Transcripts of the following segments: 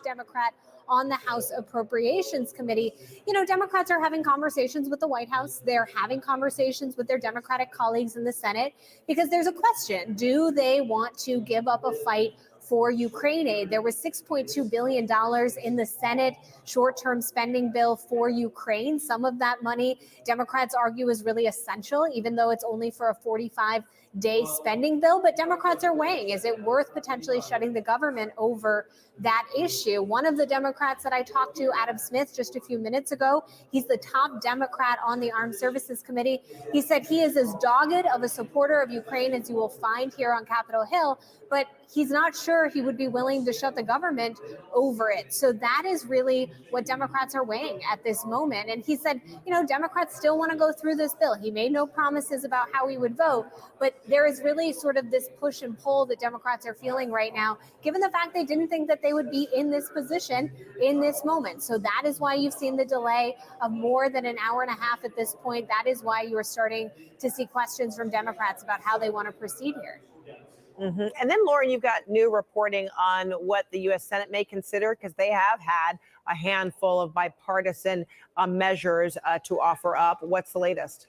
top Democrat on the House Appropriations Committee. You know, Democrats are having conversations with the White House. They're having conversations with their Democratic colleagues in the Senate because there's a question. Do they want to give up a fight for Ukraine aid? There was $6.2 billion in the Senate short-term spending bill for Ukraine. Some of that money, Democrats argue, is really essential, even though it's only for a 45-day spending bill. But Democrats are weighing, is it worth potentially shutting the government over that issue? One of the Democrats that I talked to, Adam Smith, just a few minutes ago, he's the top Democrat on the Armed Services Committee. He said he is as dogged of a supporter of Ukraine as you will find here on Capitol Hill, but he's not sure he would be willing to shut the government over it. So that is really what Democrats are weighing at this moment. And he said, you know, Democrats still want to go through this bill. He made no promises about how he would vote, but there is really sort of this push and pull that Democrats are feeling right now, given the fact they didn't think that they would be in this position in this moment. So that is why you've seen the delay of more than an hour and a half at this point. That is why you are starting to see questions from Democrats about how they want to proceed here. Mm-hmm. And then, Lauren, you've got new reporting on what the U.S. Senate may consider, because they have had a handful of bipartisan measures to offer up. What's the latest?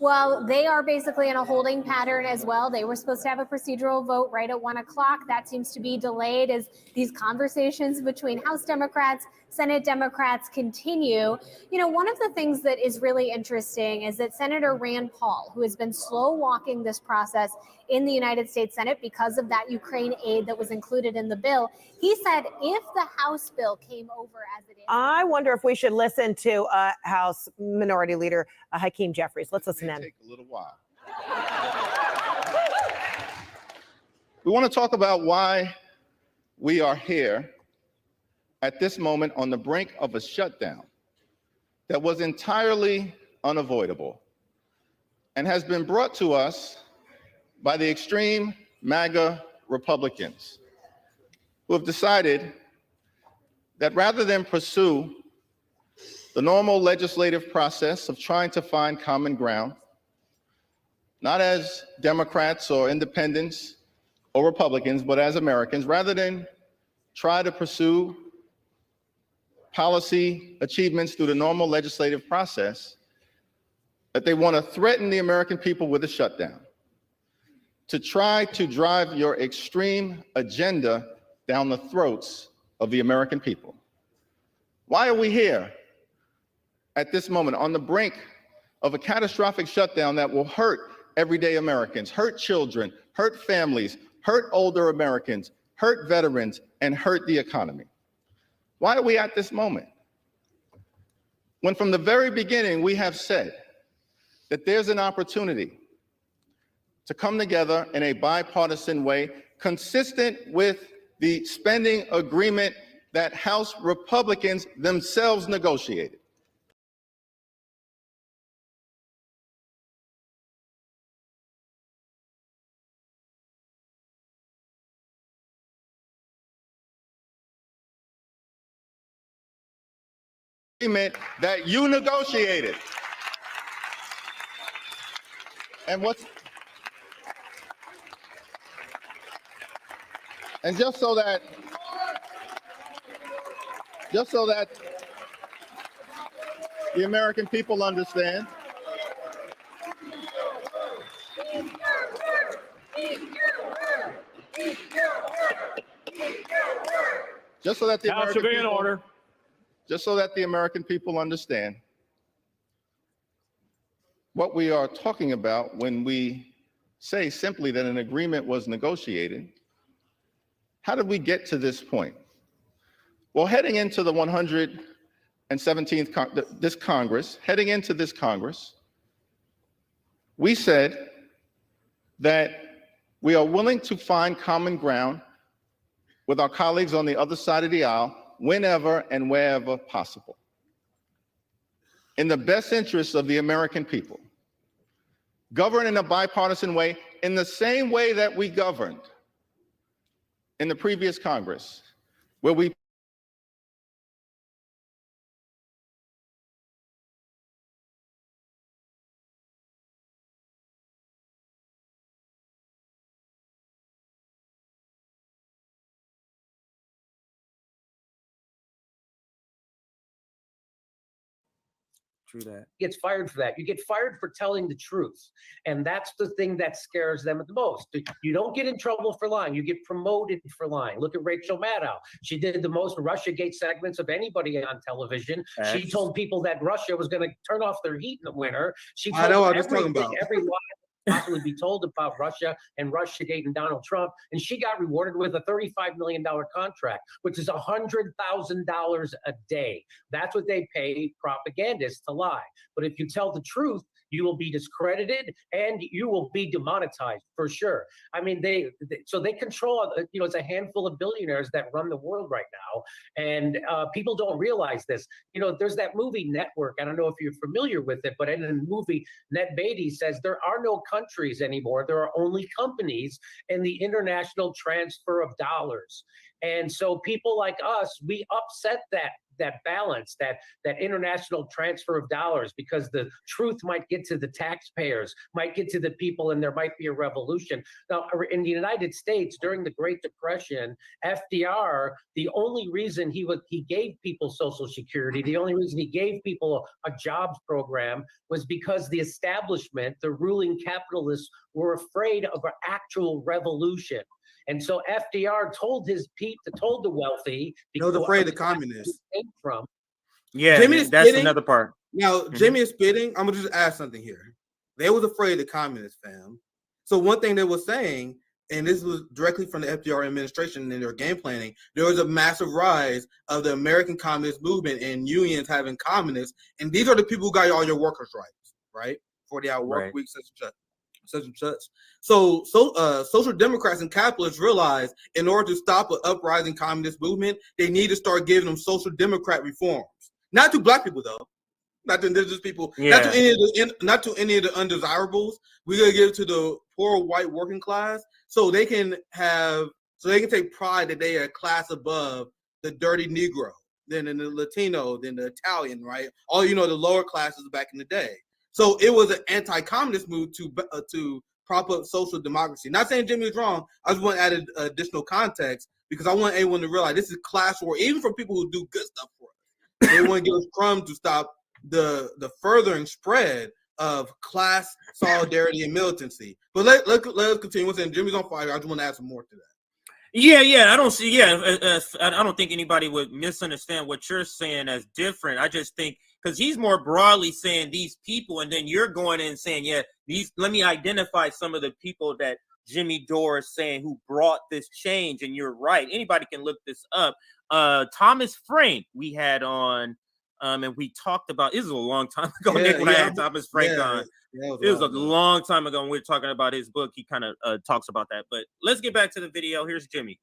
Well, they are basically in a holding pattern as well. They were supposed to have a procedural vote right at 1 o'clock. That seems to be delayed as these conversations between House Democrats, Senate Democrats continue. You know, one of the things that is really interesting is that Senator Rand Paul, who has been slow walking this process in the United States Senate because of that Ukraine aid that was included in the bill, he said if the House bill came over as it is. I wonder if we should listen to House Minority Leader Hakeem Jeffries. Let's listen in. Take a little while. We want to talk about why we are here at this moment on the brink of a shutdown that was entirely unavoidable and has been brought to us by the extreme MAGA Republicans who have decided that rather than pursue the normal legislative process of trying to find common ground, not as Democrats or independents or Republicans, but as Americans, rather than try to pursue policy achievements through the normal legislative process, that they want to threaten the American people with a shutdown, to try to drive your extreme agenda down the throats of the American people. Why are we here at this moment on the brink of a catastrophic shutdown that will hurt everyday Americans, hurt children, hurt families, hurt older Americans, hurt veterans, and hurt the economy? Why are we at this moment? When from the very beginning we have said that there's an opportunity to come together in a bipartisan way consistent with the spending agreement that House Republicans themselves negotiated. Agreement that you negotiated. And just so that the American people understand, just so that the American people understand what we are talking about when we say simply that an agreement was negotiated. How did we get to this point? Well, heading into the 117th this Congress, we said that we are willing to find common ground with our colleagues on the other side of the aisle whenever and wherever possible, in the best interests of the American people. Govern in a bipartisan way, in the same way that we governed in the previous Congress, where we True that. Gets fired for that. You get fired for telling the truth. And that's the thing that scares them the most. You don't get in trouble for lying. You get promoted for lying. Look at Rachel Maddow. She did the most Russiagate segments of anybody on television. She told people that Russia was going to turn off their heat in the winter. She told every lie possibly be told about Russia and Russiagate and Donald Trump, and she got rewarded with a $35 million contract, which is $100,000 a day. That's what they pay propagandists to lie. But if you tell the truth, you will be discredited and you will be demonetized for sure. I mean, they control, it's a handful of billionaires that run the world right now. And people don't realize this. There's that movie Network. I don't know if you're familiar with it, but in the movie, Ned Beatty says there are no countries anymore. There are only companies and the international transfer of dollars. And so people like us, we upset that balance, that international transfer of dollars, because the truth might get to the taxpayers, might get to the people, and there might be a revolution. Now, in the United States during the Great Depression, FDR, the only reason he gave people Social Security, the only reason he gave people a jobs program was because the establishment, the ruling capitalists, were afraid of an actual revolution. And so FDR told the wealthy, because afraid of communists. Came from. Yeah, that's spitting. Another part. Now, Jimmy is spitting. I'm gonna just add something here. They was afraid of communists, fam. So one thing they were saying, and this was directly from the FDR administration in their game planning, there was a massive rise of the American communist movement and unions having communists, and these are the people who got all your workers' rights, right? 40-hour work week, such and such. So social democrats and capitalists realized in order to stop an uprising communist movement, they need to start giving them social democrat reforms. Not to black people though, not to indigenous people, not to any of the undesirables. We're gonna give it to the poor white working class, so they can take pride that they are a class above the dirty Negro, then the Latino, then the Italian, right? All the lower classes back in the day. So it was an anti-communist move to prop up social democracy. Not saying Jimmy is wrong. I just want to add additional context because I want everyone to realize this is class war, even for people who do good stuff for us. They want to give us crumbs to stop the furthering spread of class solidarity and militancy. But let's continue. Once again, Jimmy's on fire. I just want to add some more to that. Yeah. I don't think anybody would misunderstand what you're saying as different. I just think because he's more broadly saying these people, and then you're going in and saying, let me identify some of the people that Jimmy Dore is saying who brought this change. And you're right. Anybody can look this up. Thomas Frank we had on, and we talked about, this is a long time ago, Nick, when I had Thomas Frank on. It was a long time ago when we were talking about his book. He kind of talks about that. But let's get back to the video. Here's Jimmy.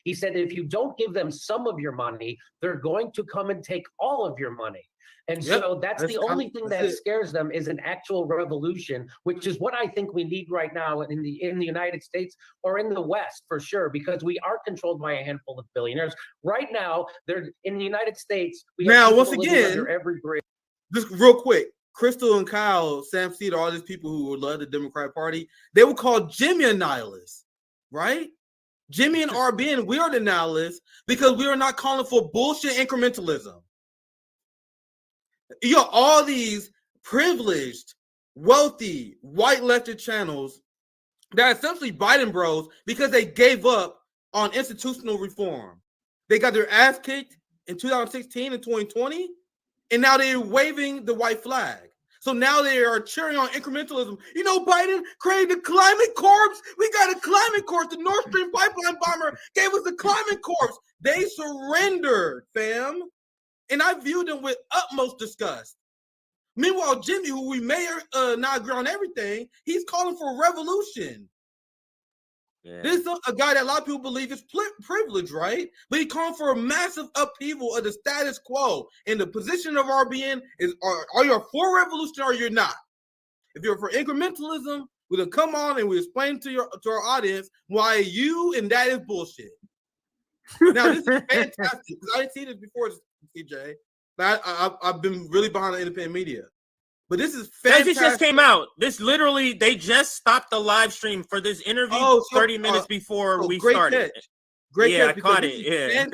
He said, if you don't give them some of your money, they're going to come and take all of your money. And so that's the only thing that scares them is an actual revolution, which is what I think we need right now in the United States or in the West for sure, because we are controlled by a handful of billionaires. Right now, they're in the United States. Once again, under every bridge. Just real quick, Crystal and Kyle, Sam Cedar, all these people who love the Democratic Party, they would call Jimmy a nihilist, right? Jimmy and RBN, we are the nihilists because we are not calling for bullshit incrementalism. All these privileged, wealthy, white leftist channels that are essentially Biden bros because they gave up on institutional reform. They got their ass kicked in 2016 and 2020, and now they're waving the white flag. So now they are cheering on incrementalism. Biden created the climate corps. We got a climate corps. The Nord Stream pipeline bomber gave us the climate corps. They surrendered, fam. And I viewed them with utmost disgust. Meanwhile, Jimmy, who we may not agree on everything, he's calling for a revolution. Yeah. This is a guy that a lot of people believe is privileged, right? But he calling for a massive upheaval of the status quo. And the position of RBN is, are you for revolution or you're not? If you're for incrementalism, we're going to come on and we explain to our audience why you and that is bullshit. Now, this is fantastic because I didn't see this before, CJ. But I've been really behind the independent media. But this is fantastic. This just came out. This literally, they just stopped the live stream for this interview 30 minutes before we started. Catch. Great catch. Yeah, I caught it. Yeah.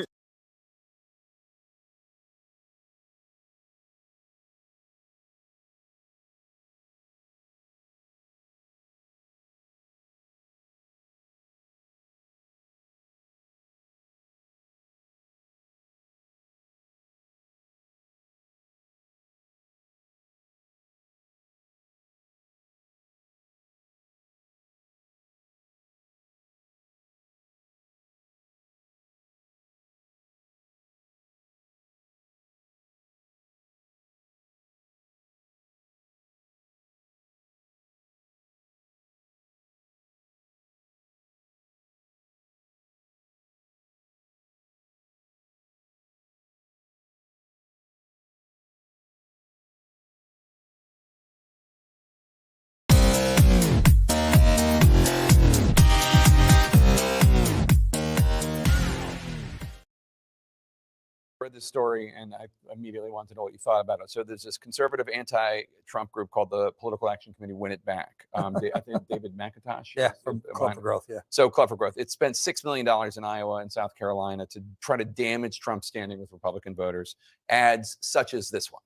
read this story and I immediately wanted to know what you thought about it. So there's this conservative anti-Trump group called the Political Action Committee, Win It Back. I think David McIntosh. Yeah, from Club for Growth. Yeah. So Club for Growth. It spent $6 million in Iowa and South Carolina to try to damage Trump's standing with Republican voters. Ads such as this one.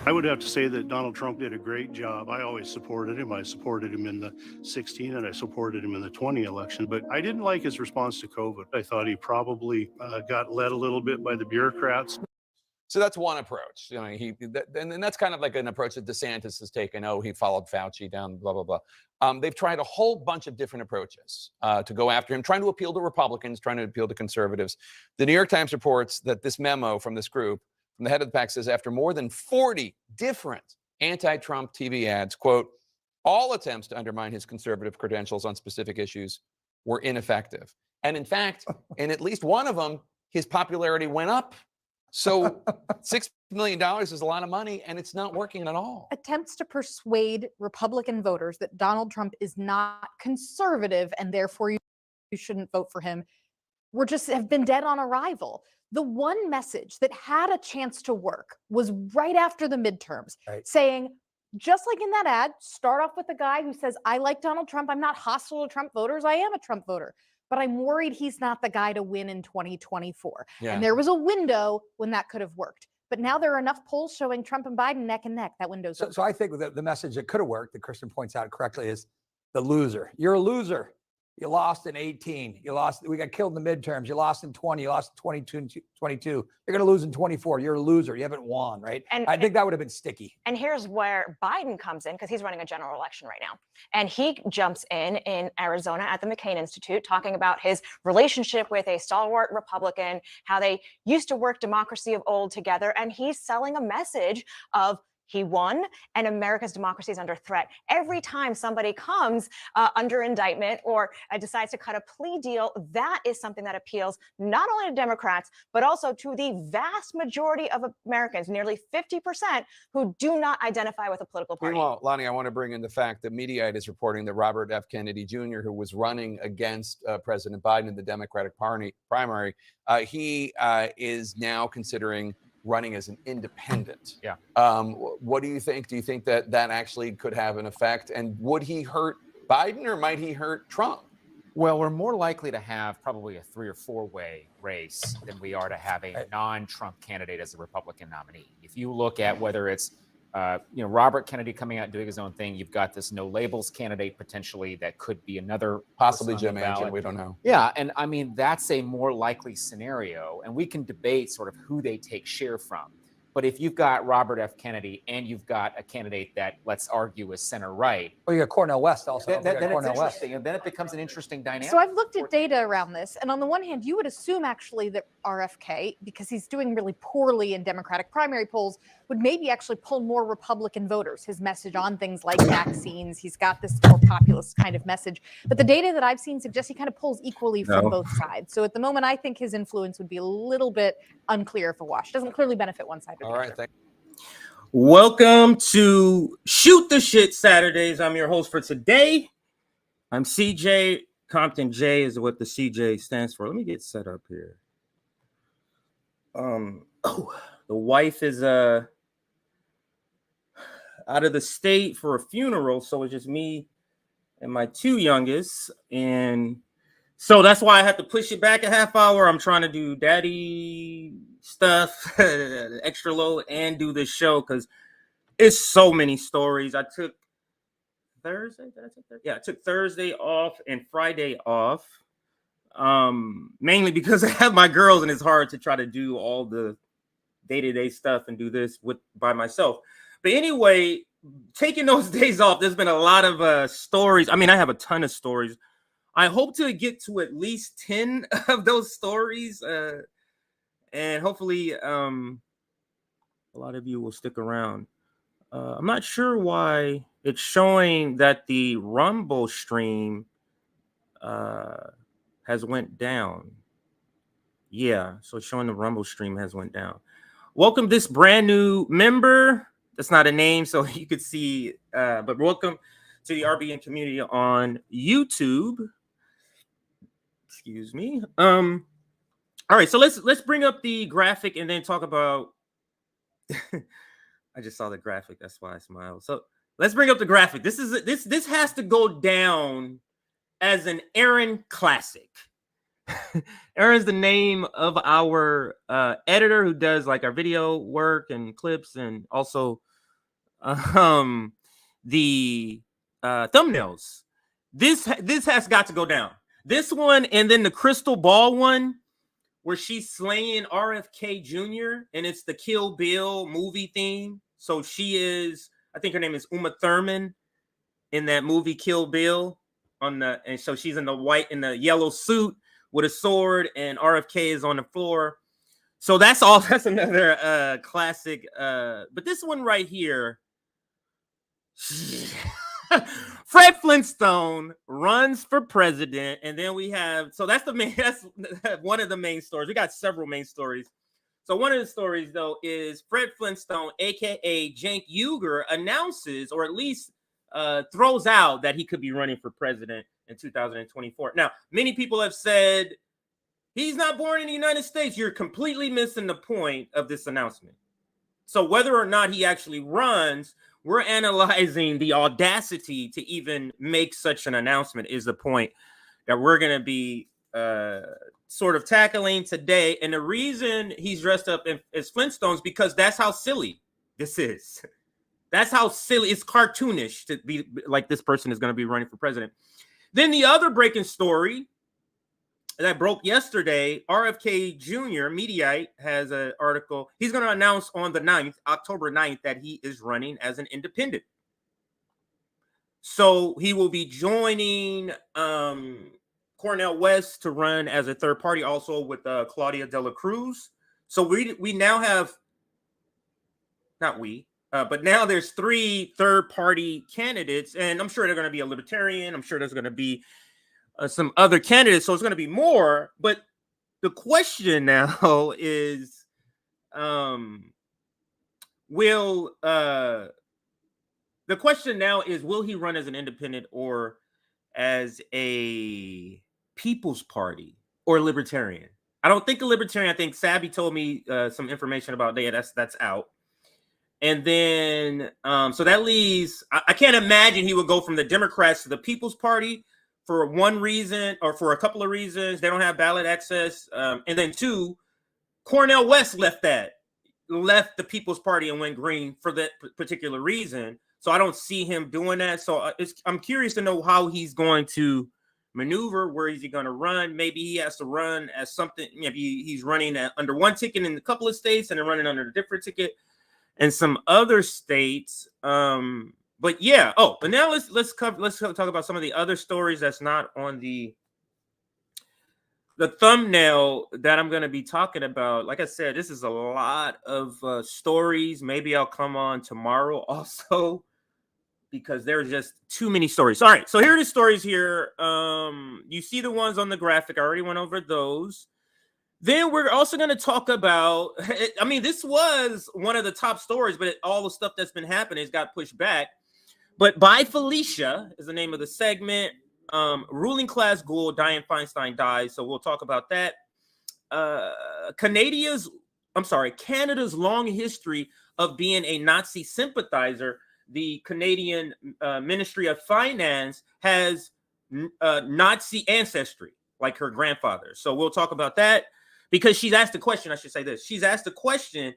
I would have to say that Donald Trump did a great job. I always supported him. I supported him in the 16 and I supported him in the 20 election, but I didn't like his response to COVID. I thought he probably got led a little bit by the bureaucrats. So that's one approach. You know, and that's kind of like an approach that DeSantis has taken. Oh, he followed Fauci down, blah, blah, blah. They've tried a whole bunch of different approaches to go after him, trying to appeal to Republicans, trying to appeal to conservatives. The New York Times reports that this memo from this group, from the head of the pack, says after more than 40 different anti-Trump TV ads, quote, all attempts to undermine his conservative credentials on specific issues were ineffective. And in fact, in at least one of them, his popularity went up. So $6 million is a lot of money, and it's not working at all. Attempts to persuade Republican voters that Donald Trump is not conservative and therefore you shouldn't vote for him have been dead on arrival. The one message that had a chance to work was right after the midterms, saying, just like in that ad, start off with the guy who says, I like Donald Trump. I'm not hostile to Trump voters. I am a Trump voter, but I'm worried he's not the guy to win in 2024. Yeah. And there was a window when that could have worked. But now there are enough polls showing Trump and Biden neck and neck. That window's open. So I think the message that could have worked, that Kristen points out correctly, is the loser. You're a loser. You lost in 18. You lost. We got killed in the midterms. You lost in 20. You lost in 22. You're going to lose in 24. You're a loser. You haven't won, right? And I think that would have been sticky. And here's where Biden comes in, because he's running a general election right now. And he jumps in Arizona at the McCain Institute, talking about his relationship with a stalwart Republican, how they used to work democracy of old together. And he's selling a message of he won, and America's democracy is under threat. Every time somebody comes under indictment or decides to cut a plea deal, that is something that appeals not only to Democrats, but also to the vast majority of Americans, nearly 50%, who do not identify with a political party. Meanwhile, Lonnie, I want to bring in the fact that Mediaite is reporting that Robert F. Kennedy Jr., who was running against President Biden in the Democratic Party primary, he is now considering running as an independent. Yeah. What do you think? Do you think that actually could have an effect? And would he hurt Biden or might he hurt Trump? Well, we're more likely to have probably a 3 or 4 way race than we are to have a non-Trump candidate as a Republican nominee. If you look at whether it's Robert Kennedy coming out and doing his own thing, you've got this no labels candidate potentially that could be another possibly Jim Manchin. We don't know. Yeah, and I mean that's a more likely scenario, and we can debate sort of who they take share from. But if you've got Robert F. Kennedy and you've got a candidate that, let's argue, is center right. Well, you got Cornel West also. Then it's interesting, and then it becomes an interesting dynamic. So I've looked at data around this, and on the one hand, you would assume actually that RFK, because he's doing really poorly in Democratic primary polls, would maybe actually pull more Republican voters. His message on things like vaccines, he's got this more populist kind of message. But the data that I've seen suggests he kind of pulls equally from both sides. So at the moment, I think his influence would be a little bit unclear if a wash. Doesn't clearly benefit one side. All right, Welcome to Shoot the Shit Saturdays. I'm your host for today. I'm CJ. Compton J is what the CJ stands for. Let me get set up here. The wife is out of the state for a funeral, so it's just me and my 2 youngest, and so that's why I had to push it back a half hour. I'm trying to do daddy stuff, extra load, and do this show because it's so many stories. I took Thursday. Did I take Thursday? Yeah, I took Thursday off and Friday off, mainly because I have my girls, and it's hard to try to do all the day-to-day stuff and do this by myself. But anyway, taking those days off, there's been a lot of stories. I mean, I have a ton of stories. I hope to get to at least 10 of those stories, and hopefully a lot of you will stick around. I'm not sure why it's showing that the Rumble stream has went down. Yeah, so it's showing the Rumble stream has went down. Welcome this brand new member. That's not a name, so you could see, but welcome to the RBN community on YouTube. Excuse me. All right, so let's bring up the graphic and then talk about. I just saw the graphic, that's why I smiled. So let's bring up the graphic. This has to go down as an Aaron classic. Aaron's the name of our editor who does like our video work and clips and also the thumbnails. This has got to go down. This one and then the crystal ball one where she's slaying RFK Jr. and it's the Kill Bill movie theme. So she is, I think her name is Uma Thurman in that movie Kill Bill and so she's in the white and the yellow suit with a sword and RFK is on the floor. So that's another classic. But this one right here, Fred Flintstone runs for president, and then we have that's one of the main stories. We got several main stories. So one of the stories though is Fred Flintstone, aka Cenk Uygur, announces or at least throws out that he could be running for president in 2024. Now, many people have said he's not born in the United States. You're completely missing the point of this announcement. So whether or not he actually runs, we're analyzing the audacity to even make such an announcement is the point that we're going to be sort of tackling today. And the reason he's dressed up as Flintstones because that's how silly this is. That's how silly. It's cartoonish to be like this person is going to be running for president. Then the other breaking story that broke yesterday, RFK Jr., Mediaite, has an article. He's going to announce on the 9th, October 9th, that he is running as an independent. So he will be joining Cornel West to run as a third party, also with Claudia de la Cruz. So we now have, but now there's 3 third party candidates, and I'm sure they're going to be a libertarian. I'm sure there's going to be some other candidates, so it's going to be more. But the question now is, will he run as an independent or as a People's Party or libertarian? I don't think a libertarian. I think Sabby told me some information about that. That's out. And then, so that leaves, I can't imagine he would go from the Democrats to the People's Party for one reason or for a couple of reasons. They don't have ballot access. And then 2, Cornel West left the People's Party and went green for that particular reason. So I don't see him doing that. So I'm curious to know how he's going to maneuver. Where is he going to run? Maybe he has to run as something. Maybe he's running under one ticket in a couple of states and then running under a different ticket in some other states. But yeah. Oh, but now let's talk about some of the other stories that's not on the thumbnail that I'm going to be talking about. Like I said, this is a lot of stories. Maybe I'll come on tomorrow also because there's just too many stories. All right, so here are the stories here. You see the ones on the graphic. I already went over those. Then we're also going to talk about, I mean, this was one of the top stories, but all the stuff that's been happening has got pushed back. But By Felicia is the name of the segment. Ruling class ghoul Dianne Feinstein dies. So we'll talk about that. Canada's long history of being a Nazi sympathizer. The Canadian Ministry of Finance has Nazi ancestry, like her grandfather. So we'll talk about that. Because she's asked the question, I should say this. She's asked the question,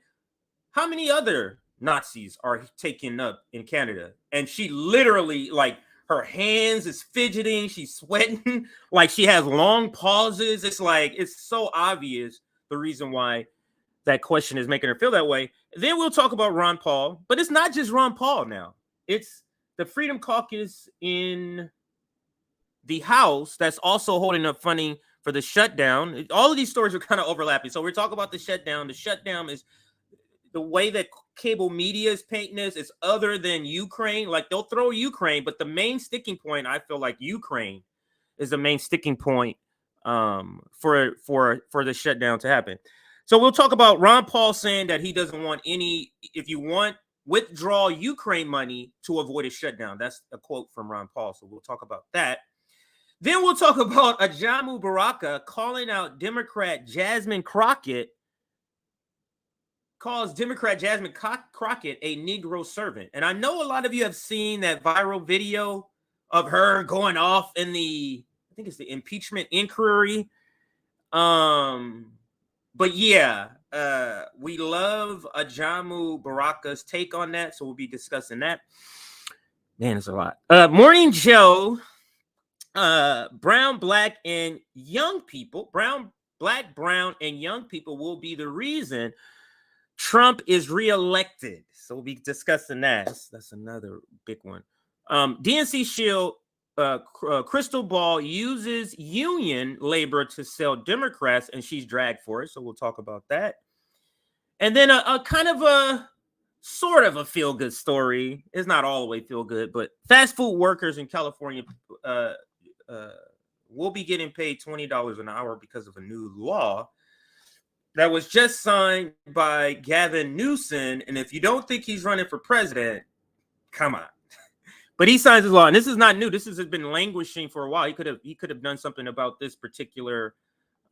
how many other Nazis are taken up in Canada? And she literally, like, her hands is fidgeting. She's sweating. Like, she has long pauses. It's like, it's so obvious the reason why that question is making her feel that way. Then we'll talk about Ron Paul. But it's not just Ron Paul now. It's the Freedom Caucus in the House that's also holding up funding for the shutdown. All of these stories are kind of overlapping. So we're talking about the shutdown. The shutdown is the way that cable media is painting this. It's other than Ukraine. Like, they'll throw Ukraine, but the main sticking point, I feel like Ukraine is the main sticking point for the shutdown to happen. So we'll talk about Ron Paul saying that he doesn't want any, if you want, withdraw Ukraine money to avoid a shutdown. That's a quote from Ron Paul. So we'll talk about that. Then we'll talk about Ajamu Baraka calling out Democrat Jasmine Crockett, calls Democrat Jasmine Crockett a Negro servant. And I know a lot of you have seen that viral video of her going off in the, I think it's the impeachment inquiry. But yeah, we love Ajamu Baraka's take on that. So we'll be discussing that. Man, it's a lot. Morning Joe, brown, black, and young people, brown, and young people will be the reason Trump is reelected. So we'll be discussing that. That's another big one. DNC Shield, Crystal Ball uses union labor to sell Democrats, and she's dragged for it. So we'll talk about that. And then a kind of a sort of a feel-good story. It's not all the way feel-good, but fast food workers in California will be getting paid $20 an hour because of a new law that was just signed by Gavin Newsom. And if you don't think he's running for president, come on. But he signs his law, and this is not new. This has been languishing for a while. He could have done something about this particular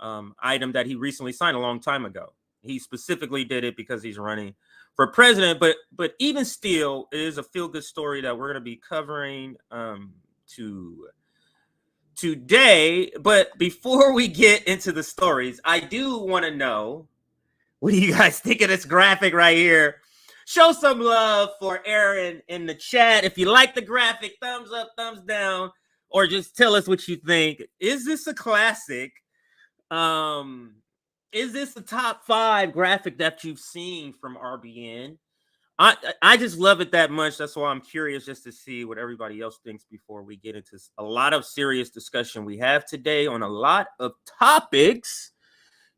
item that he recently signed a long time ago. He specifically did it because he's running for president. But even still, it is a feel-good story that we're going to be covering today. But before we get into the stories, I do want to know, what do you guys think of this graphic right here? Show some love for Aaron in the chat. If you like the graphic, thumbs up, thumbs down, or just tell us what you think. Is this a classic? Is this the top 5 graphic that you've seen from RBN? I just love it that much. That's why I'm curious just to see what everybody else thinks before we get into a lot of serious discussion we have today on a lot of topics.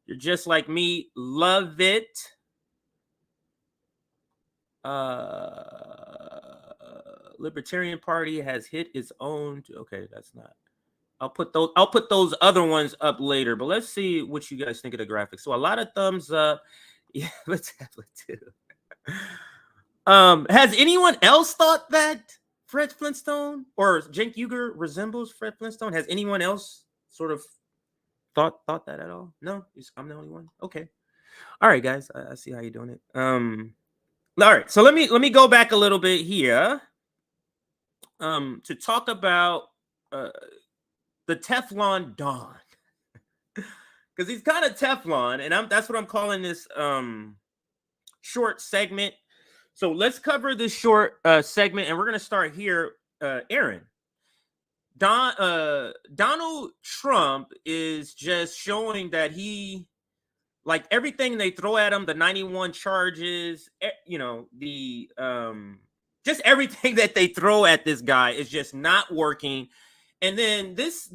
You're just like me. Love it. Libertarian Party has hit its own. Okay, that's not. I'll put those other ones up later. But let's see what you guys think of the graphics. So a lot of thumbs up. Yeah, let's have it too. Has anyone else thought that Fred Flintstone or Cenk Uygur resembles Fred Flintstone? Has anyone else sort of thought that at all? No, I'm the only one. Okay. All right, guys. I see how you're doing it. All right, so let me go back a little bit here to talk about the Teflon Don, because he's kind of Teflon, and that's what I'm calling this short segment. So let's cover this short segment, and we're gonna start here. Aaron, Donald Trump is just showing that he, like, everything they throw at him, the 91 charges, the just everything that they throw at this guy is just not working. And then this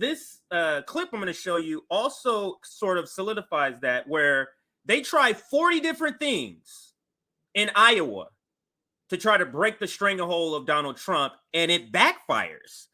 clip I'm going to show you also sort of solidifies that, where they try 40 different things in Iowa to try to break the stranglehold of Donald Trump, and it backfires.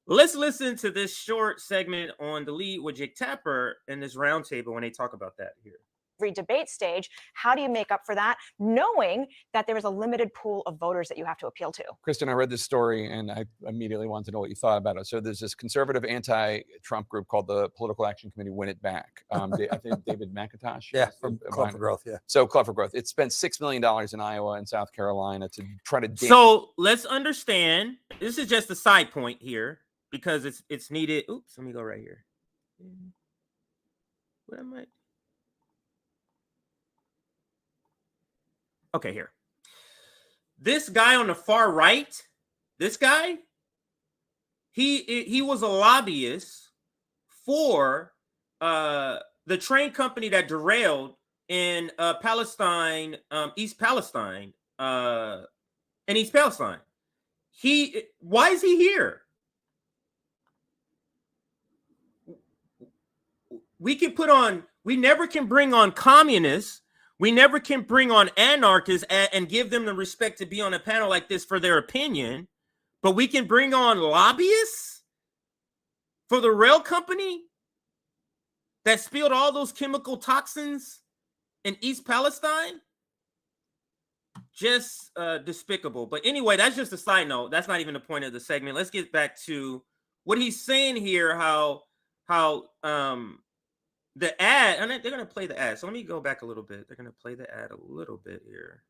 Let's listen to this short segment on The Lead with Jake Tapper in this roundtable when they talk about that here. Every debate stage, how do you make up for that, knowing that there is a limited pool of voters that you have to appeal to? Kristen, I read this story and I immediately wanted to know what you thought about it. So there's this conservative anti-Trump group called the Political Action Committee, Win It Back. I think David McIntosh. Yeah, from Club for Growth, yeah. So Club for Growth. It spent $6 million in Iowa and South Carolina to try to... So let's understand, this is just a side point here, because it's needed. Oops, let me go right here. Where am I? Okay, here. This guy on the far right, this guy, he was a lobbyist for the train company that derailed in Palestine, East Palestine, Why is he here? We never can bring on communists. We never can bring on anarchists and give them the respect to be on a panel like this for their opinion. But we can bring on lobbyists for the rail company that spilled all those chemical toxins in East Palestine. Just despicable. But anyway, that's just a side note. That's not even the point of the segment. Let's get back to what he's saying here, how the ad, and they're going to play the ad. So let me go back a little bit. They're going to play the ad a little bit here.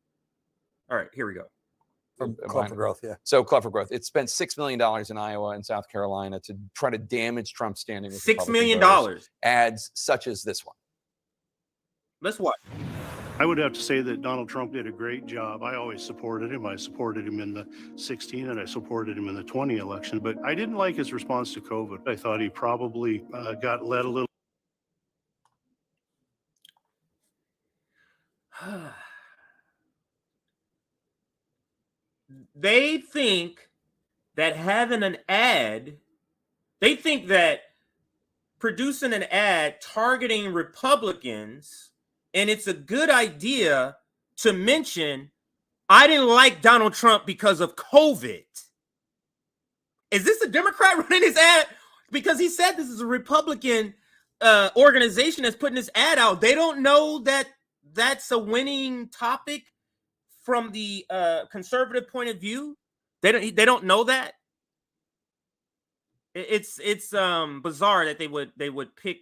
All right, here we go. From Club for Growth, yeah. So Club for Growth, it spent $6 million in Iowa and South Carolina to try to damage Trump's standing with $6 million. voters. Ads such as this one. Let's watch. I would have to say that Donald Trump did a great job. I always supported him. I supported him in the 16 and I supported him in the 20 election, but I didn't like his response to COVID. I thought he probably got led a little. They think that having an ad, they think that producing an ad targeting Republicans, and it's a good idea to mention, I didn't like Donald Trump because of COVID. Is this a Democrat running his ad? Because he said this is a Republican organization that's putting this ad out. They don't know that that's a winning topic from the conservative point of view. They don't know that. It's bizarre that they would pick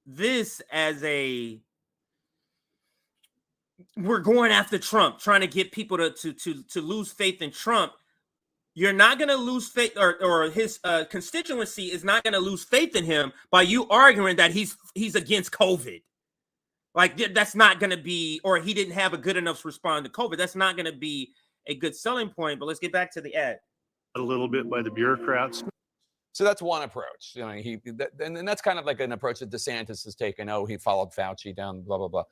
this as a, we're going after Trump, trying to get people to lose faith in Trump. You're not going to lose faith, or his constituency is not going to lose faith in him by you arguing that he's against COVID. Like, that's not going to be, or he didn't have a good enough response to COVID. That's not going to be a good selling point. But let's get back to the ad. A little bit by the bureaucrats. So that's one approach. You know, and that's kind of like an approach that DeSantis has taken. Oh, he followed Fauci down, blah, blah, blah.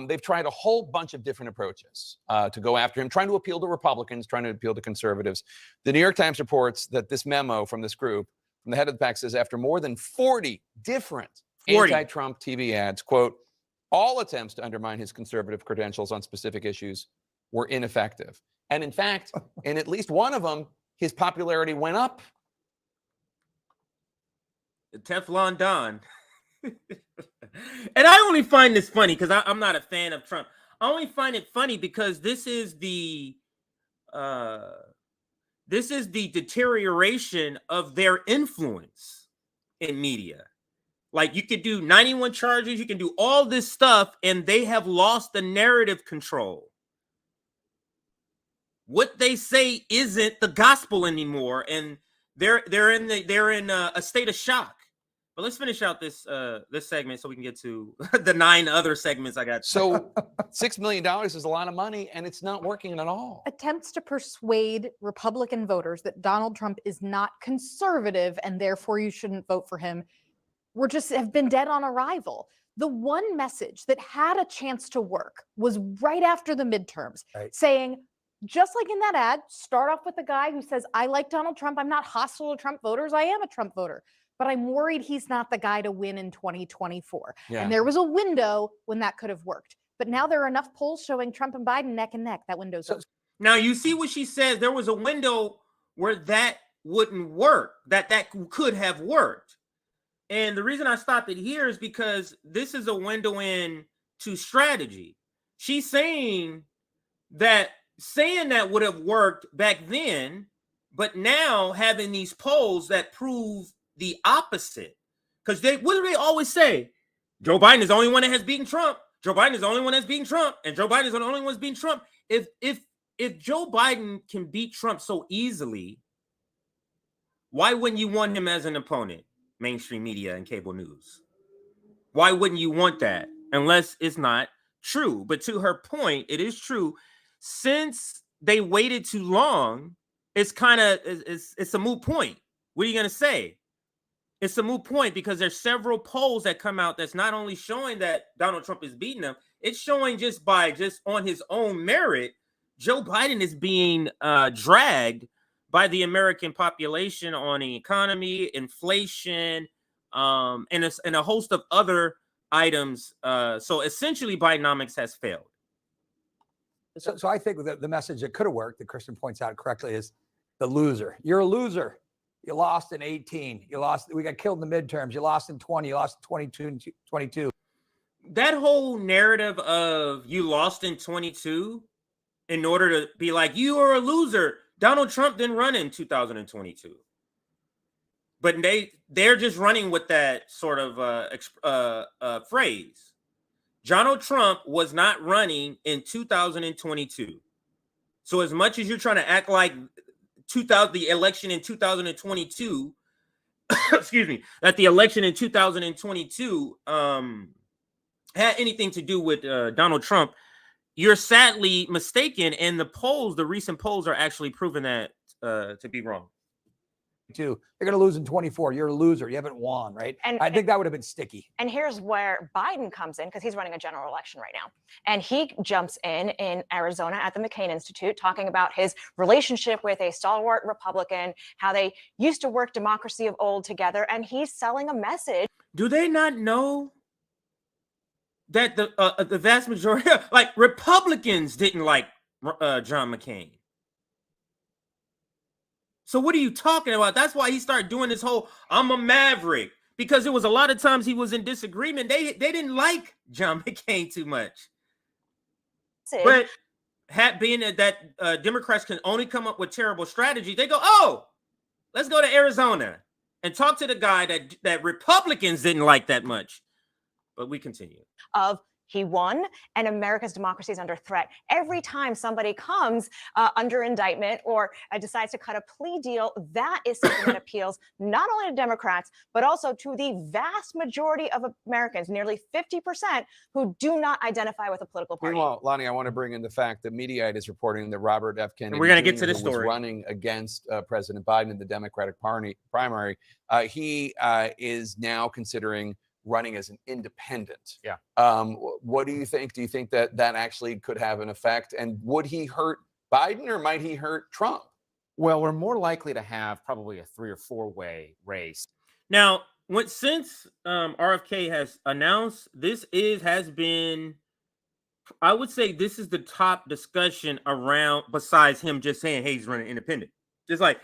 They've tried a whole bunch of different approaches to go after him, trying to appeal to Republicans, trying to appeal to conservatives. The New York Times reports that this memo from this group, from the head of the pack, says after more than 40 different anti-Trump TV ads, quote, all attempts to undermine his conservative credentials on specific issues were ineffective. And in fact, in at least one of them, his popularity went up. The Teflon Don. And I only find this funny because I'm not a fan of Trump. I only find it funny because this is the deterioration of their influence in media. Like, you could do 91 charges, you can do all this stuff, and they have lost the narrative control. What they say isn't the gospel anymore, and they're in a state of shock. But let's finish out this segment so we can get to the 9 other segments I got. So $6 million is a lot of money, and it's not working at all. Attempts to persuade Republican voters that Donald Trump is not conservative and therefore you shouldn't vote for him have been dead on arrival. The one message that had a chance to work was right after the midterms, saying, just like in that ad, start off with the guy who says, I like Donald Trump. I'm not hostile to Trump voters. I am a Trump voter, but I'm worried he's not the guy to win in 2024. Yeah. And there was a window when that could have worked. But now there are enough polls showing Trump and Biden neck and neck. That window's open. Now, you see what she says. There was a window where that wouldn't work, that could have worked. And the reason I stopped it here is because this is a window in to strategy. She's saying that would have worked back then, but now having these polls that prove the opposite. Because what do they always say? Joe Biden is the only one that has beaten Trump. Joe Biden is the only one that's beaten Trump. And Joe Biden is the only one that's beaten Trump. If Joe Biden can beat Trump so easily, why wouldn't you want him as an opponent? Mainstream media and cable news. Why wouldn't you want that? Unless it's not true. But to her point, it is true. Since they waited too long, it's a moot point. What are you going to say? It's a moot point because there's several polls that come out that's not only showing that Donald Trump is beating them, it's showing just on his own merit, Joe Biden is being dragged by the American population on the economy, inflation, and a host of other items. So essentially, Bidenomics has failed. So I think the message that could have worked, that Kristen points out correctly, is the loser. You're a loser. You lost in 18. We got killed in the midterms. You lost in 20. You lost in 22. That whole narrative of you lost in 22 in order to be like, you are a loser. Donald Trump didn't run in 2022. but they're just running with that sort of phrase. Donald Trump was not running in 2022. So as much as you're trying to act like the election in 2022, excuse me, that the election in 2022 had anything to do with Donald Trump, you're sadly mistaken. And the recent polls are actually proving that to be wrong. They're going to lose in 24. You're a loser. You haven't won, right? And I think that would have been sticky. And here's where Biden comes in, because he's running a general election right now. And he jumps in Arizona at the McCain Institute, talking about his relationship with a stalwart Republican, how they used to work democracy of old together. And he's selling a message. Do they not know that the vast majority, like Republicans, didn't like John McCain? So what are you talking about? That's why he started doing this whole "I'm a maverick," because there was a lot of times he was in disagreement. They didn't like John McCain too much. But being that Democrats can only come up with terrible strategies, they go, "Oh, let's go to Arizona and talk to the guy that Republicans didn't like that much." But we continue. He won, and America's democracy is under threat. Every time somebody comes under indictment or decides to cut a plea deal, that is something that appeals not only to Democrats, but also to the vast majority of Americans, nearly 50%, who do not identify with a political party. Meanwhile, Lonnie, I want to bring in the fact that Mediaite is reporting that Robert F. Kennedy we're going to get to Jr., this who was story, running against President Biden in the Democratic primary. He is now considering running as an independent. Yeah. What do you think? Do you think that actually could have an effect? And would he hurt Biden or might he hurt Trump? Well, we're more likely to have probably a 3 or 4 way race. Now, since RFK has announced, has been, I would say this is the top discussion around, besides him just saying, hey, he's running independent. Just like,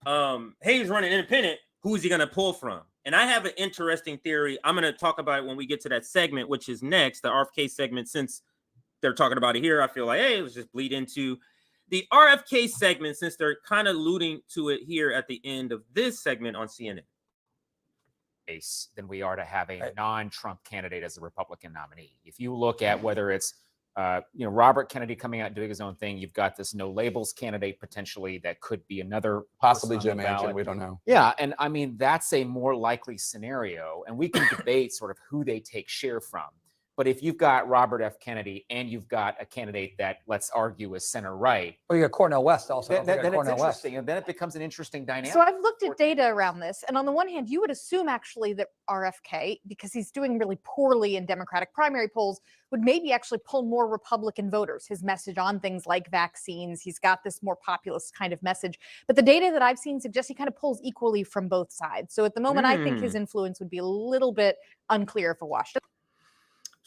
hey, he's running independent, who is he going to pull from? And I have an interesting theory. I'm going to talk about it when we get to that segment, which is next, the RFK segment. Since they're talking about it here, I feel like, hey, let's just bleed into the RFK segment, since they're kind of alluding to it here at the end of this segment on CNN. Than we are to have a non-Trump candidate as a Republican nominee. If you look at whether it's Robert Kennedy coming out and doing his own thing, you've got this no labels candidate potentially that could be another, possibly Jim Manchin, we don't know. Yeah, and I mean that's a more likely scenario, and we can debate sort of who they take share from. But if you've got Robert F. Kennedy and you've got a candidate that, let's argue, is center right. Oh, you got Cornel West also. Then it's interesting, and then it becomes an interesting dynamic. So I've looked at data around this, and on the one hand, you would assume actually that RFK, because he's doing really poorly in Democratic primary polls, would maybe actually pull more Republican voters. His message on things like vaccines, he's got this more populist kind of message. But the data that I've seen suggests he kind of pulls equally from both sides. So at the moment, I think his influence would be a little bit unclear if a wash.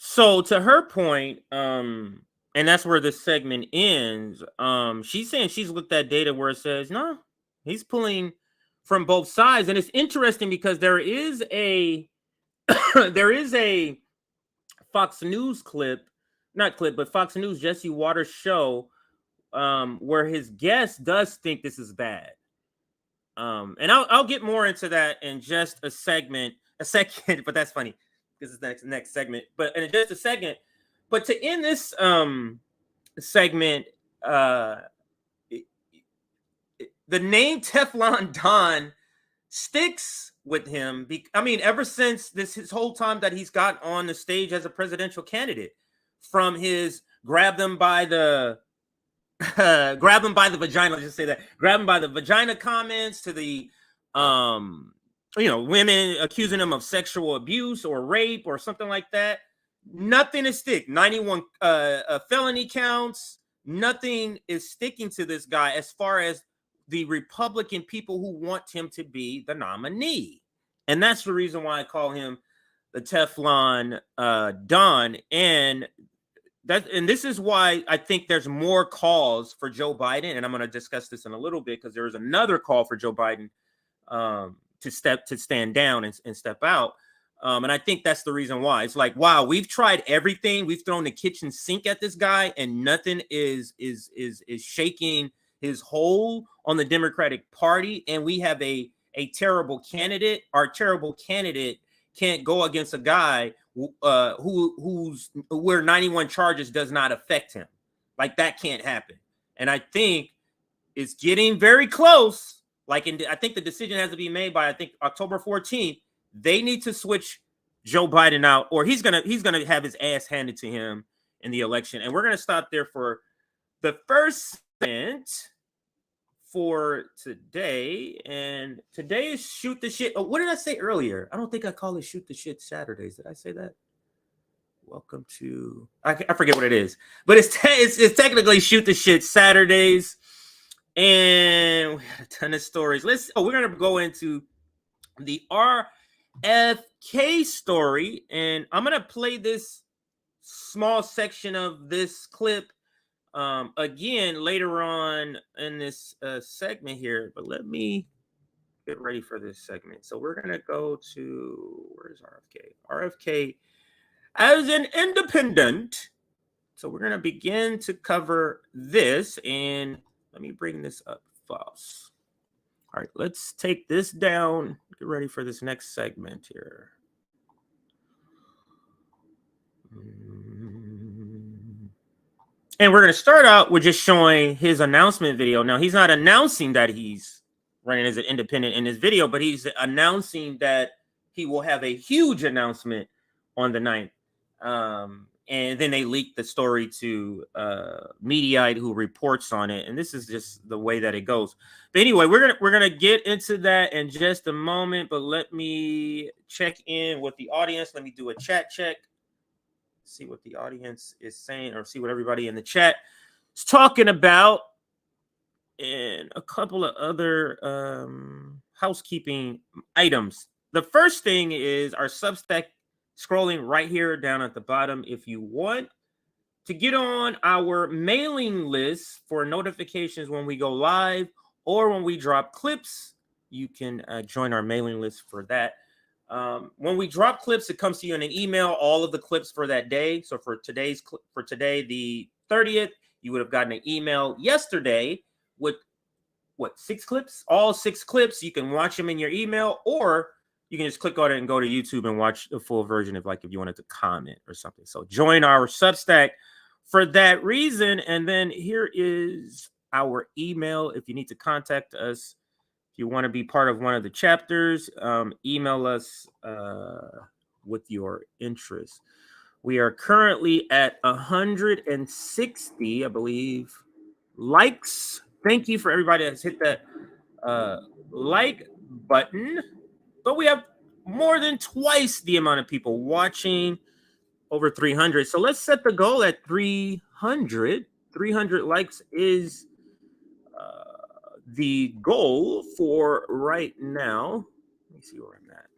So to her point, and that's where this segment ends, she's saying she's looked at data where it says, no, he's pulling from both sides. And it's interesting because there is a Fox News Fox News Jesse Waters show where his guest does think this is bad. And I'll get more into that in just a second, but that's funny. This is the next segment, but in just a second. But to end this segment, the name Teflon Don sticks with him. I mean, ever since his whole time that he's got on the stage as a presidential candidate, from his grab them by the vagina. Let's just say that, grab them by the vagina comments to the women accusing him of sexual abuse or rape or something like that. Nothing is stick. 91 felony counts. Nothing is sticking to this guy as far as the Republican people who want him to be the nominee. And that's the reason why I call him the Teflon Don. And this is why I think there's more calls for Joe Biden. And I'm going to discuss this in a little bit, because there is another call for Joe Biden to stand down and step out. And I think that's the reason why. It's like, wow, we've tried everything. We've thrown the kitchen sink at this guy, and nothing is shaking his hold on the Democratic Party. And we have a a terrible candidate, our terrible candidate can't go against a guy who's where 91 charges does not affect him. Like that can't happen. And I think it's getting very close. Like I think the decision has to be made by October 14th. They need to switch Joe Biden out, or he's gonna have his ass handed to him in the election. And we're gonna stop there for the first segment for today. And today is Shoot the Shit. Oh, what did I say earlier? I don't think I call it Shoot the Shit Saturdays. Did I say that? Welcome to, I forget what it is, but it's technically Shoot the Shit Saturdays. And we had a ton of stories. We're going to go into the RFK story. And I'm going to play this small section of this clip again later on in this segment here. But let me get ready for this segment. So we're going to go to, where's RFK? RFK as an independent. So we're going to begin to cover this. And let me bring this up fast. All right, let's take this down. Get ready for this next segment here. And we're going to start out with just showing his announcement video. Now, he's not announcing that he's running as an independent in this video, but he's announcing that he will have a huge announcement on the 9th. And then they leaked the story to Mediaite, who reports on it. And this is just the way that it goes. But anyway, we're gonna get into that in just a moment. But let me check in with the audience. Let me do a chat check. See what the audience is saying, or see what everybody in the chat is talking about, and a couple of other housekeeping items. The first thing is our Substack. Scrolling right here down at the bottom. If you want to get on our mailing list for notifications when we go live or when we drop clips, you can join our mailing list for that. When we drop clips, it comes to you in an email, all of the clips for that day. So for today, the 30th, you would have gotten an email yesterday with 6 clips, all 6 clips. You can watch them in your email, or you can just click on it and go to YouTube and watch the full version if you wanted to comment or something. So join our Substack for that reason. And then here is our email. If you need to contact us, if you want to be part of one of the chapters, email us with your interest. We are currently at 160, I believe, likes. Thank you for everybody that's hit that like button. But we have more than twice the amount of people watching, over 300. So let's set the goal at 300. 300 likes is the goal for right now. Let me see where I'm at.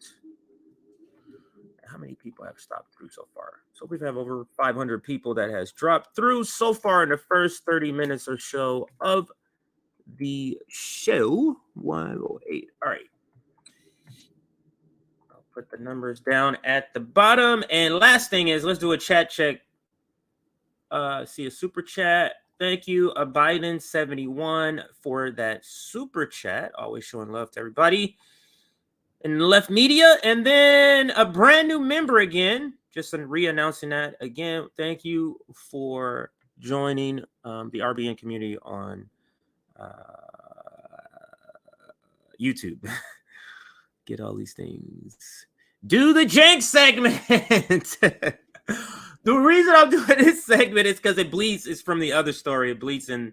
How many people have stopped through so far? So we've had over 500 people that has dropped through so far in the first 30 minutes or so of the show. 108. All right. Put the numbers down at the bottom. And last thing is, let's do a chat check. See a super chat. Thank you, Biden71, for that super chat. Always showing love to everybody in Left Media. And then a brand new member again. Just re-announcing that again. Thank you for joining the RBN community on YouTube. Get all these things. Do the Cenk segment. The reason I'm doing this segment is because it bleeds. It's from the other story. It bleeds into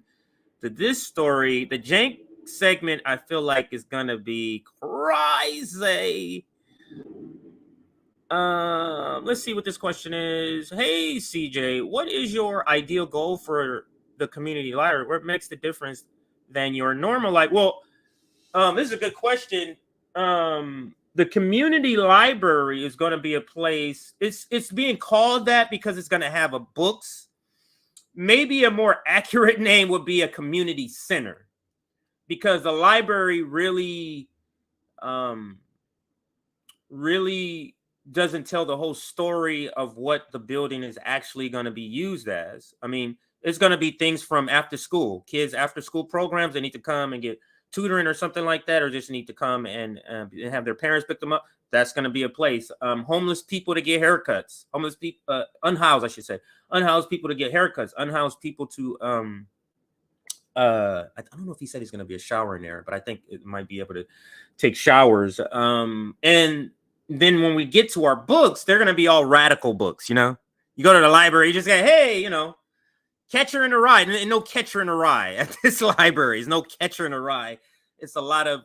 this story. The Cenk segment, I feel like, is gonna be crazy. Let's see what this question is. Hey, CJ, what is your ideal goal for the community library? What makes the difference than your normal life? Well, this is a good question. The community library is going to be a place. It's being called that because it's going to have a books. Maybe a more accurate name would be a community center, because the library really doesn't tell the whole story of what the building is actually going to be used as. I mean, it's going to be things from after school, kids after school programs. They need to come and get tutoring or something like that, or just need to come and have their parents pick them up, that's going to be a place. Homeless people to get haircuts, homeless people, unhoused, I should say, unhoused people to get haircuts, unhoused people to, I don't know if he said he's going to be a shower in there, but I think it might be able to take showers. And then when we get to our books, they're going to be all radical books. You know, you go to the library, you just say, hey, you know, Catcher in the Rye, and no Catcher in the Rye at this library. There's no Catcher in the Rye. It's a lot of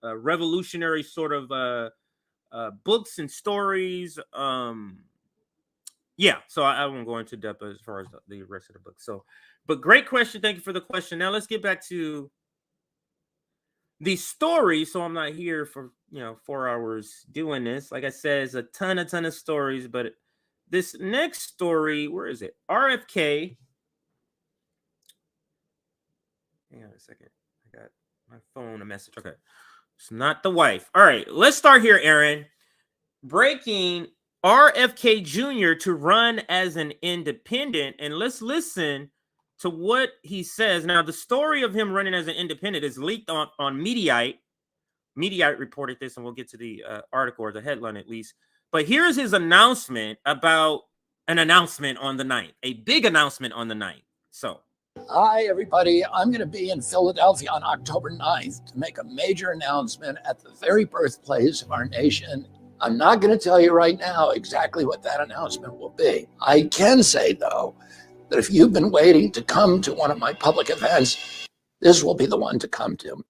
revolutionary sort of books and stories. Yeah, so I won't go into depth as far as the rest of the book. So, but great question. Thank you for the question. Now let's get back to the story. So I'm not here for 4 hours doing this. Like I said, it's a ton of stories, but this next story, where is it? RFK. Hang on a second. I got my phone, a message. Okay. It's not the wife. All right. Let's start here, Aaron. Breaking RFK Jr. to run as an independent. And let's listen to what he says. Now, the story of him running as an independent is leaked on Mediaite. Mediaite reported this, and we'll get to the article or the headline at least. But here's his announcement about an announcement on the 9th, a big announcement on the 9th. So, hi, everybody. I'm going to be in Philadelphia on October 9th to make a major announcement at the very birthplace of our nation. I'm not going to tell you right now exactly what that announcement will be. I can say, though, that if you've been waiting to come to one of my public events, this will be the one to come to.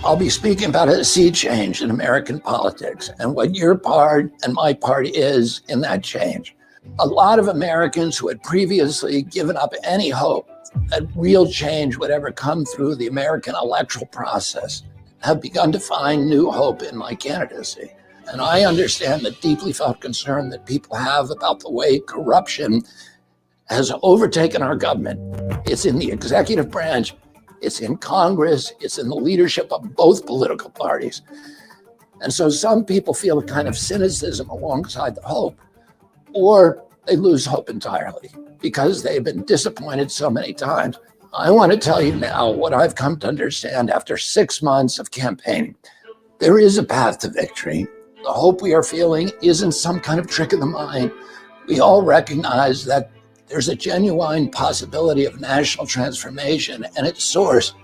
I'll be speaking about a sea change in American politics and what your part and my part is in that change. A lot of Americans who had previously given up any hope that real change would ever come through the American electoral process have begun to find new hope in my candidacy. And I understand the deeply felt concern that people have about the way corruption has overtaken our government. It's in the executive branch, it's in Congress, it's in the leadership of both political parties. And so some people feel a kind of cynicism alongside the hope, or they lose hope entirely because they've been disappointed so many times. I want to tell you now what I've come to understand after 6 months of campaigning. There is a path to victory. The hope we are feeling isn't some kind of trick of the mind. We all recognize that there's a genuine possibility of national transformation, and its source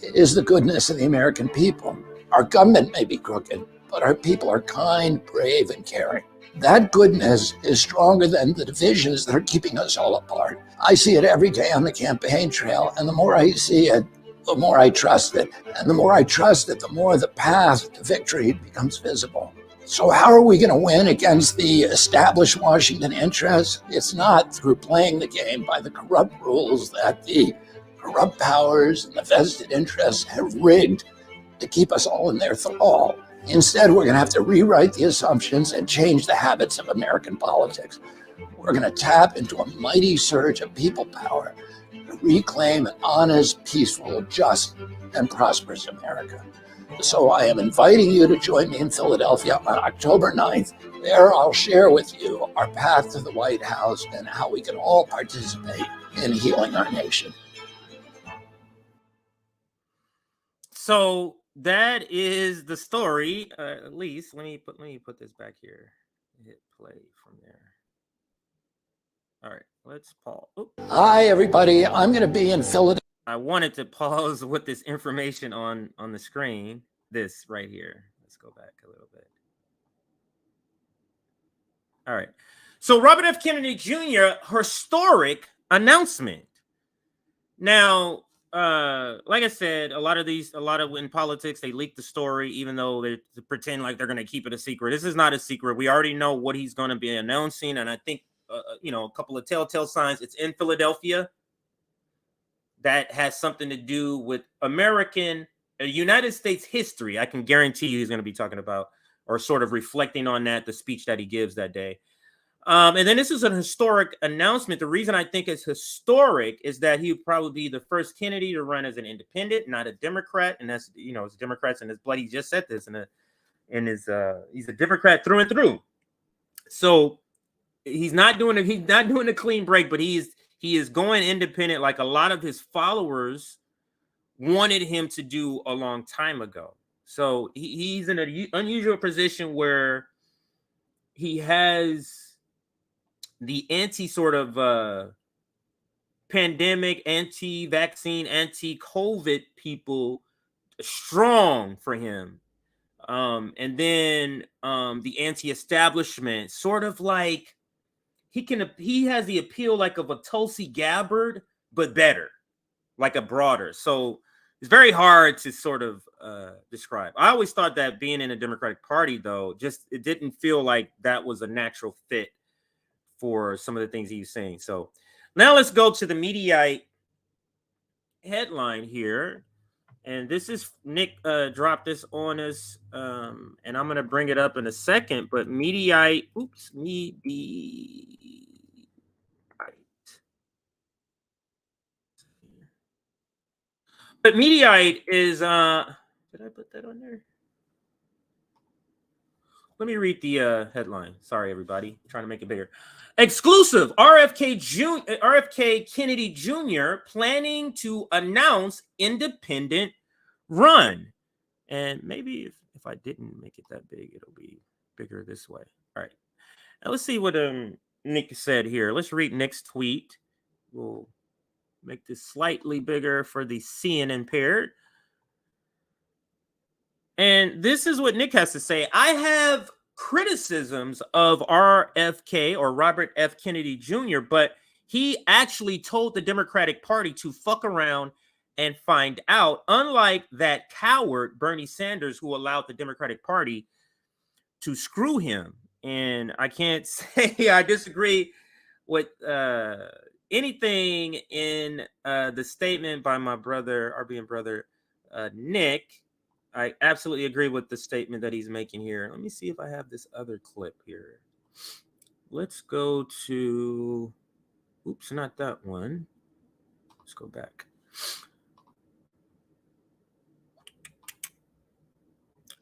is the goodness of the American people. Our government may be crooked, but our people are kind, brave, and caring. That goodness is stronger than the divisions that are keeping us all apart. I see it every day on the campaign trail, and the more I see it, the more I trust it. And the more I trust it, the more the path to victory becomes visible. So how are we going to win against the established Washington interests? It's not through playing the game by the corrupt rules that the corrupt powers and the vested interests have rigged to keep us all in their thrall. Instead, we're going to have to rewrite the assumptions and change the habits of American politics. We're going to tap into a mighty surge of people power to reclaim an honest, peaceful, just, and prosperous America. So I am inviting you to join me in Philadelphia on October 9th. There I'll share with you our path to the White House and how we can all participate in healing our nation. So that is the story. At least let me put this back here. Hit play from there. All right, let's pause. Oop. Hi, everybody. I'm going to be in Philadelphia. I wanted to pause with this information on the screen. This right here. Let's go back a little bit. All right. So Robert F. Kennedy Jr. historic announcement. Now, like I said, a lot of in politics, they leak the story, even though they pretend like they're going to keep it a secret. This is not a secret. We already know what he's going to be announcing. And I think, a couple of telltale signs. It's in Philadelphia. That has something to do with United States history. I can guarantee you he's going to be talking about or sort of reflecting on that, the speech that he gives that day. And then this is an historic announcement. The reason I think it's historic is that he would probably be the first Kennedy to run as an independent, not a Democrat. And that's, it's Democrats in his blood. He just said this he's a Democrat through and through. So he's not doing a clean break, but he is going independent like a lot of his followers wanted him to do a long time ago. So he's in an unusual position where he has the anti sort of pandemic, anti-vaccine, anti-COVID people strong for him. And then the anti-establishment, sort of like he has the appeal like of a Tulsi Gabbard, but better, like a broader. So it's very hard to sort of describe. I always thought that being in a Democratic Party, though, just it didn't feel like that was a natural fit for some of the things he was saying. So now let's go to the Mediaite headline here. And this is Nick dropped this on us, and I'm going to bring it up in a second. But Mediaite, But Mediaite is, did I put that on there? Let me read the headline. Sorry, everybody. I'm trying to make it bigger. Exclusive. RFK Kennedy Jr. planning to announce independent run. And maybe if I didn't make it that big, it'll be bigger this way. All right. Now let's see what Nick said here. Let's read Nick's tweet. We'll make this slightly bigger for the seeing impaired. And this is what Nick has to say. I have criticisms of RFK or Robert F. Kennedy Jr., but he actually told the Democratic Party to fuck around and find out, unlike that coward Bernie Sanders, who allowed the Democratic Party to screw him. And I can't say I disagree with anything in the statement by my brother, RBN brother, Nick. I absolutely agree with the statement that he's making here. Let me see if I have this other clip here. Let's go to, oops, not that one. Let's go back.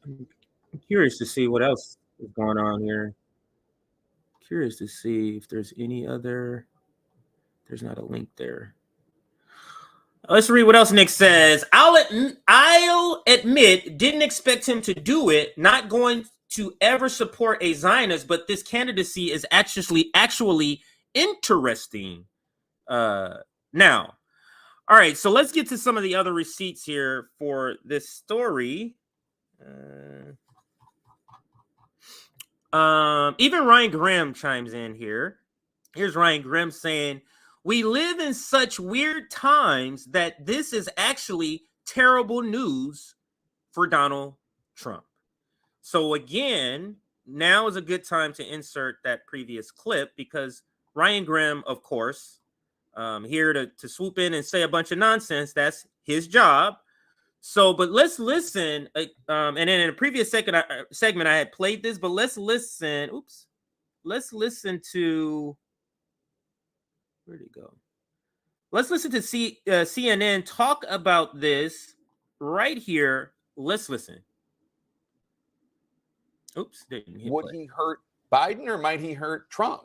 I'm curious to see what else is going on here. Curious to see if there's any other, there's not a link there. Let's read what else Nick says. I'll admit, didn't expect him to do it. Not going to ever support a Zionist, but this candidacy is actually interesting. Now, all right. So let's get to some of the other receipts here for this story. Even Ryan Grimm chimes in here. Here's Ryan Grimm saying, "We live in such weird times that this is actually terrible news for Donald Trump." So again, now is a good time to insert that previous clip because Ryan Grimm, of course, here to swoop in and say a bunch of nonsense. That's his job. So, but let's listen. And then in a previous segment, I had played this, but let's listen. Oops. Let's listen to, where'd it go? Let's listen to CNN talk about this right here. Let's listen. Oops. Would he hurt Biden or might he hurt Trump?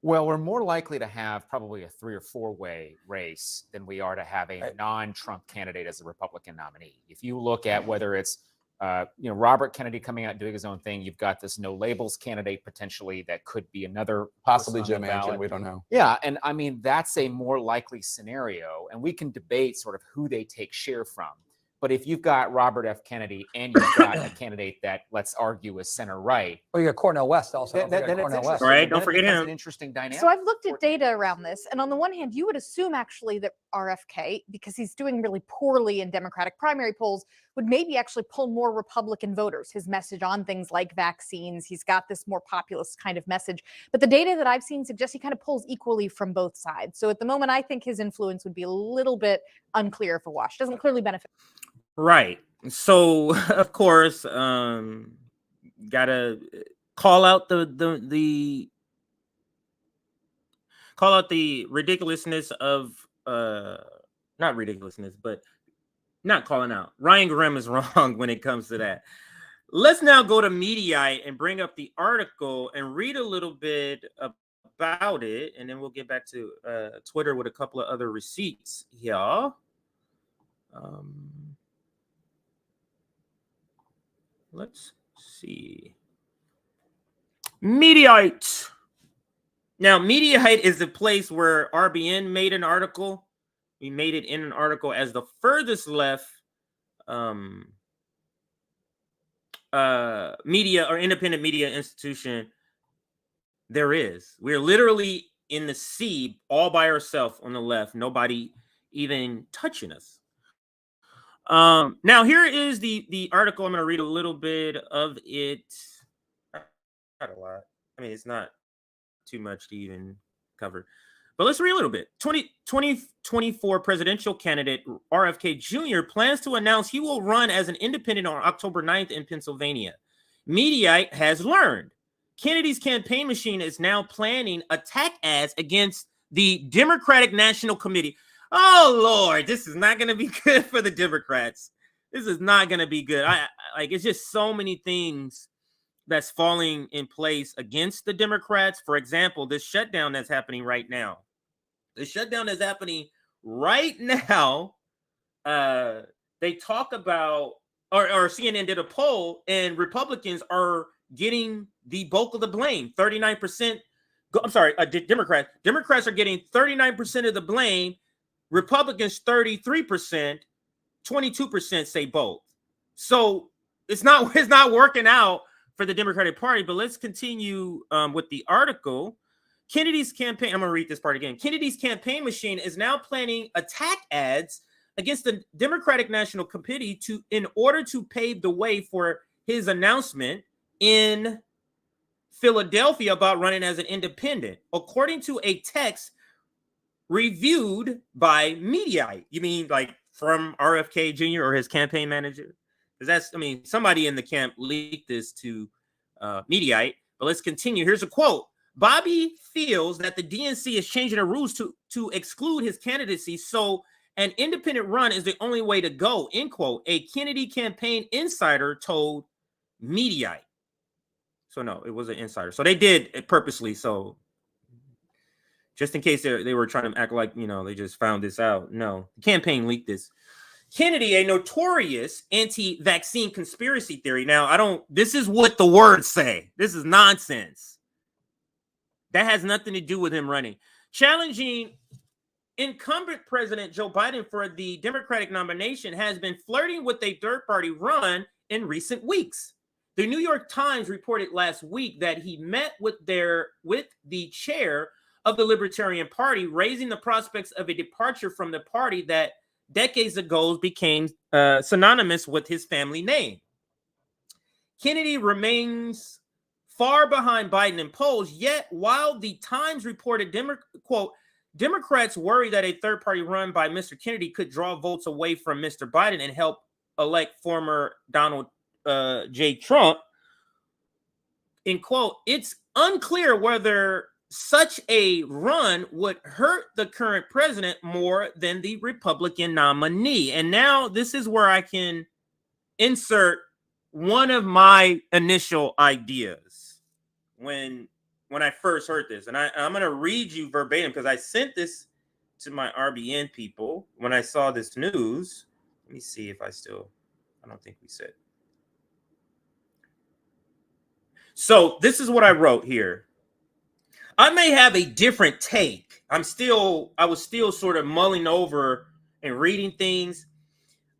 Well, we're more likely to have probably a 3 or 4 way race than we are to have a non-Trump candidate as a Republican nominee. If you look at whether it's Robert Kennedy coming out and doing his own thing, you've got this no labels candidate potentially that could be another Possibly Jim Manchin, we don't know. Yeah, and I mean that's a more likely scenario, and we can debate sort of who they take share from. But if you've got Robert F. Kennedy and you've got a candidate that, let's argue, is center right. Well, you got Cornel West also. Then it's Cornel West. Right, don't forget That's him. an interesting dynamic. So I've looked at data around this, and on the one hand, you would assume actually that RFK, because he's doing really poorly in Democratic primary polls, would maybe actually pull more Republican voters. His message on things like vaccines, he's got this more populist kind of message. But the data that I've seen suggests he kind of pulls equally from both sides. So at the moment, I think his influence would be a little bit unclear if a wash. Doesn't clearly benefit. Right. So of course, gotta call out the ridiculousness of not ridiculousness, but not calling out. Ryan Grimm is wrong when it comes to that. Let's now go to Mediaite and bring up the article and read a little bit about it, and then we'll get back to Twitter with a couple of other receipts, y'all. Let's see. Mediaite. Now, Mediaite is the place where RBN made an article. We made it in an article as the furthest left media or independent media institution there is. We're literally in the sea all by ourselves on the left, nobody even touching us. Now here is the article. I'm going to read a little bit of it. Not a lot. I mean, it's not too much to even cover, but let's read a little bit. 2024 presidential candidate RFK Jr. plans to announce he will run as an independent on October 9th in Pennsylvania. Mediaite has learned Kennedy's campaign machine is now planning attack ads against the Democratic National Committee. Oh, Lord, this is not going to be good for the Democrats. This is not going to be good. It's just so many things that's falling in place against the Democrats. For example, this shutdown that's happening right now. The shutdown that's happening right now, they talk about, or CNN did a poll, and Republicans are getting the bulk of the blame. 39%. I'm sorry, Democrats are getting 39% of the blame. Republicans 33%, 22% say both. So it's not working out for the Democratic Party. But let's continue with the article. Kennedy's campaign, I'm going to read this part again. Kennedy's campaign machine is now planning attack ads against the Democratic National Committee in order to pave the way for his announcement in Philadelphia about running as an independent. According to a text reviewed by Mediaite. You mean like from RFK Jr. or his campaign manager? Because somebody in the camp leaked this to Mediaite. But let's continue. Here's a quote. Bobby feels that the DNC is changing the rules to exclude his candidacy, so an independent run is the only way to go, end quote. A Kennedy campaign insider told Mediaite. So no, it was an insider. So they did it purposely. So just in case they were trying to act like, they just found this out. No, the campaign leaked this. Kennedy, a notorious anti-vaccine conspiracy theory. Now, this is what the words say. This is nonsense. That has nothing to do with him running. Challenging incumbent President Joe Biden for the Democratic nomination has been flirting with a third-party run in recent weeks. The New York Times reported last week that he met with the chair of the Libertarian Party, raising the prospects of a departure from the party that decades ago became synonymous with his family name. Kennedy remains far behind Biden in polls, yet while the Times reported, quote, Democrats worry that a third-party run by Mr. Kennedy could draw votes away from Mr. Biden and help elect former Donald J. Trump, in quote, it's unclear whether such a run would hurt the current president more than the Republican nominee. And now this is where I can insert one of my initial ideas when I first heard this. And I'm going to read you verbatim because I sent this to my RBN people when I saw this news. Let me see if I don't think we said. So this is what I wrote here. I may have a different take. I was still sort of mulling over and reading things.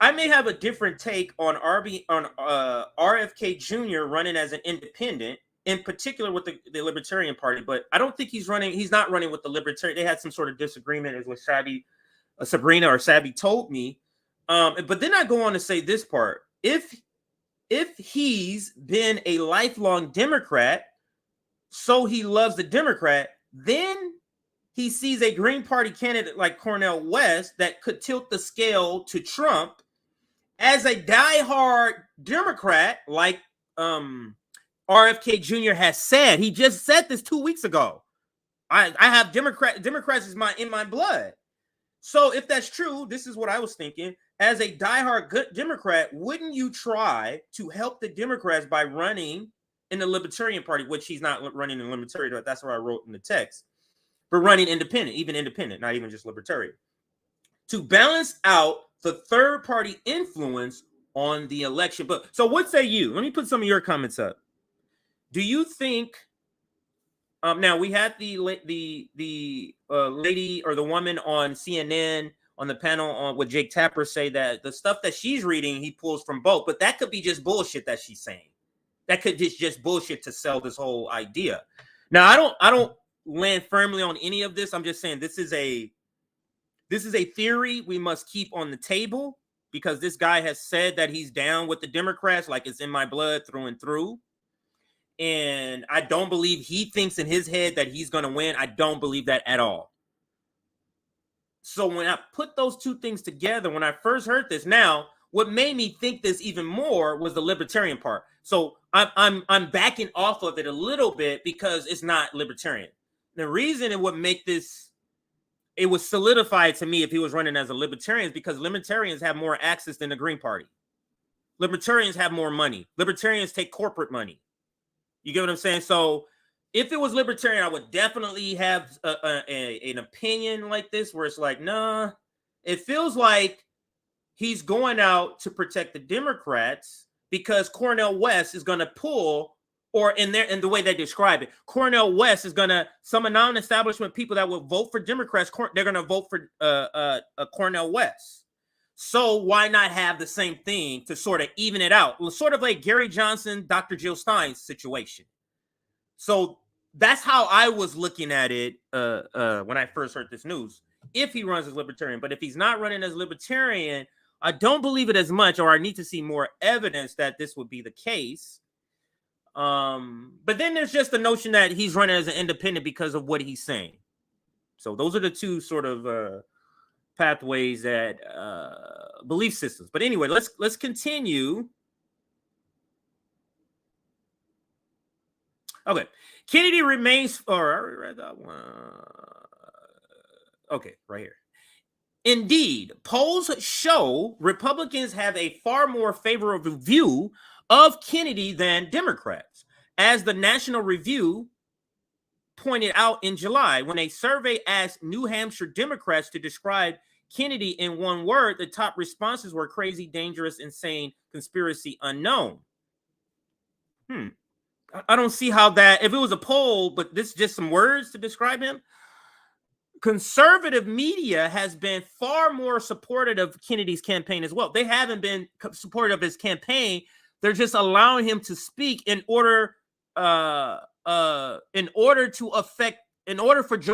I may have a different take on RFK Jr. running as an independent, in particular with the Libertarian Party, but I don't think he's not running with the Libertarian. They had some sort of disagreement, as what Sabrina or Sabby told me. But then I go on to say this part. If he's been a lifelong Democrat, so he loves the Democrat, then he sees a Green Party candidate like Cornel West that could tilt the scale to Trump. As a diehard Democrat, like RFK Jr. has said, he just said this 2 weeks ago. I have Democrats is in my blood. So if that's true, this is what I was thinking. As a diehard good Democrat, wouldn't you try to help the Democrats by running in the Libertarian Party, which he's not running in the Libertarian, but that's what I wrote in the text, but running independent, not even just Libertarian, to balance out the third party influence on the election. But so what say you? Let me put some of your comments up. Do you think now we had the lady or the woman on CNN on the panel on with Jake Tapper say that the stuff that she's reading he pulls from both, but that could be just bullshit that she's saying. That could just bullshit to sell this whole idea. Now I don't land firmly on any of this. I'm just saying this is a theory we must keep on the table because this guy has said that he's down with the Democrats, like it's in my blood through and through. And I don't believe he thinks in his head that he's going to win. I don't believe that at all. So when I put those two things together, when I first heard this, now what made me think this even more was the libertarian part. So I'm backing off of it a little bit because it's not libertarian. The reason it would make this, it was solidified to me if he was running as a libertarian is because libertarians have more access than the Green Party. Libertarians have more money. Libertarians take corporate money. You get what I'm saying? So if it was libertarian, I would definitely have an opinion like this where it's like, nah, it feels like he's going out to protect the Democrats because Cornel West is going to pull, or in the way they describe it, Cornel West is going to, some non-establishment people that will vote for Democrats, they're going to vote for Cornel West. So why not have the same thing to sort of even it out? Well, sort of like Gary Johnson, Dr. Jill Stein's situation. So that's how I was looking at it when I first heard this news. If he runs as libertarian, but if he's not running as libertarian, I don't believe it as much, or I need to see more evidence that this would be the case. But then there's just the notion that he's running as an independent because of what he's saying. So those are the two sort of pathways that belief systems. But anyway, let's continue. Okay, Kennedy remains. Or I already read that one. Okay, right here. Indeed, polls show Republicans have a far more favorable view of Kennedy than Democrats, as the National Review pointed out in July when a survey asked New Hampshire Democrats to describe Kennedy in one word. The top responses were crazy, dangerous, insane, conspiracy, unknown. I don't see how that, if it was a poll, but this is just some words to describe him. Conservative media has been far more supportive of Kennedy's campaign as well. They haven't been supportive of his campaign. They're just allowing him to speak in order for Joe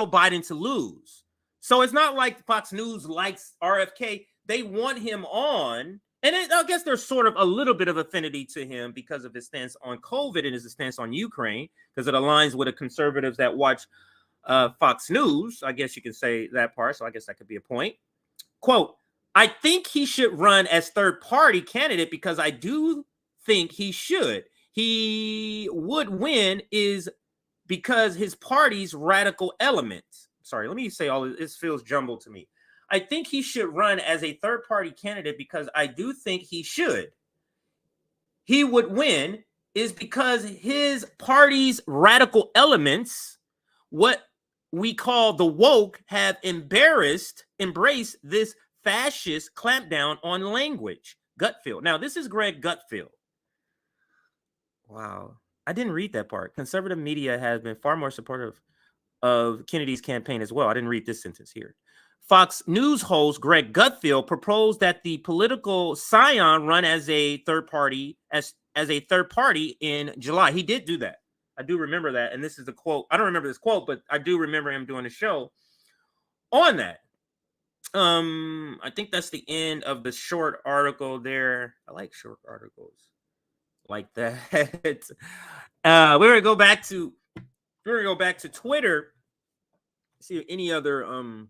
Biden to lose. So it's not like Fox News likes RFK. They want him on. And I guess there's sort of a little bit of affinity to him because of his stance on COVID and his stance on Ukraine, because it aligns with the conservatives that watch Fox News. I guess you can say that part. So I guess that could be a point. Quote, I think he should run as third party candidate because I do think he should. He would win is because his party's radical elements. Sorry, let me say all of this feels jumbled to me. I think he should run as a third party candidate because I do think he should. He would win is because his party's radical elements, what we call the woke, have embraced this fascist clampdown on language. Gutfield. Now, this is Greg Gutfield. Wow. I didn't read that part. Conservative media has been far more supportive of Kennedy's campaign as well. I didn't read this sentence here. Fox News host Greg Gutfield proposed that the political scion run as a third party in July. He did do that. I do remember that. And this is the quote. I don't remember this quote, but I do remember him doing a show on that. I think that's the end of the short article there. I like short articles like that. We're gonna go back to Twitter. See if any other I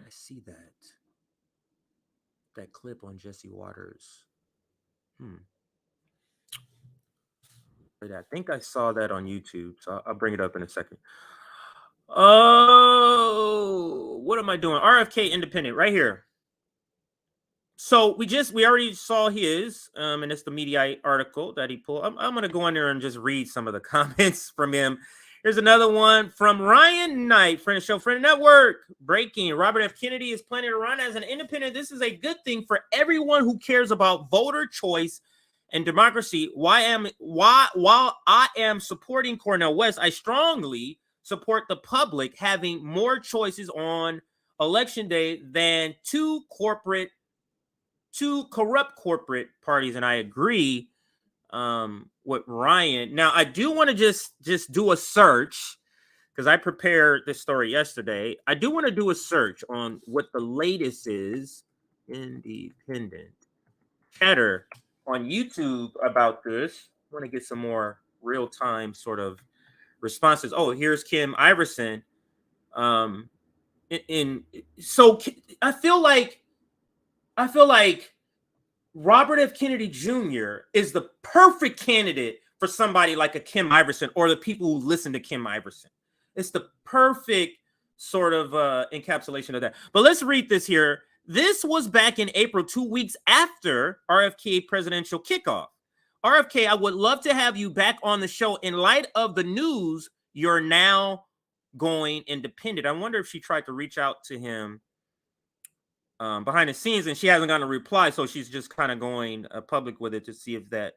see that clip on Jesse Waters. But I think I saw that on YouTube, so I'll bring it up in a second. Oh, what am I doing? RFK Independent right here. So we already saw his, and it's the Mediaite article that he pulled. I'm going to go in there and just read some of the comments from him. Here's another one from Ryan Knight, friend of the show, friend of network. Breaking: Robert F. Kennedy is planning to run as an independent. This is a good thing for everyone who cares about voter choice and democracy. While I am supporting Cornel West, I strongly support the public having more choices on election day than two corrupt corporate parties, and I agree with Ryan. Now, I do want to just do a search because I prepared this story yesterday. I do want to do a search on what the latest is. Independent chatter on YouTube about this. I want to get some more real-time sort of responses. Oh, here's Kim Iverson. So I feel like Robert F. Kennedy Jr. is the perfect candidate for somebody like a Kim Iverson or the people who listen to Kim Iverson. It's the perfect sort of encapsulation of that. But let's read this here. This was back in April, 2 weeks after RFK presidential kickoff. RFK, I would love to have you back on the show in light of the news. You're now going independent. I wonder if she tried to reach out to him behind the scenes and she hasn't gotten a reply. So she's just kind of going public with it to see if that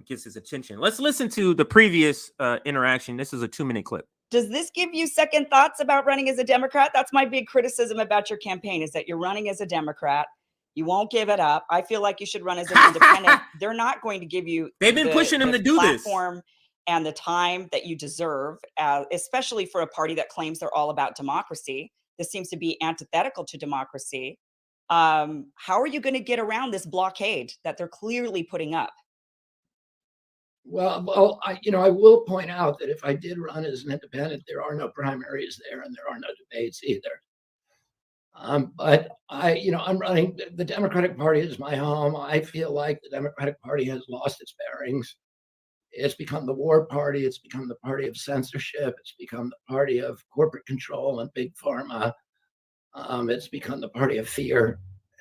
gets his attention. Let's listen to the previous interaction. This is a 2-minute clip. Does this give you second thoughts about running as a Democrat? That's my big criticism about your campaign, is that you're running as a Democrat. You won't give it up. I feel like you should run as an independent. They're not going to give you They've been pushing him to do this platform and the time that you deserve, especially for a party that claims they're all about democracy. This seems to be antithetical to democracy. How are you going to get around this blockade that they're clearly putting up? Well, I will point out that if I did run as an independent, there are no primaries there and there are no debates either. But I'm running. The Democratic Party is my home. I feel like the Democratic Party has lost its bearings. It's become the war party. It's become the party of censorship. It's become the party of corporate control and big pharma. It's become the party of fear,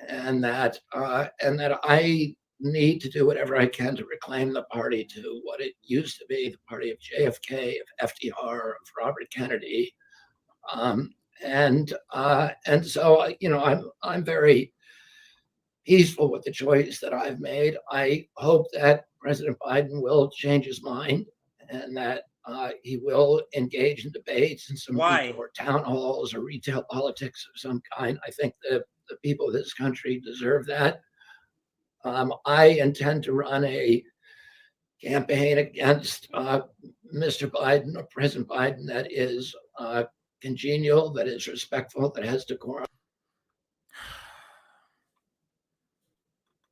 and that I need to do whatever I can to reclaim the party to what it used to be, the party of JFK, of FDR, of Robert Kennedy. And so, I'm very peaceful with the choice that I've made. I hope that President Biden will change his mind and that he will engage in debates and some or town halls or retail politics of some kind. I think the people of this country deserve that. I intend to run a campaign against Mr. Biden or President Biden that is congenial, that is respectful, that has decorum.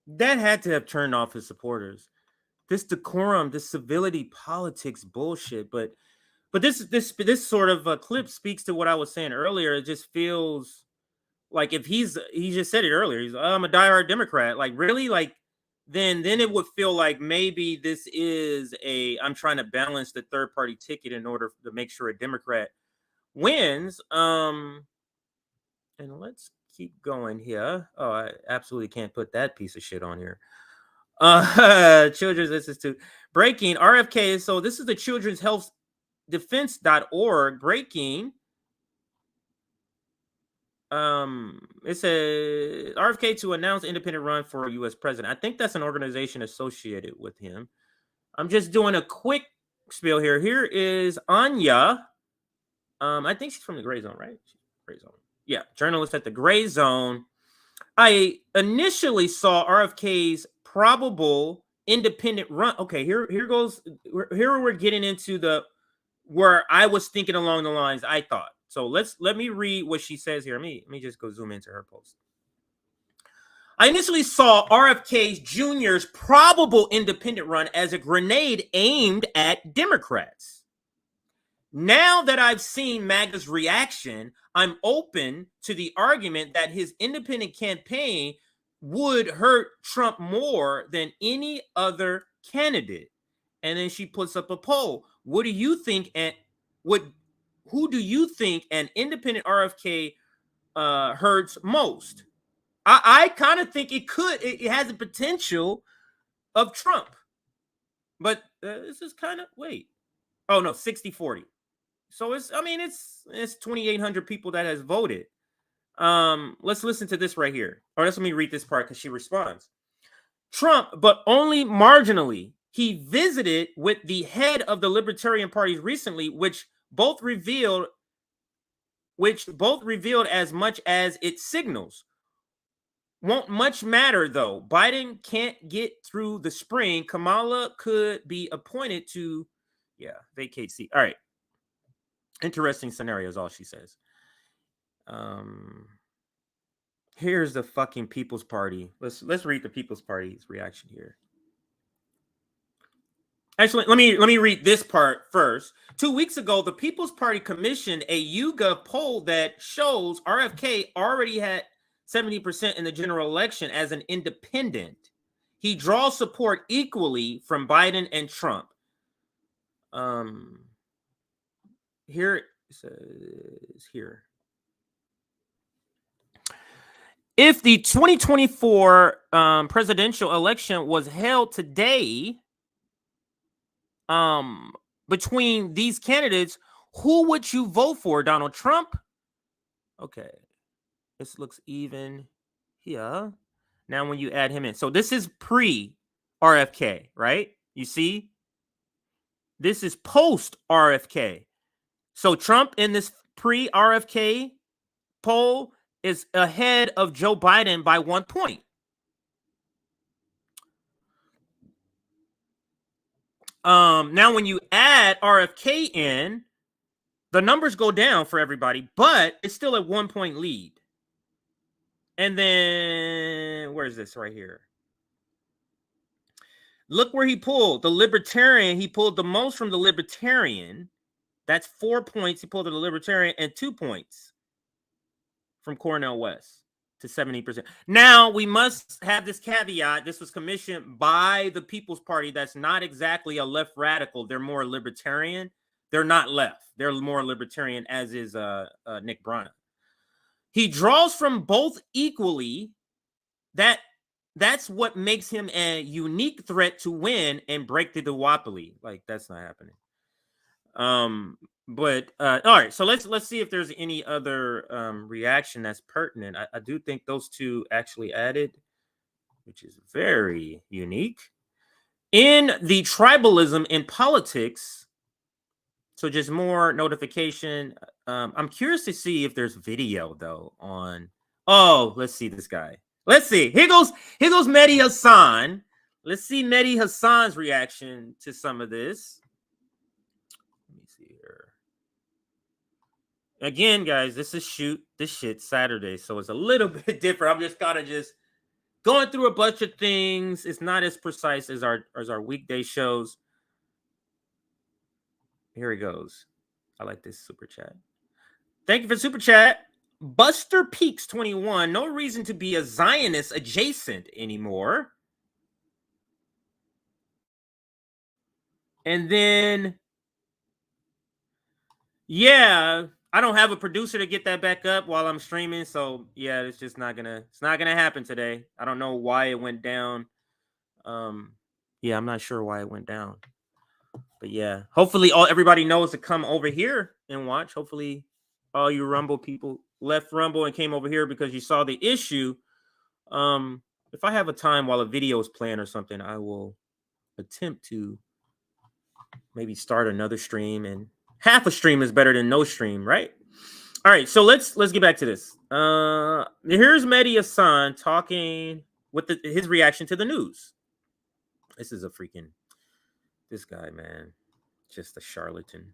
That had to have turned off his supporters. This decorum, this civility politics bullshit. But this sort of clip speaks to what I was saying earlier. It just feels like if he just said it earlier. He's I'm a diehard Democrat. Like really, like then it would feel like maybe this is I'm trying to balance the third party ticket in order to make sure a Democrat wins. And let's keep going here. Oh, I absolutely can't put that piece of shit on here. Children's Institute breaking RFK. So this is the Children's Health Defense.org breaking. It says RFK to announce independent run for U.S. president. I think that's an organization associated with him. I'm just doing a quick spiel here. Here is Anya. I think she's from the Gray Zone, right? Gray Zone. Yeah, journalist at the Gray Zone. I initially saw RFK's probable independent run. Okay, here goes. Here we're getting into where I was thinking along the lines I thought. So let me read what she says here. Let me just go zoom into her post. I initially saw RFK Jr.'s probable independent run as a grenade aimed at Democrats. Now that I've seen MAGA's reaction, I'm open to the argument that his independent campaign would hurt Trump more than any other candidate. And then she puts up a poll. What do you think? Who do you think an independent RFK hurts most? I kind of think it has the potential of Trump. But this is kind of, wait. Oh no, 60-40. So it's 2,800 people that has voted. Let's listen to this right here. Or let me read this part because she responds. Trump, but only marginally. He visited with the head of the Libertarian parties recently, which both revealed as much as it signals. Won't much matter though. Biden can't get through the spring. Kamala could be appointed to, vacate seat. All right. Interesting scenario is all she says. Here's the fucking People's Party. Let's read the People's Party's reaction here. Actually, let me read this part first. 2 weeks ago, the People's Party commissioned a YouGov poll that shows RFK already had 70% in the general election as an independent. He draws support equally from Biden and Trump. Here it says here. If the 2024 presidential election was held today, between these candidates, who would you vote for? Donald Trump? Okay. This looks even here. Now when you add him in. So this is pre-RFK, right? You see? This is post-RFK. So Trump in this pre-RFK poll is ahead of Joe Biden by 1 point. Now, when you add RFK in, the numbers go down for everybody, but it's still a 1 point lead. And then, where's this right here? Look where he pulled. The Libertarian, he pulled the most from the Libertarian. That's 4 points. He pulled to the Libertarian and 2 points from Cornel West to 70%. Now, we must have this caveat. This was commissioned by the People's Party. That's not exactly a left radical. They're more libertarian. They're not left. They're more libertarian, as is Nick Brana. He draws from both equally. That's what makes him a unique threat to win and break the duopoly. Like, that's not happening. But all right, so let's see if there's any other reaction that's pertinent. I do think those two actually added, which is very unique. In the tribalism in politics, so just more notification. I'm curious to see if there's video though on. Oh, let's see this guy. Let's see. Here goes Mehdi Hassan. Let's see Mehdi Hassan's reaction to some of this. Again, guys, this is Shoot the Shit Saturday, so it's a little bit different. I'm just kind of just going through a bunch of things. It's not as precise as our weekday shows. Here he goes. I like this super chat. Thank you for super chat. Buster Peaks 21. No reason to be a Zionist adjacent anymore. And then, yeah. I don't have a producer to get that back up while I'm streaming, so yeah, it's just not gonna happen today. I don't know why it went down. Yeah, I'm not sure why it went down. But yeah, hopefully everybody knows to come over here and watch. Hopefully all you Rumble people left Rumble and came over here because you saw the issue. If I have a time while a video is playing or something, I will attempt to maybe start another stream, and half a stream is better than no stream, right? All right, so let's get back to this. Here's Mehdi Hassan talking with his reaction to the news. This is this guy, man, just a charlatan.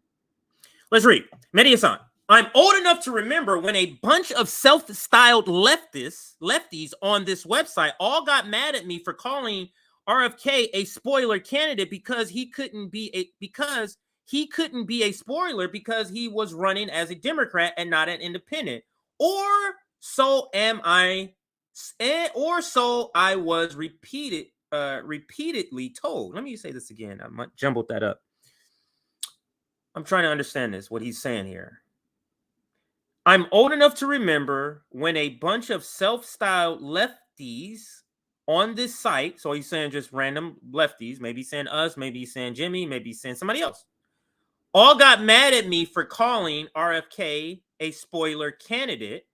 Let's read. Mehdi Hassan. I'm old enough to remember when a bunch of self-styled lefties on this website all got mad at me for calling RFK a spoiler candidate because he couldn't be a spoiler because he was running as a Democrat and not an independent. Or so I was repeatedly told. Let me say this again. I jumbled that up. I'm trying to understand what he's saying here. I'm old enough to remember when a bunch of self-styled lefties on this site, so he's saying just random lefties, maybe he's saying us, maybe he's saying Jimmy, maybe he's saying somebody else, all got mad at me for calling RFK a spoiler candidate.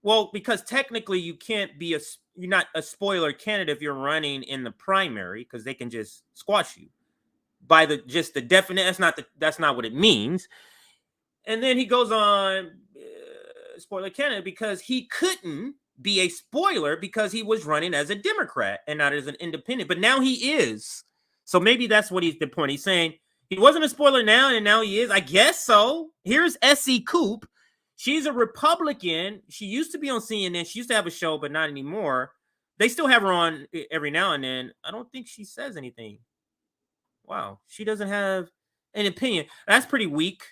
Well, because technically you can't be you're not a spoiler candidate if you're running in the primary, because they can just squash you by the definite. That's not what it means. And then he goes on spoiler candidate because he couldn't be a spoiler because he was running as a Democrat and not as an independent. But now he is. So maybe that's what the point. He's saying he wasn't a spoiler now, and now he is. I guess so. Here's S.E. Coop. She's a Republican. She used to be on CNN. She used to have a show, but not anymore. They still have her on every now and then. I don't think she says anything. Wow. She doesn't have an opinion. That's pretty weak.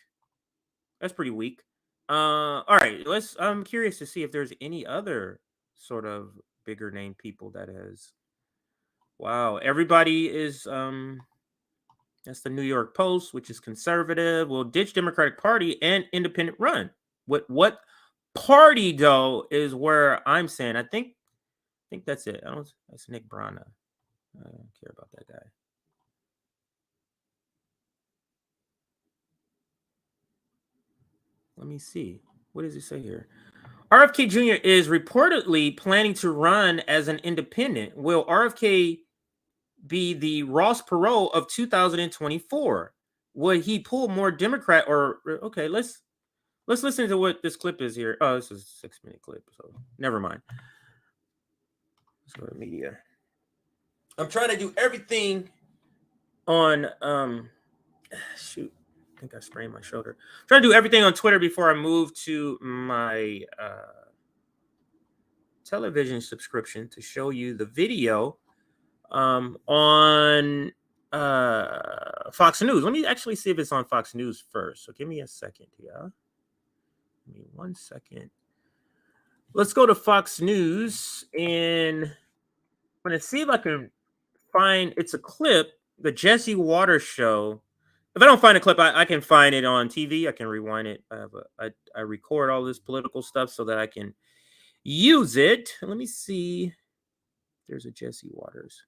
That's pretty weak. All right. I'm curious to see if there's any other sort of bigger name people that has. Wow. Everybody is, that's the New York Post, which is conservative, will ditch Democratic Party and independent run. What party though is where I'm saying I think that's it. That's Nick Brana. I don't care about that guy. Let me see. What does it say here? RFK Jr. is reportedly planning to run as an independent. Will RFK be the Ross Perot of 2024? Would he pull more Democrat or okay, let's listen to what this clip is here. Oh, this is a 6-minute clip, so never mind. Let's go to media. I'm trying to do everything on shoot. I think I sprained my shoulder. I'm trying to do everything on Twitter before I move to my television subscription to show you the video on Fox News. Let me actually see if it's on Fox News first. So give me a second here. Give me 1 second. Let's go to Fox News, and I'm going to see if I can find, it's a clip, the Jesse Waters show. If I don't find a clip, I can find it on TV. I can rewind it. I record all this political stuff so that I can use it. Let me see. There's a Jesse Waters.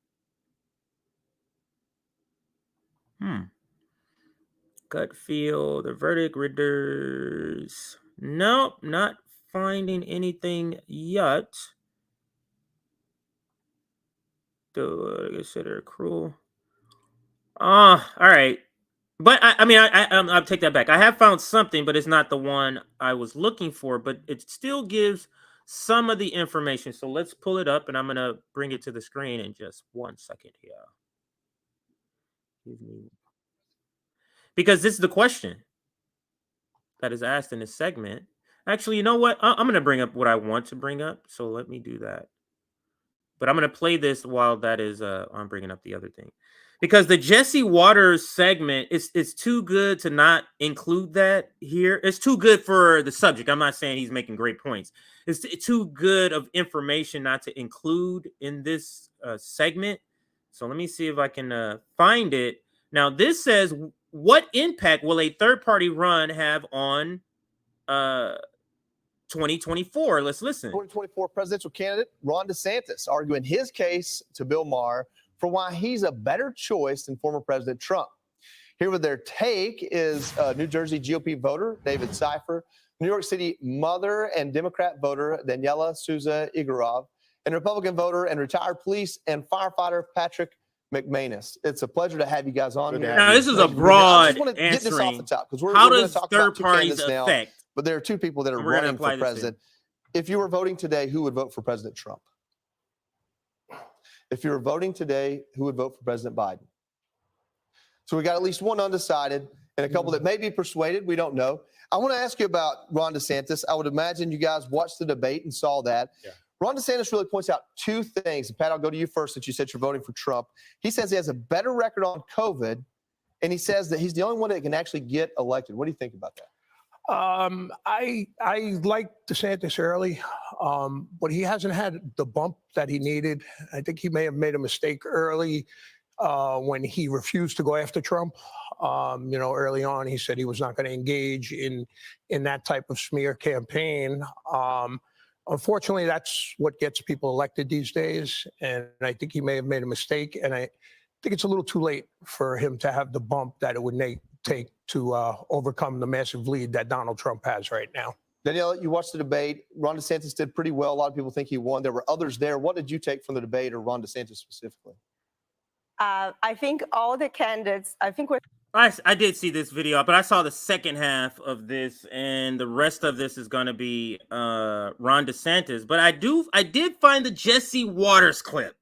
Gut feel, the verdict readers. Nope, not finding anything yet. Do I consider cruel? All right. But I'll take that back. I have found something, but it's not the one I was looking for, but it still gives some of the information. So let's pull it up, and I'm going to bring it to the screen in just 1 second here. Because this is the question that is asked in this segment. Actually, you know what? I'm going to bring up what I want to bring up. So let me do that. But I'm going to play this while that is I'm bringing up the other thing. Because the Jesse Waters segment is too good to not include that here. It's too good for the subject. I'm not saying he's making great points. It's too good of information not to include in this segment. So let me see if I can find it. Now, this says, what impact will a third-party run have on 2024? Let's listen. 2024 presidential candidate Ron DeSantis arguing his case to Bill Maher for why he's a better choice than former President Trump. Here with their take is New Jersey GOP voter David Cipher, New York City mother and Democrat voter Daniela Souza Igorov, and Republican voter and retired police and firefighter Patrick McManus. It's a pleasure to have you guys on here. Now, this is a broad get this off the top because we're how going does to talk third about two parties candidates now, affect? but there are two people that are running for president. If you were voting today, who would vote for President Trump? If you were voting today, who would vote for President Biden? So we got at least one undecided and a couple that may be persuaded. We don't know. I want to ask you about Ron DeSantis. I would imagine you guys watched the debate and saw that. Yeah. Ron DeSantis really points out two things. Pat, I'll go to you first since you said you're voting for Trump. He says he has a better record on COVID, and he says that he's the only one that can actually get elected. What do you think about that? I like DeSantis early, but he hasn't had the bump that he needed. I think he may have made a mistake early when he refused to go after Trump. Early on, he said he was not going to engage in that type of smear campaign. Unfortunately, that's what gets people elected these days, and I think he may have made a mistake, and I think it's a little too late for him to have the bump that it would take to overcome the massive lead that Donald Trump has right now. Danielle, you watched the debate. Ron DeSantis did pretty well. A lot of people think he won. There were others there. What did you take from the debate, or Ron DeSantis specifically? I think all the candidates, I did see this video, but I saw the second half of this, and the rest of this is going to be Ron DeSantis. But I did find the Jesse Waters clip.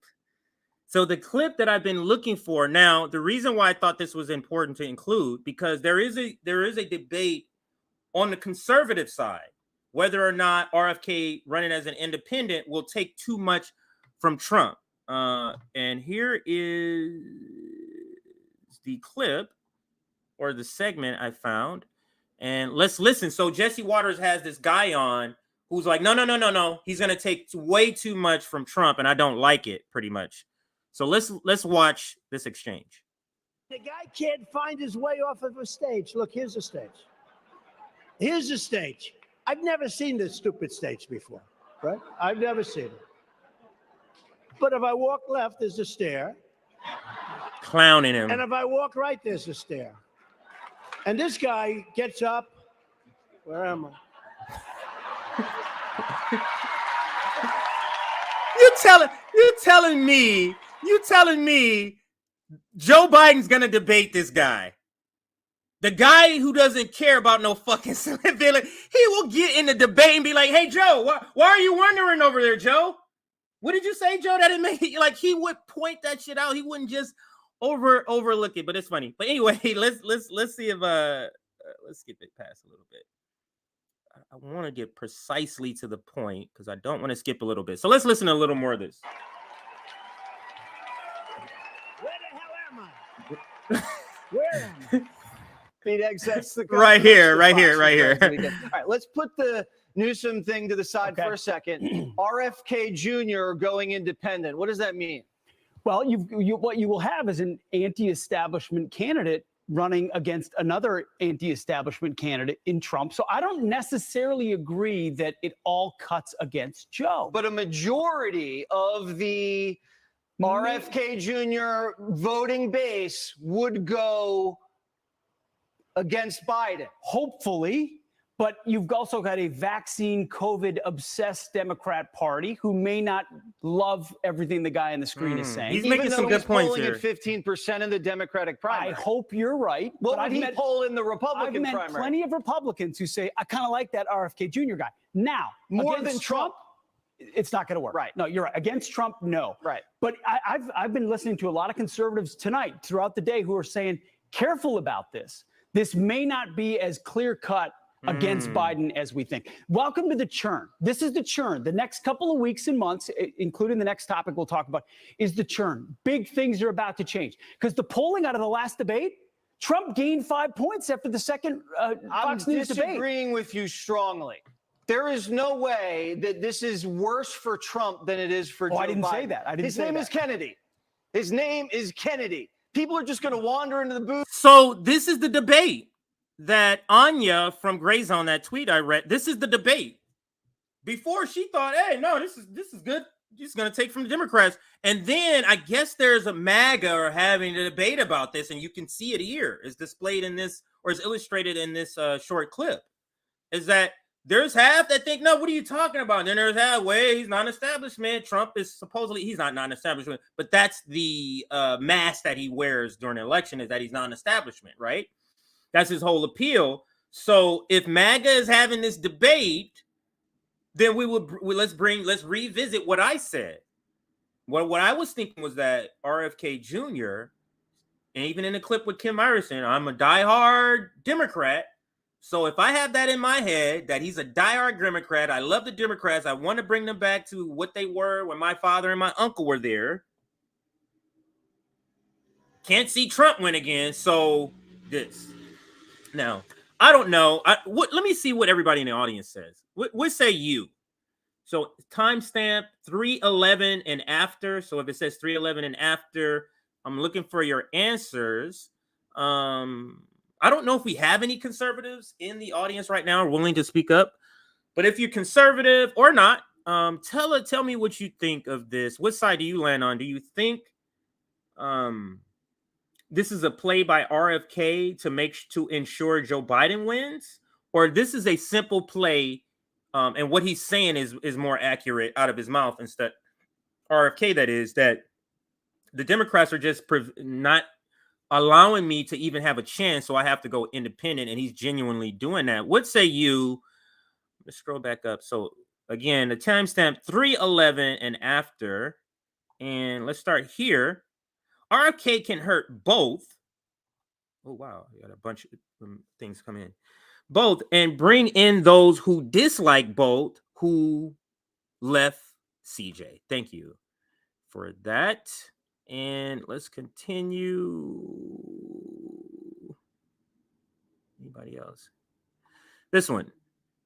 So the clip that I've been looking for. Now, the reason why I thought this was important to include, because there is a debate on the conservative side, whether or not RFK running as an independent will take too much from Trump. And here is the clip or the segment I found. And let's listen. So Jesse Waters has this guy on who's like, no. He's going to take way too much from Trump, and I don't like it, pretty much. So let's watch this exchange. The guy can't find his way off of a stage. Look, here's a stage. Here's a stage. I've never seen this stupid stage before, right? I've never seen it. But if I walk left, there's a stair. Clowning him. And if I walk right, there's a stair. And this guy gets up. Where am I? You telling me Joe Biden's gonna debate this guy? The guy who doesn't care about no fucking civility, he will get in the debate and be like, "Hey Joe, why are you wondering over there, Joe? What did you say, Joe? That didn't make it." Like, he would point that shit out. He wouldn't just overlook it. But it's funny. But anyway, let's see if let's skip it past a little bit. I want to get precisely to the point because I don't want to skip a little bit. So let's listen to a little more of this. Where the hell am I? Where am I? Phoenix, that's the right here. All right, let's put the Newsom thing to the side for a second. RFK Jr. going independent. What does that mean? Well, what you will have is an anti-establishment candidate running against another anti-establishment candidate in Trump. So I don't necessarily agree that it all cuts against Joe. But a majority of the RFK Jr. voting base would go against Biden. Hopefully. But you've also got a vaccine COVID-obsessed Democrat Party who may not love everything the guy on the screen is saying. He's making some good points here. At 15% in the Democratic primary. I hope you're right. What would he poll in the Republican primary? I've met plenty of Republicans who say, I kind of like that RFK Jr. guy. Now, more than Trump, it's not going to work. Right. No, you're right. Against Trump, no. Right. But I've been listening to a lot of conservatives tonight throughout the day who are saying, careful about this. This may not be as clear-cut against Biden as we think. Welcome to the churn. This is the churn. The next couple of weeks and months, including the next topic we'll talk about, is the churn. Big things are about to change. Because the polling out of the last debate, Trump gained 5 points after the second Fox News debate. I'm disagreeing with you strongly. There is no way that this is worse for Trump than it is for Joe Biden. I didn't say that. His name is Kennedy. His name is Kennedy. People are just going to wander into the booth. So this is the debate that Anya from Gray Zone, that tweet I read, this is the debate. Before she thought, hey, no, this is good. She's going to take from the Democrats. And then I guess there's a MAGA or having a debate about this, and you can see it here. It's displayed in this, or is illustrated in this short clip. Is that there's half that think, no, what are you talking about? And then there's half, way he's non-establishment. Trump is supposedly, he's not non-establishment, but that's the mask that he wears during the election, is that he's non-establishment, right? That's his whole appeal. So if MAGA is having this debate, then let's revisit what I said. What I was thinking was that RFK Jr., and even in the clip with Kim Iverson, I'm a diehard Democrat. So if I have that in my head, that he's a diehard Democrat, I love the Democrats, I want to bring them back to what they were when my father and my uncle were there. Can't see Trump win again, so this. Now, I don't know. Let me see what everybody in the audience says. What say you? So timestamp 3:11 and after. So if it says 3:11 and after, I'm looking for your answers. I don't know if we have any conservatives in the audience right now willing to speak up. But if you're conservative or not, tell me what you think of this. What side do you land on? Do you think this is a play by RFK to ensure Joe Biden wins, or this is a simple play, and what he's saying is more accurate out of his mouth instead. RFK, that is, that the Democrats are just not allowing me to even have a chance, so I have to go independent, and he's genuinely doing that. What say you? Let's scroll back up. So again, the timestamp 3:11 and after, and let's start here. RFK can hurt both. Oh wow, you got a bunch of things come in. Both, and bring in those who dislike both, who left CJ. Thank you for that. And let's continue. Anybody else? This one.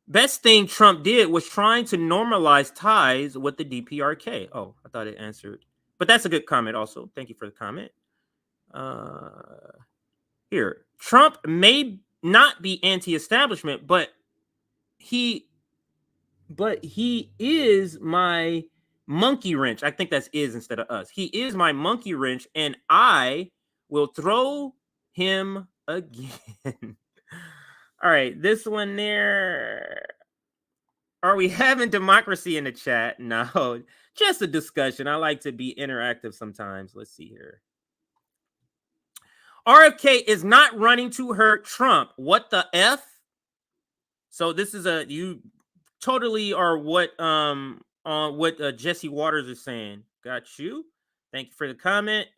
Best thing Trump did was trying to normalize ties with the DPRK. Oh, I thought it answered. But that's a good comment also. Thank you for the comment. Here. Trump may not be anti-establishment, but he is my monkey wrench. I think that's is instead of us. He is my monkey wrench, and I will throw him again. All right, this one there. Are we having democracy in the chat? No, just a discussion. I like to be interactive sometimes. Let's see here. RFK is not running to hurt Trump. What the F? So this is you totally are what Jesse Waters is saying. Got you. Thank you for the comment.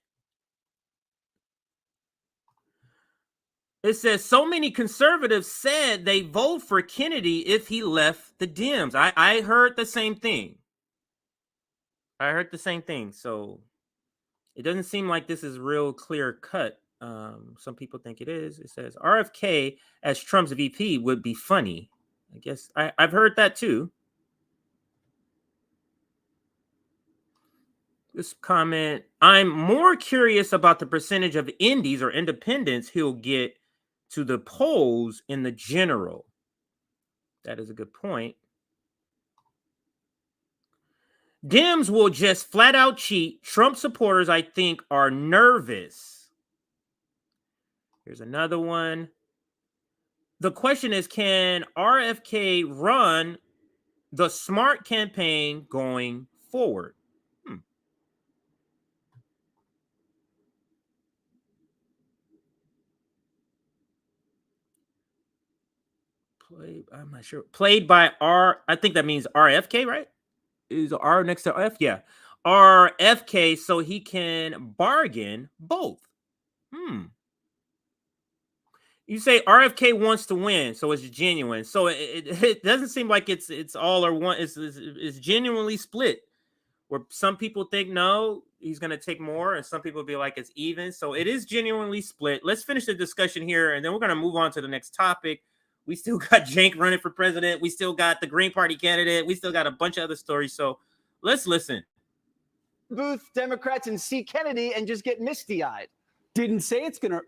It says so many conservatives said they vote for Kennedy if he left the Dems. I heard the same thing. So it doesn't seem like this is real clear cut. Some people think it is. It says RFK as Trump's VP would be funny. I guess I've heard that too. This comment, I'm more curious about the percentage of indies or independents he'll get to the polls in the general. That is a good point. Dems will just flat out cheat. Trump supporters, I think, are nervous. Here's another one. The question is, can RFK run the smart campaign going forward? I'm not sure. Played by I think that means RFK, right? Is R next to F? Yeah. RFK, so he can bargain both. You say RFK wants to win, so it's genuine. So it doesn't seem like it's all or one. It's genuinely split. Where some people think no, he's going to take more, and some people be like it's even. So it is genuinely split. Let's finish the discussion here, and then we're going to move on to the next topic. We still got Cenk running for president. We still got the Green Party candidate. We still got a bunch of other stories. So let's listen. Booth Democrats and see Kennedy and just get misty-eyed. Didn't say it's gonna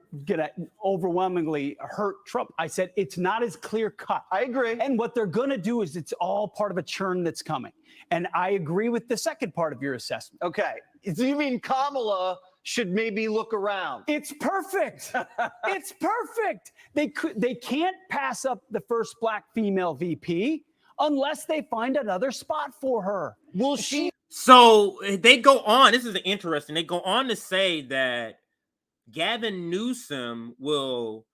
overwhelmingly hurt Trump. I said it's not as clear cut. I agree. And what they're gonna do is it's all part of a churn that's coming. And I agree with the second part of your assessment. Okay. Do you mean Kamala should maybe look around? It's perfect. It's perfect. They can't pass up the first black female VP unless they find another spot for her. Will she? So they go on. This is interesting. They go on to say that Gavin Newsom will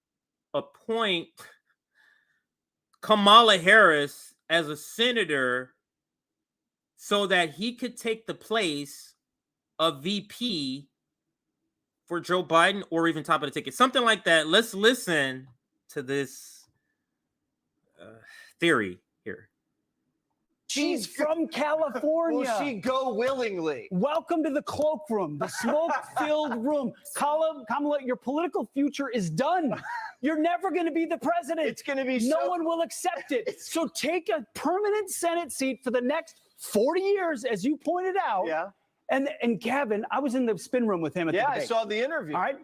appoint Kamala Harris as a senator so that he could take the place of VP for Joe Biden, or even top of the ticket, something like that. Let's listen to this theory here. She's from California. Will she go willingly? Welcome to the cloakroom, the smoke-filled room. Kamala, your political future is done. You're never going to be the president. It's going to be no one will accept it. So take a permanent Senate seat for the next 40 years, as you pointed out. Yeah. And Gavin, I was in the spin room with him at the debate. I saw the interview. All right.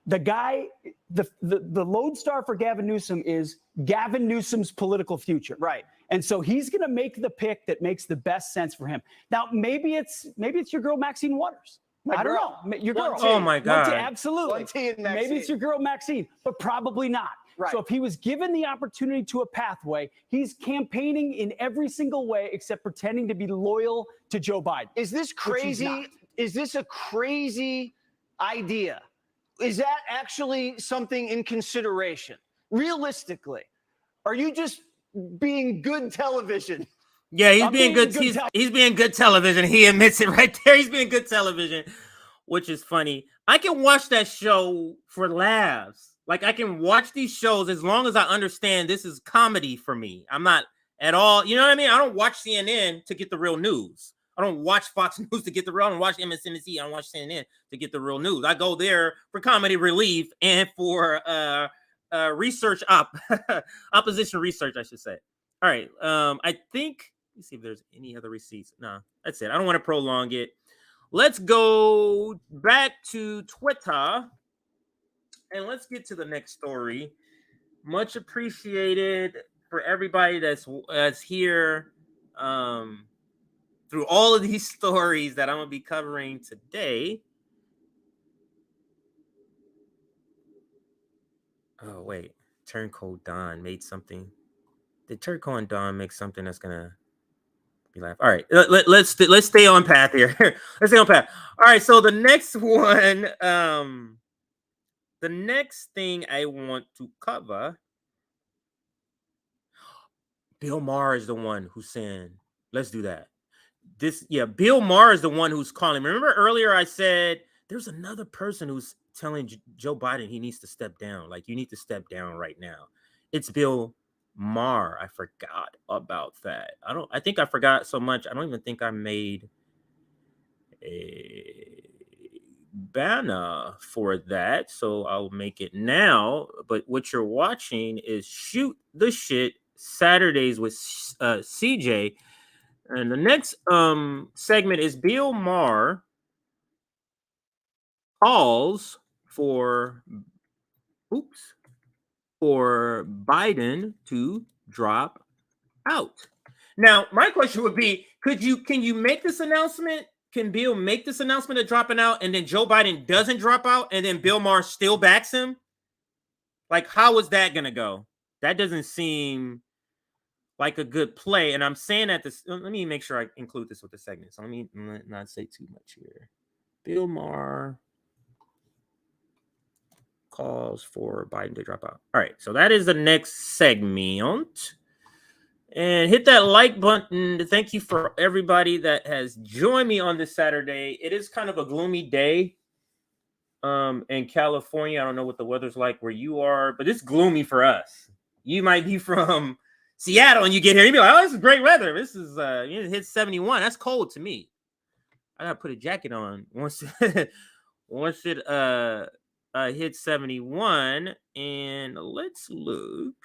The guy, the lodestar for Gavin Newsom is Gavin Newsom's political future. Right. And so he's going to make the pick that makes the best sense for him. Now, maybe it's your girl Maxine Waters. I don't know. Your girl. Oh my God. Absolutely. One T in Maybe it's your girl Maxine, but probably not. Right. So if he was given the opportunity to a pathway, he's campaigning in every single way except pretending to be loyal to Joe Biden. Is this crazy? Is this a crazy idea? Is that actually something in consideration? Realistically, are you just being good television? Yeah, he's being good. He's being good television. He admits it right there. He's being good television, which is funny. I can watch that show for laughs. Like, I can watch these shows as long as I understand this is comedy for me. I'm not at all, you know what I mean? I don't watch CNN to get the real news. I don't watch Fox News to get the real. I don't watch MSNBC. I don't watch CNN to get the real news. I go there for comedy relief and for research opposition research, I should say. All right. I think, let's see if there's any other receipts. No, that's it. I don't want to prolong it. Let's go back to Twitter and let's get to the next story. Much appreciated for everybody that's here through all of these stories that I'm going to be covering today. Oh, wait. Turncoat Don made something. Did Turncoat and Don make something that's going to be laugh? All right. Let's stay on path here. Let's stay on path. All right. So the next one, the next thing I want to cover, Bill Maher is the one who's saying, let's do that. Bill Maher is the one who's calling. Remember earlier I said there's another person who's telling Joe Biden he needs to step down. Like, you need to step down right now. It's Bill Maher. I forgot about that. I think I forgot so much. I don't even think I made a banner for that. So I'll make it now. But what you're watching is Shoot the Shit Saturdays with CJ. And the next segment is Bill Maher calls for Biden to drop out. Now, my question would be, can you make this announcement? Can Bill make this announcement of dropping out and then Joe Biden doesn't drop out and then Bill Maher still backs him? Like, how is that going to go? That doesn't seem like a good play. And I'm saying that this, let me make sure I include this with the segment. So let me not say too much here. Bill Maher calls for Biden to drop out. All right. So that is the next segment. And hit that like button. Thank you for everybody that has joined me on this Saturday. It is kind of a gloomy day in California. I don't know what the weather's like where you are, but it's gloomy for us. You might be from Seattle and you get here, you'd be like, oh, this is great weather. This is it hits 71. That's cold to me. I gotta put a jacket on once it hits 71. And let's look.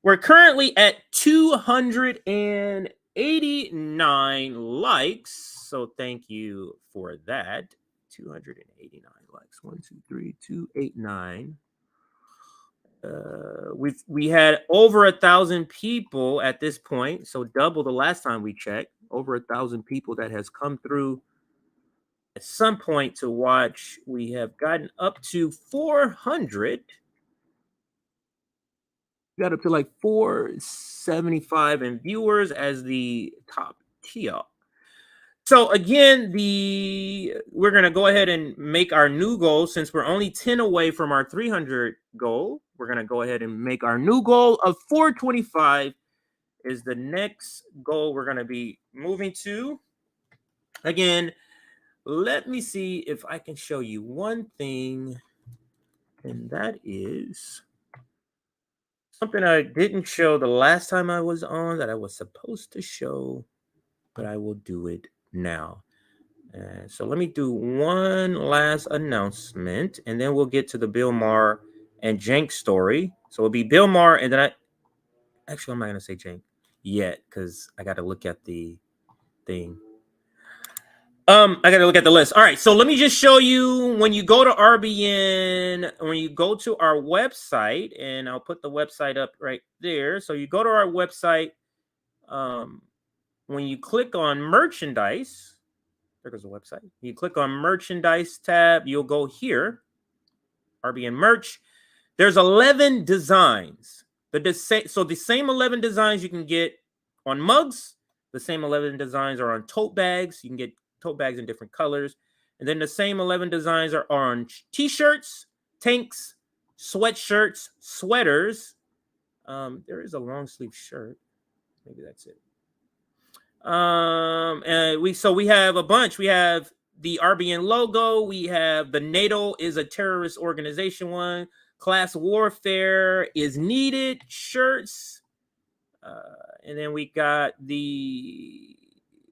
We're currently at 289 likes. So thank you for that. 289 likes. 1, 2, 3, 289. We had over 1,000 people at this point, so double the last time we checked. Over 1,000 people that has come through at some point to watch. We have gotten up to 400. Got up to like 475 in viewers as the top tier. So again, we're gonna go ahead and make our new goal since we're only 10 away from our 300 goal. We're gonna go ahead and make our new goal of 425 is the next goal we're gonna be moving to. Again, let me see if I can show you one thing, and that is something I didn't show the last time I was on that I was supposed to show, but I will do it now. So let me do one last announcement, and then we'll get to the Bill Maher and Cenk story. So it'll be Bill Maher, and then I'm not going to say Cenk yet because I got to look at the thing. I got to look at the list. All right, so let me just show you when you go to RBN, when you go to our website, and I'll put the website up right there. So you go to our website. When you click on merchandise, There goes the website. You click on merchandise tab. You'll go here, RBN merch. There's 11 designs. So the same 11 designs you can get on mugs. The same 11 designs are on tote bags. You can get tote bags in different colors. And then the same 11 designs are on t-shirts, tanks, sweatshirts, sweaters. There is a long sleeve shirt. Maybe that's it. And we have a bunch. We have the RBN logo. We have the NATO is a terrorist organization one. Class warfare is needed shirts. And then we got the,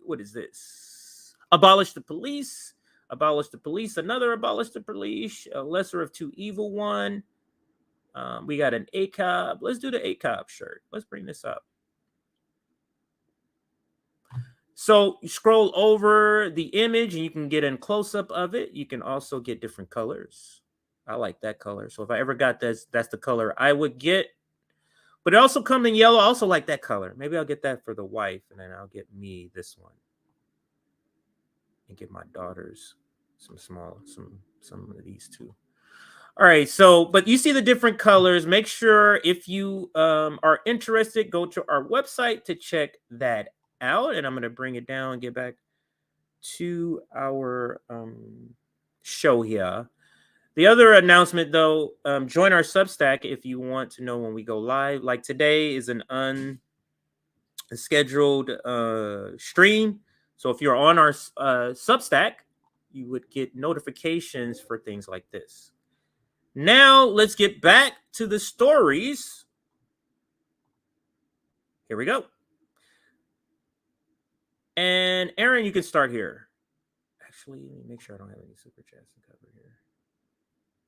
what is this? Abolish the police. Abolish the police. Another abolish the police. A lesser of two evil one. We got an ACOB. Let's do the ACOB shirt. Let's bring this up. So you scroll over the image and you can get a close-up of it. You can also get different colors. I like that color. So if I ever got this, that's the color I would get. But it also comes in yellow. I also like that color. Maybe I'll get that for the wife, and then I'll get me this one. And get my daughters some of these too. All right, so, but you see the different colors. Make sure if you are interested, go to our website to check that out. And I'm going to bring it down and get back to our show here. The other announcement, though, join our Substack if you want to know when we go live. Like today is an unscheduled stream. So if you're on our Substack, you would get notifications for things like this. Now, let's get back to the stories. Here we go. And Aaron, you can start here. Actually, let me make sure I don't have any super chats to cover here.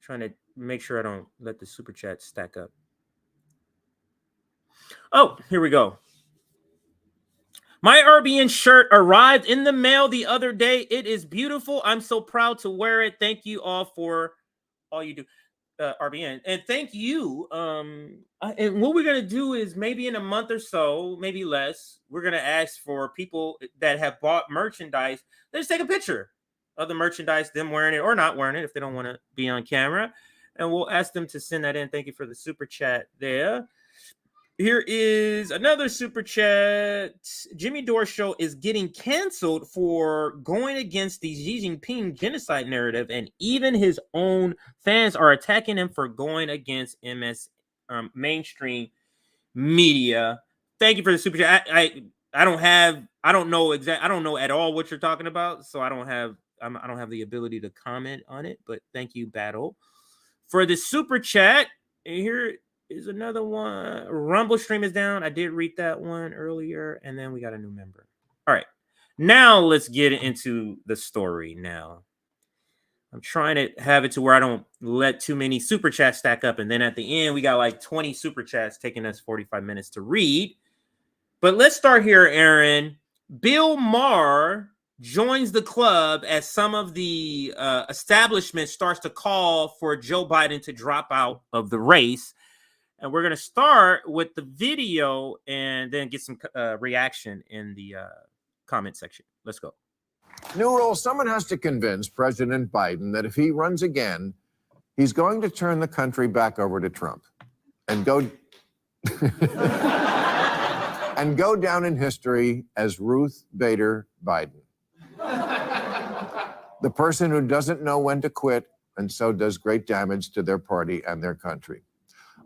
Trying to make sure I don't let the super chat stack up. Oh, here we go. My RBN shirt arrived in the mail the other day. It is beautiful. I'm so proud to wear it. Thank you all for all you do, RBN. And thank you. And what we're going to do is maybe in a month or so, maybe less, we're going to ask for people that have bought merchandise. Let's take a picture of the merchandise, them wearing it or not wearing it if they don't want to be on camera. And we'll ask them to send that in. Thank you for the super chat there. Here is another super chat. Jimmy Dore show is getting canceled for going against the Xi Jinping genocide narrative, and even his own fans are attacking him for going against mainstream media. Thank you for the super chat. I don't know at all what you're talking about, so I don't have the ability to comment on it. But thank you, Battle, for the super chat. And here is another one. Rumble stream is down. I did read that one earlier, and then we got a new member. All right, now let's get into the story. Now I'm trying to have it to where I don't let too many super chats stack up, and then at the end we got like 20 super chats taking us 45 minutes to read. But let's start here, Aaron. Bill Maher joins the club as some of the establishment starts to call for Joe Biden to drop out of the race. And we're going to start with the video and then get some reaction in the comment section. Let's go. New rule, someone has to convince President Biden that if he runs again, he's going to turn the country back over to Trump and go and go down in history as Ruth Bader Biden. The person who doesn't know when to quit and so does great damage to their party and their country.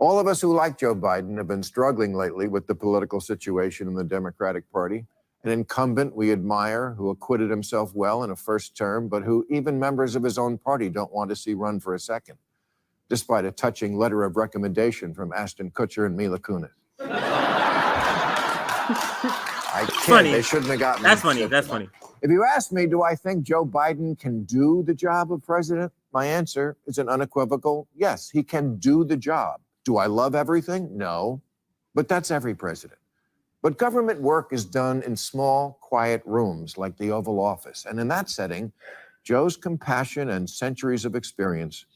All of us who like Joe Biden have been struggling lately with the political situation in the Democratic Party. An incumbent we admire who acquitted himself well in a first term, but who even members of his own party don't want to see run for a second, despite a touching letter of recommendation from Ashton Kutcher and Mila Kunis. I can't. Funny. They shouldn't have gotten. That's funny. That's funny. If you ask me, do I think Joe Biden can do the job of president? My answer is an unequivocal yes, he can do the job. Do I love everything? No, but that's every president. But government work is done in small, quiet rooms like the Oval Office. And in that setting, Joe's compassion and centuries of experience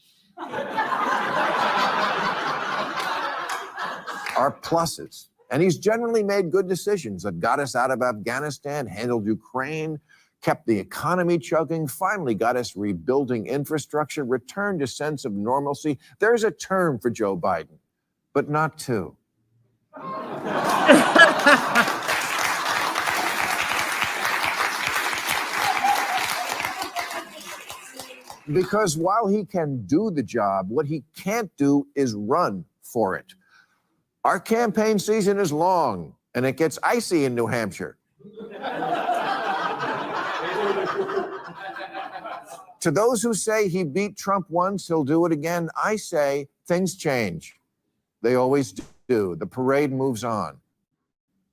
are pluses. And he's generally made good decisions that got us out of Afghanistan, handled Ukraine, kept the economy chugging, finally got us rebuilding infrastructure, returned a sense of normalcy. There's a term for Joe Biden, but not two. Because while he can do the job, what he can't do is run for it. Our campaign season is long, and it gets icy in New Hampshire. To those who say he beat Trump once, he'll do it again, I say things change. They always do. The parade moves on.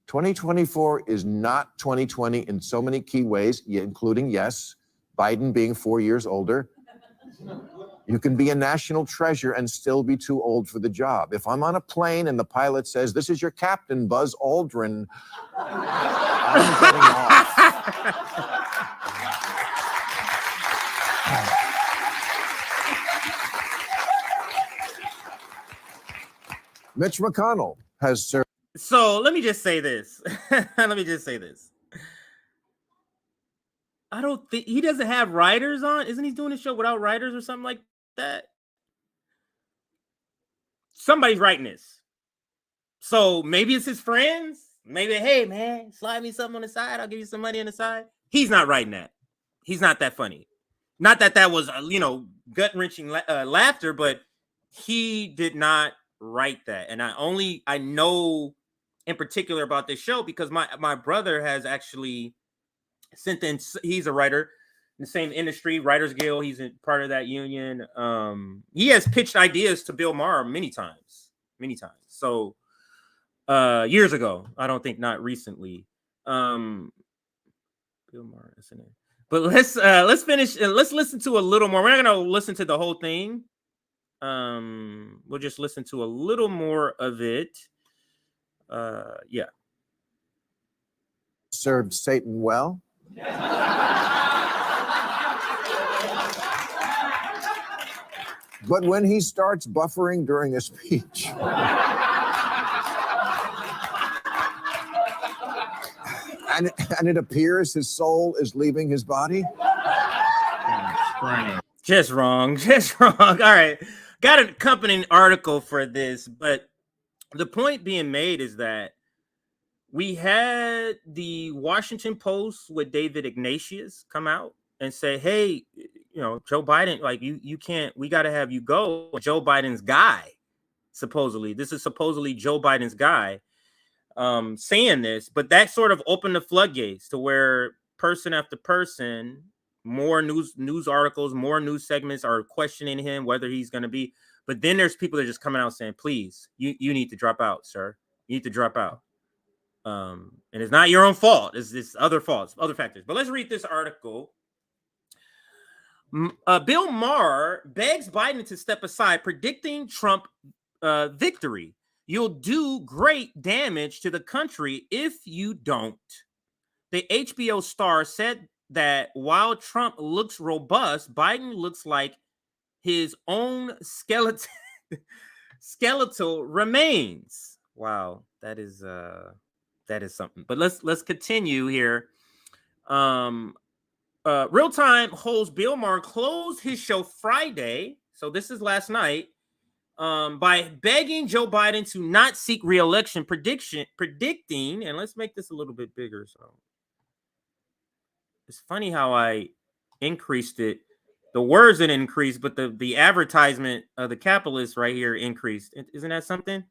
2024 is not 2020 in so many key ways, including, yes, Biden being 4 years older. You can be a national treasure and still be too old for the job. If I'm on a plane and the pilot says, "This is your captain, Buzz Aldrin," I'm getting off. Mitch McConnell has served. So let me just say this. Let me just say this. I don't think he doesn't have writers on. Isn't he doing a show without writers or something like that? Somebody's writing this. So maybe it's his friends. Maybe, hey, man, slide me something on the side. I'll give you some money on the side. He's not writing that. He's not that funny. Not that that was, gut-wrenching laughter, but he did not write that. And I know in particular about this show because my brother has actually sent in. He's a writer in the same industry, Writers Guild. He's part of that union. He has pitched ideas to Bill Maher many times. So years ago, I don't think not recently. Bill Maher, isn't it? But let's finish. Let's listen to a little more. We're not going to listen to the whole thing. We'll just listen to a little more of it. Yeah. Served Satan well. But when he starts buffering during a speech, and it appears his soul is leaving his body. Just wrong. All right. Got an accompanying article for this, but the point being made is that we had the Washington Post with David Ignatius come out and say, hey, Joe Biden, like you can't, we got to have you go. Joe Biden's guy, supposedly. This is supposedly Joe Biden's guy saying this, but that sort of opened the floodgates to where person after person, more news articles, more news segments are questioning him, whether he's going to be. But then there's people that are just coming out saying, please, you need to drop out, sir. You need to drop out. And it's not your own fault. It's other faults, other factors. But let's read this article. Bill Maher begs Biden to step aside, predicting Trump victory. You'll do great damage to the country if you don't. The HBO star said that while Trump looks robust, Biden looks like his own skeletal remains. Wow, that is something. But let's continue here. Real Time host Bill Maher closed his show Friday, so this is last night, by begging Joe Biden to not seek re-election, predicting, and let's make this a little bit bigger. So it's funny how I increased it. The words didn't increase, but the advertisement of the capitalist right here increased. Isn't that something?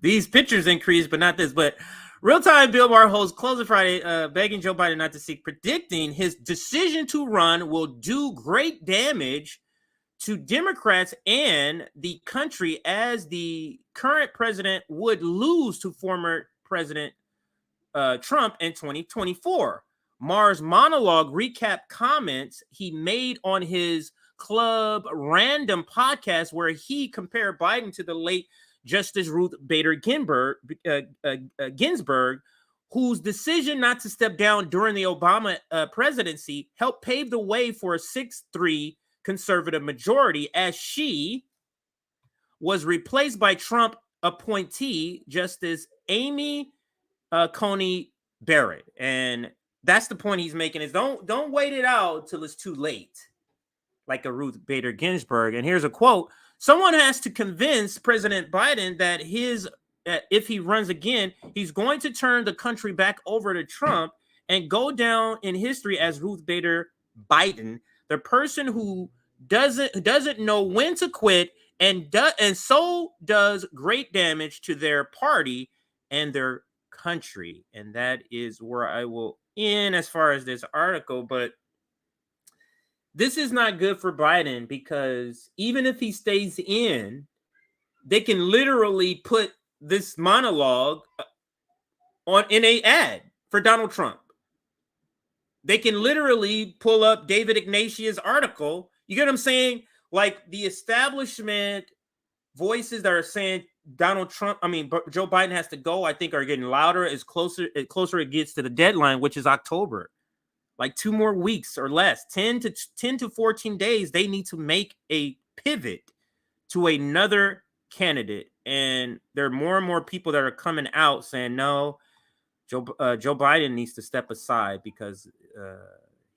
These pictures increased, but not this. But Real Time Bill Maher hosts closing Friday, begging Joe Biden not to seek, predicting his decision to run will do great damage to Democrats and the country, as the current president would lose to former President Trump in 2024. Maher's monologue recapped comments he made on his Club Random podcast, where he compared Biden to the late Justice Ruth Bader Ginsburg, whose decision not to step down during the Obama presidency helped pave the way for a 6-3 conservative majority, as she was replaced by Trump appointee Justice Amy Coney Barrett. And That's the point he's making, is don't wait it out till it's too late, like a Ruth Bader Ginsburg. And here's a quote: "Someone has to convince President Biden that if he runs again, he's going to turn the country back over to Trump and go down in history as Ruth Bader Biden, the person who doesn't know when to quit and so does great damage to their party and their country." And that is where I will end as far as this article. But this is not good for Biden, because even if he stays in, they can literally put this monologue in a ad for Donald Trump. They can literally pull up David Ignatius' article. You get what I'm saying? Like, the establishment voices that are saying Joe Biden has to go, I think, are getting louder as closer it gets to the deadline, which is October. Like 2 more weeks or less, 10 to 14 days, they need to make a pivot to another candidate. And there are more and more people that are coming out saying, no, Joe Biden needs to step aside, because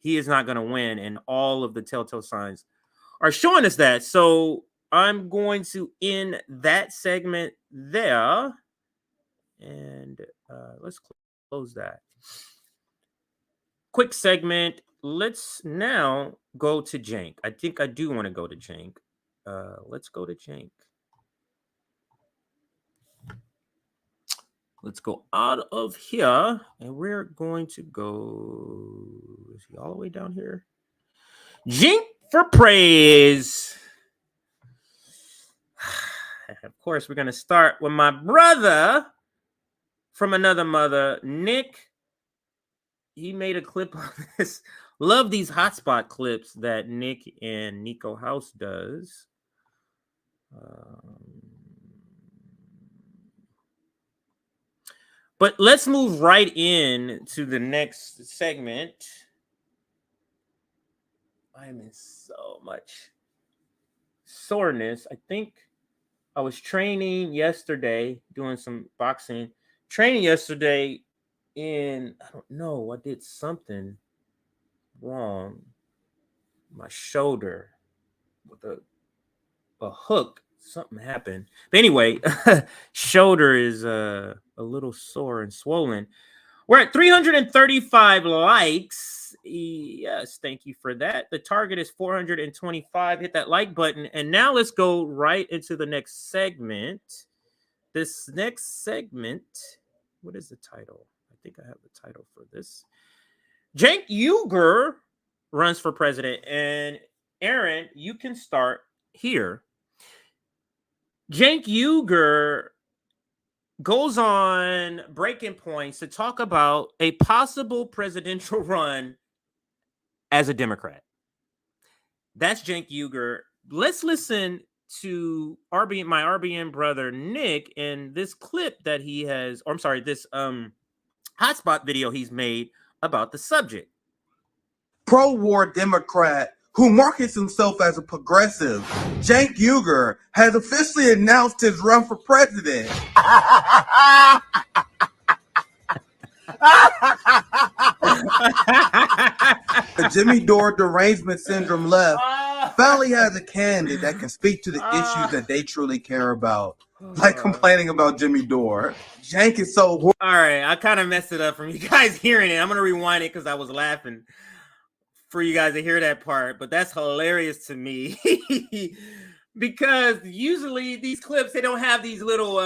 he is not going to win. And all of the telltale signs are showing us that. So I'm going to end that segment there. And let's close that. Quick segment. Let's now go to Cenk. I think I do want to go to Cenk. Let's go to Cenk. Let's go out of here, and we're going to go. Is he all the way down here? Cenk for Prez. Of course, we're going to start with my brother from another mother, Nick. He made a clip on this. Love these hotspot clips that Nick and Nico House does. But let's move right in to the next segment. I'm in so much soreness. I think I was training yesterday, doing some boxing. Training yesterday, and I don't know, I did something wrong. My shoulder with a hook, something happened. But anyway, shoulder is a little sore and swollen. We're at 335 likes. Yes, thank you for that. The target is 425. Hit that like button. And now let's go right into the next segment. This next segment, what is the title? I think I have the title for this. Cenk Uygur runs for president. And Aaron, you can start here. Cenk Uygur goes on Breaking Points to talk about a possible presidential run as a Democrat. That's Cenk Uygur. Let's listen to my RBN brother Nick and this clip that he has, or I'm sorry, this hotspot video he's made about the subject. Pro-war Democrat who markets himself as a progressive, Cenk Uygur, has officially announced his run for president. The Jimmy Dore derangement syndrome left finally has a candidate that can speak to the issues that they truly care about, like complaining about Jimmy Dore. Cenk is so... All right, I kind of messed it up from you guys hearing it. I'm going to rewind it because I was laughing for you guys to hear that part, but that's hilarious to me because usually these clips, they don't have these little,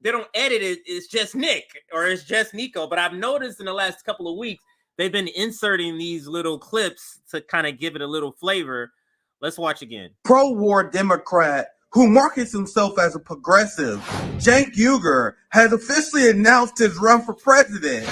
they don't edit it. It's just Nick or it's just Nico. But I've noticed in the last couple of weeks, they've been inserting these little clips to kind of give it a little flavor. Let's watch again. Pro-war Democrat who markets himself as a progressive, Cenk Uygur, has officially announced his run for president.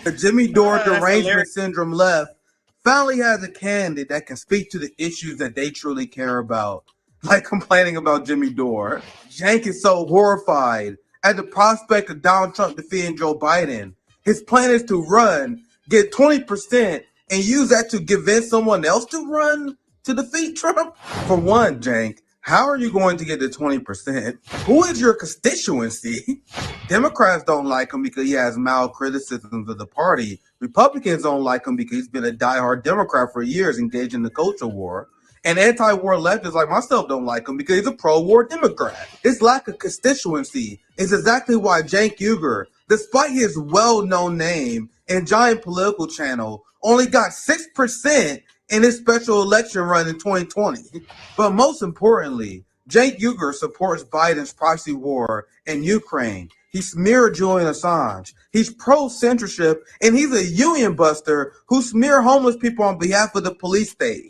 The Jimmy Dore derangement syndrome left finally has a candidate that can speak to the issues that they truly care about, like complaining about Jimmy Dore. Cenk is so horrified at the prospect of Donald Trump defeating Joe Biden. His plan is to run, get 20%, and use that to convince someone else to run to defeat Trump. For one, Cenk, How are you going to get to 20%? Who is your constituency? Democrats don't like him because he has mild criticisms of the party. Republicans don't like him because he's been a diehard Democrat for years, engaged in the culture war. And anti-war leftists like myself don't like him because he's a pro-war Democrat. His lack of constituency is exactly why Cenk Uygur, despite his well-known name and giant political channel, only got 6% in his special election run in 2020. But most importantly, Cenk Uygur supports Biden's proxy war in Ukraine. He smeared Julian Assange. He's pro-censorship, and he's a union buster who smeared homeless people on behalf of the police state.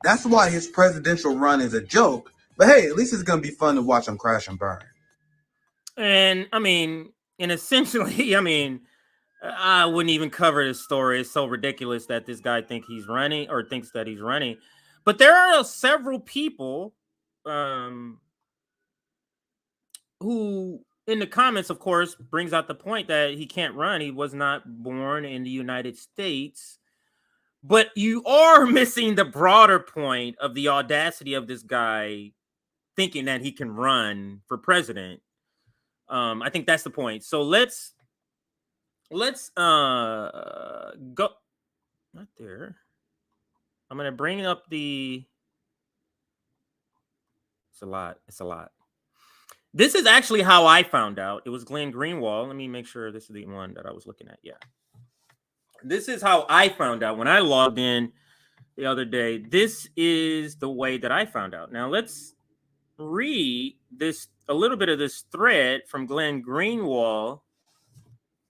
That's why his presidential run is a joke. But hey, at least it's going to be fun to watch him crash and burn. And I mean, and essentially, I mean, I wouldn't even cover this story. It's so ridiculous that this guy thinks he's running. But there are several people who, in the comments, of course, brings out the point that he can't run. He was not born in the United States. But you are missing the broader point of the audacity of this guy thinking that he can run for president. I think that's the point. So let's go not there. I'm gonna bring up it's a lot. This is actually how I found out. It was Glenn Greenwald. Let me make sure this is the one that I was looking at. Yeah. This is how I found out when I logged in the other day. This is the way that I found out. Now let's read a little bit of this thread from Glenn Greenwald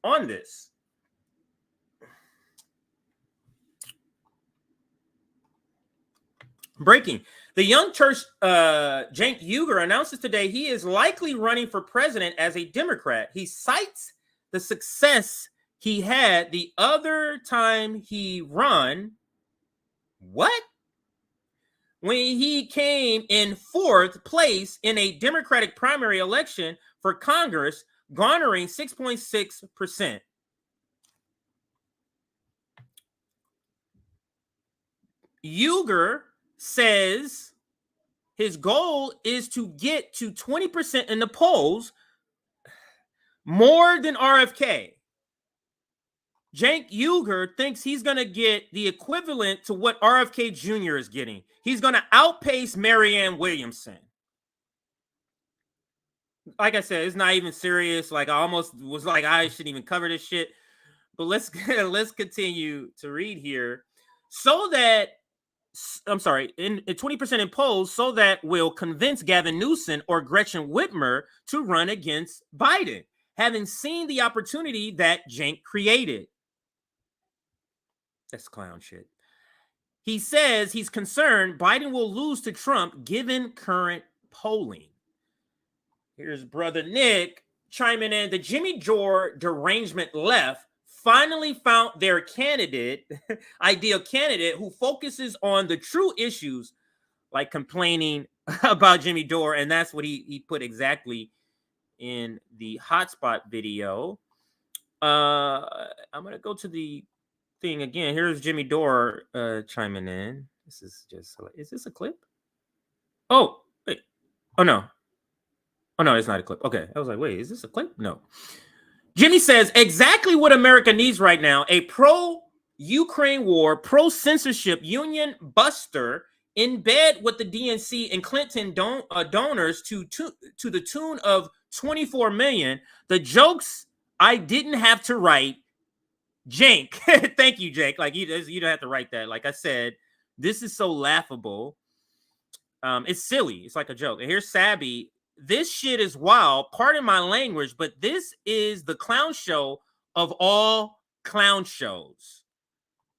on this. Breaking. The young church, Cenk Uygur, announces today he is likely running for president as a Democrat. He cites the success he had the other time he run. What? When he came in 4th place in a Democratic primary election for Congress, garnering 6.6%. Uygur says his goal is to get to 20% in the polls, more than RFK. Cenk Uygur thinks he's going to get the equivalent to what RFK Jr. is getting. He's going to outpace Marianne Williamson. Like I said, it's not even serious. Like I almost was like, I shouldn't even cover this shit. But let's continue to read here. So that, I'm sorry, in 20% in polls, so that will convince Gavin Newsom or Gretchen Whitmer to run against Biden, having seen the opportunity that Cenk created. That's clown shit. He says he's concerned Biden will lose to Trump given current polling. Here's brother Nick chiming in. The Jimmy Dore derangement left finally found their candidate, ideal candidate, who focuses on the true issues like complaining about Jimmy Dore. And that's what he put exactly in the hotspot video. I'm going to go to the thing again. Here's Jimmy Dore chiming in. This is this a clip? Oh, wait. Oh, no, it's not a clip. Okay. I was like, wait, is this a clip? No. Jimmy says exactly what America needs right now: a pro-Ukraine war, pro-censorship union buster in bed with the DNC and Clinton donors to the tune of 24 million. The jokes I didn't have to write. Cenk, thank you, Cenk. Like you don't have to write that. Like I said, this is so laughable. It's silly. It's like a joke. And here's Sabby. This shit is wild. Pardon my language, but this is the clown show of all clown shows.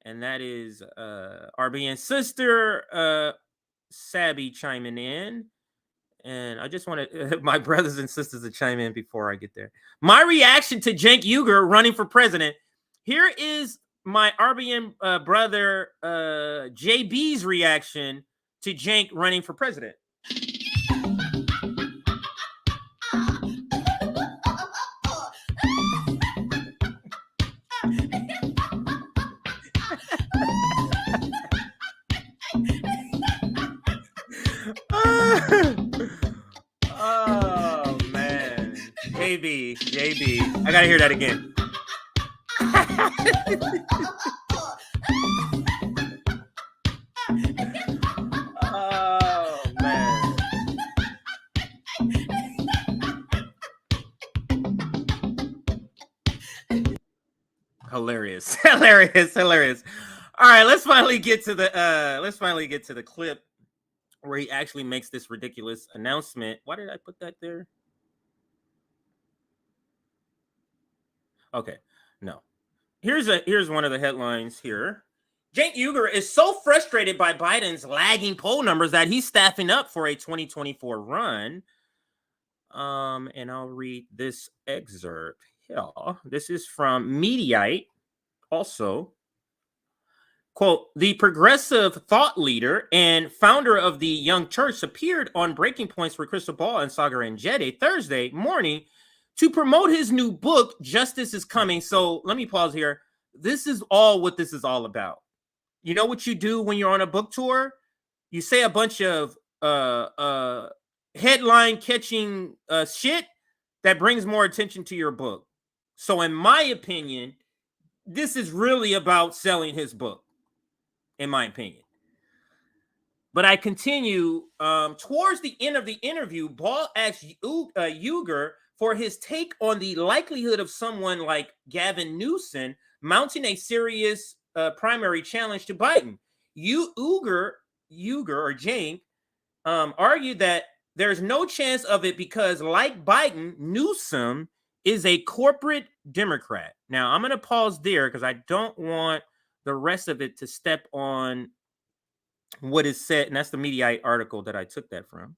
And that is RBN sister Sabby chiming in. And I just want my brothers and sisters to chime in before I get there. My reaction to Cenk Uygur running for president. Here is my RBN brother JB's reaction to Cenk running for president. Oh man, JB, I gotta hear that again. Oh man. Hilarious. All right, let's finally get to the clip where he actually makes this ridiculous announcement. Why did I put that there? Okay, no. Here's one of the headlines here. Cenk Uygur is so frustrated by Biden's lagging poll numbers that he's staffing up for a 2024 run. And I'll read this excerpt here. This is from Mediaite. Also, quote, the progressive thought leader and founder of the Young Turks appeared on Breaking Points with Crystal Ball and Sagar Enjeti Thursday morning to promote his new book, Justice is Coming. So let me pause here. This is what this is all about. You know what you do when you're on a book tour? You say a bunch of headline catching shit that brings more attention to your book. So in my opinion, this is really about selling his book, in my opinion. But I continue. Towards the end of the interview, Ball asked Uygur for his take on the likelihood of someone like Gavin Newsom mounting a serious primary challenge to Biden. Uygur or Cenk argued that there's no chance of it because, like Biden, Newsom is a corporate Democrat. Now, I'm going to pause there because I don't want the rest of it to step on what is said, and that's the Mediaite article that I took that from,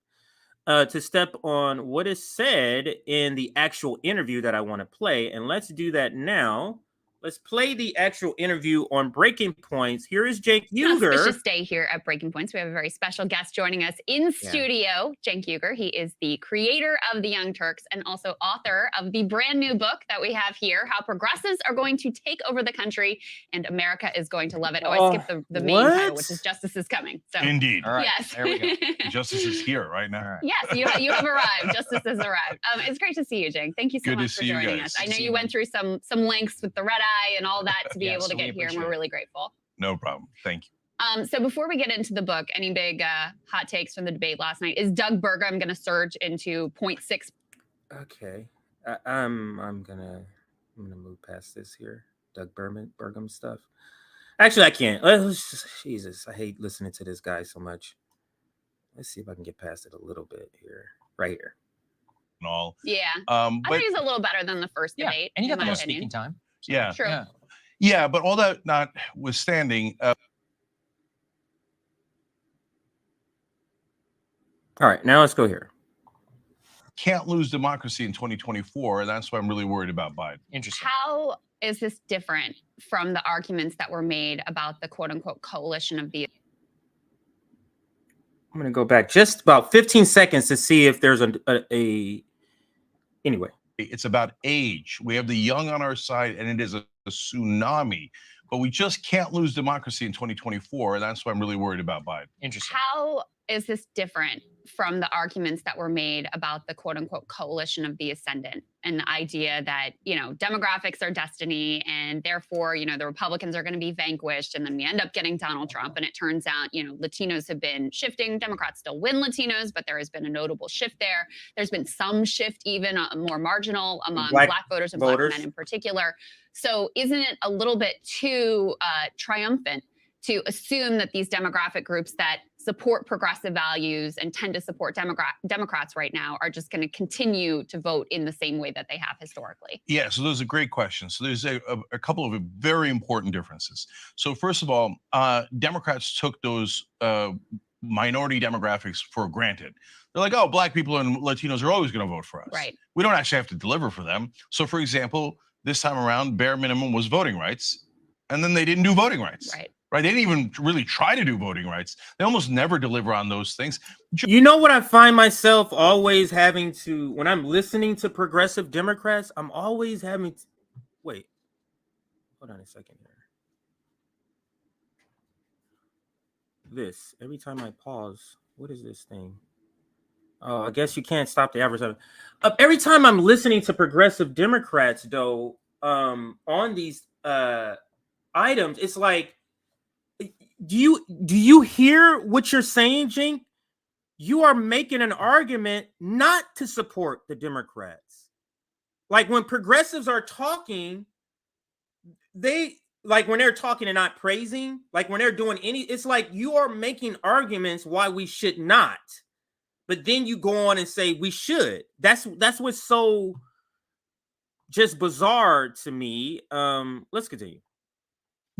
to step on what is said in the actual interview that I want to play. And let's do that now. Let's play the actual interview on Breaking Points. Here is Cenk Uygur. Auspicious day here at Breaking Points. We have a very special guest joining us in studio, Cenk Uygur. He is the creator of the Young Turks and also author of the brand new book that we have here, How Progressives Are Going to Take Over the Country and America is Going to Love It. Oh, I skipped the main title, which is Justice is Coming. So, indeed. All right, yes. There we go. Justice is here right now. Yes, you have arrived. Justice has arrived. It's great to see you, Cenk. Thank you so Good to much for see you joining guys. us. I know you went through some lengths with the red eye and all that to be able to Yes, we get here, and we're appreciate it. really grateful. No problem. Thank you. So before we get into the book, any big hot takes from the debate last night? Is Doug Burgum going to surge into 0.6? Okay, I'm gonna move past this here. Doug Burgum stuff. Actually, I can't. Jesus, I hate listening to this guy so much. Let's see if I can get past it a little bit here, right here. And all. Yeah, I but think he's a little better than the first debate. And you in got the my most opinion. speaking time. Yeah. True. Yeah, but all that notwithstanding, All right, now let's go here. Can't lose democracy in 2024, and that's why I'm really worried about Biden. Interesting. How is this different from the arguments that were made about the quote unquote coalition of the? I'm gonna go back just about 15 seconds to see if there's a anyway. It's about age. We have the young on our side, and it is a tsunami. But we just can't lose democracy in 2024, and that's why I'm really worried about Biden. Interesting. How is this different from the arguments that were made about the quote unquote coalition of the ascendant and the idea that, demographics are destiny and therefore, the Republicans are going to be vanquished and then we end up getting Donald Trump. And it turns out, Latinos have been shifting. Democrats still win Latinos, but there has been a notable shift there. There's been some shift, even more marginal among Black voters and Black men in particular. So isn't it a little bit too triumphant to assume that these demographic groups that support progressive values and tend to support Democrats right now are just going to continue to vote in the same way that they have historically? Yeah, so those are great questions. So there's a couple of very important differences. So first of all, Democrats took those minority demographics for granted. They're like, oh, Black people and Latinos are always going to vote for us. Right. We don't actually have to deliver for them. So for example, this time around, bare minimum was voting rights, and then they didn't do voting rights. Right. They didn't even really try to do voting rights. They almost never deliver on those things. You know what I find myself always having to, when I'm listening to progressive Democrats, I'm always having to, wait, hold on a second here. Every time I pause, what is this thing? Oh, I guess you can't stop the advertising. Every time I'm listening to progressive Democrats, though, on these items, it's like, do you hear what you're saying, Cenk? You are making an argument not to support the Democrats. Like when progressives are talking, they like when they're talking and not praising, like when they're doing any, it's like you are making arguments why we should not. But then you go on and say we should. That's what's so just bizarre to me. Let's continue.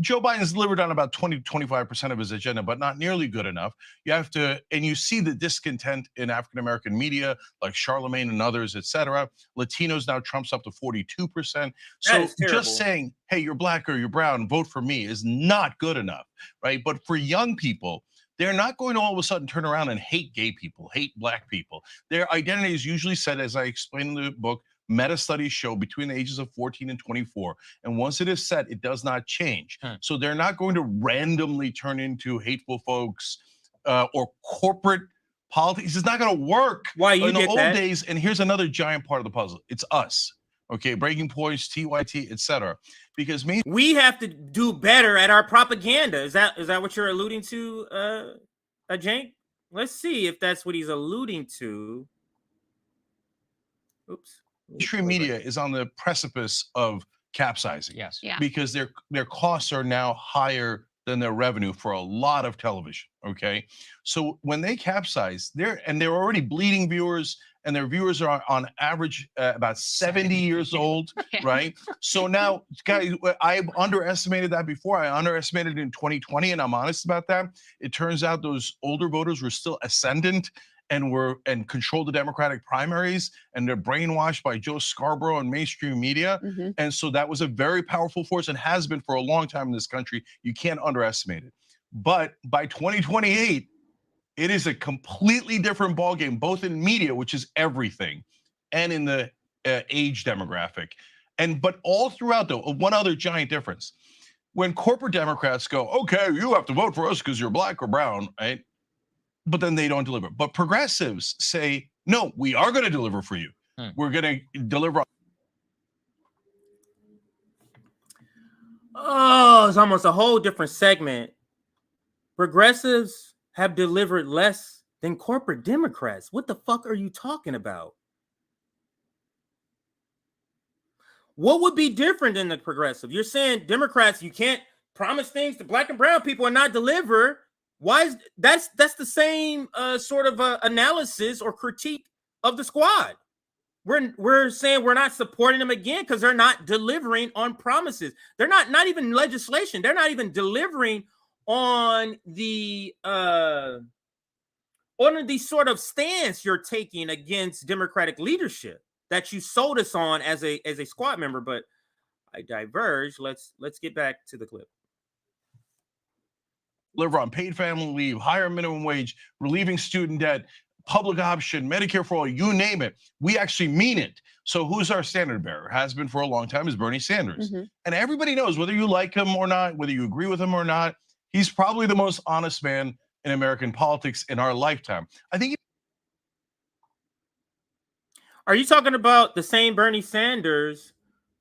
Joe Biden's delivered on about 20 to 25% of his agenda, but not nearly good enough. You have to, and you see the discontent in African-American media, like Charlemagne and others, et cetera. Latinos now trumps up to 42%. So just saying, hey, you're black or you're brown, vote for me is not good enough, right? But for young people, they're not going to all of a sudden turn around and hate gay people, hate black people. Their identity is usually set, as I explained in the book, meta studies show between the ages of 14 and 24. And once it is set, it does not change. So they're not going to randomly turn into hateful folks or corporate politics. It's not going to work. Why you in the get old that? days? And here's another giant part of the puzzle. It's us. Okay, Breaking Points, TYT, etc. Because we have to do better at our propaganda. Is that what you're alluding to, Cenk? Let's see if that's what he's alluding to. Oops. Mainstream media is on the precipice of capsizing. Yes. Yeah. Because their costs are now higher than their revenue for a lot of television. Okay. So when they capsize, they're already bleeding viewers, and their viewers are on average about 70 years old, right? So now, guys, I underestimated that before. I underestimated it in 2020, and I'm honest about that. It turns out those older voters were still ascendant and control the Democratic primaries, and they're brainwashed by Joe Scarborough and mainstream media. And so that was a very powerful force and has been for a long time in this country. You can't underestimate it. But by 2028, it is a completely different ballgame, both in media, which is everything, and in the age demographic. But all throughout, though, one other giant difference. When corporate Democrats go, okay, you have to vote for us because you're black or brown, right? But then they don't deliver. But progressives say, no, we are going to deliver for you. We're going to deliver. Oh, it's almost a whole different segment. Progressives have delivered less than corporate Democrats. What the fuck are you talking about? What would be different than the progressive? You're saying Democrats, you can't promise things to black and brown people and not deliver. Why is that's the same sort of analysis or critique of the squad? We're saying we're not supporting them again because they're not delivering on promises. They're not even legislation. They're not even delivering on the sort of stance you're taking against Democratic leadership that you sold us on as a squad member. But I diverge. Let's get back to the clip. Deliver on paid family leave, higher minimum wage, relieving student debt, public option, Medicare for all, you name it. We actually mean it. So who's our standard bearer? Has been for a long time is Bernie Sanders. And everybody knows, whether you like him or not, whether you agree with him or not, he's probably the most honest man in American politics in our lifetime. I think. Are you talking about the same Bernie Sanders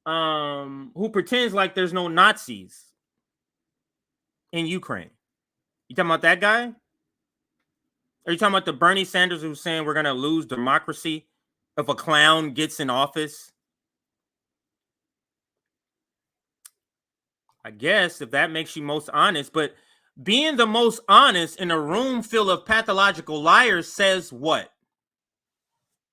who pretends like there's no Nazis in Ukraine? You talking about that guy? Are you talking about the Bernie Sanders who's saying we're going to lose democracy if a clown gets in office? I guess if that makes you most honest, but being the most honest in a room full of pathological liars says what?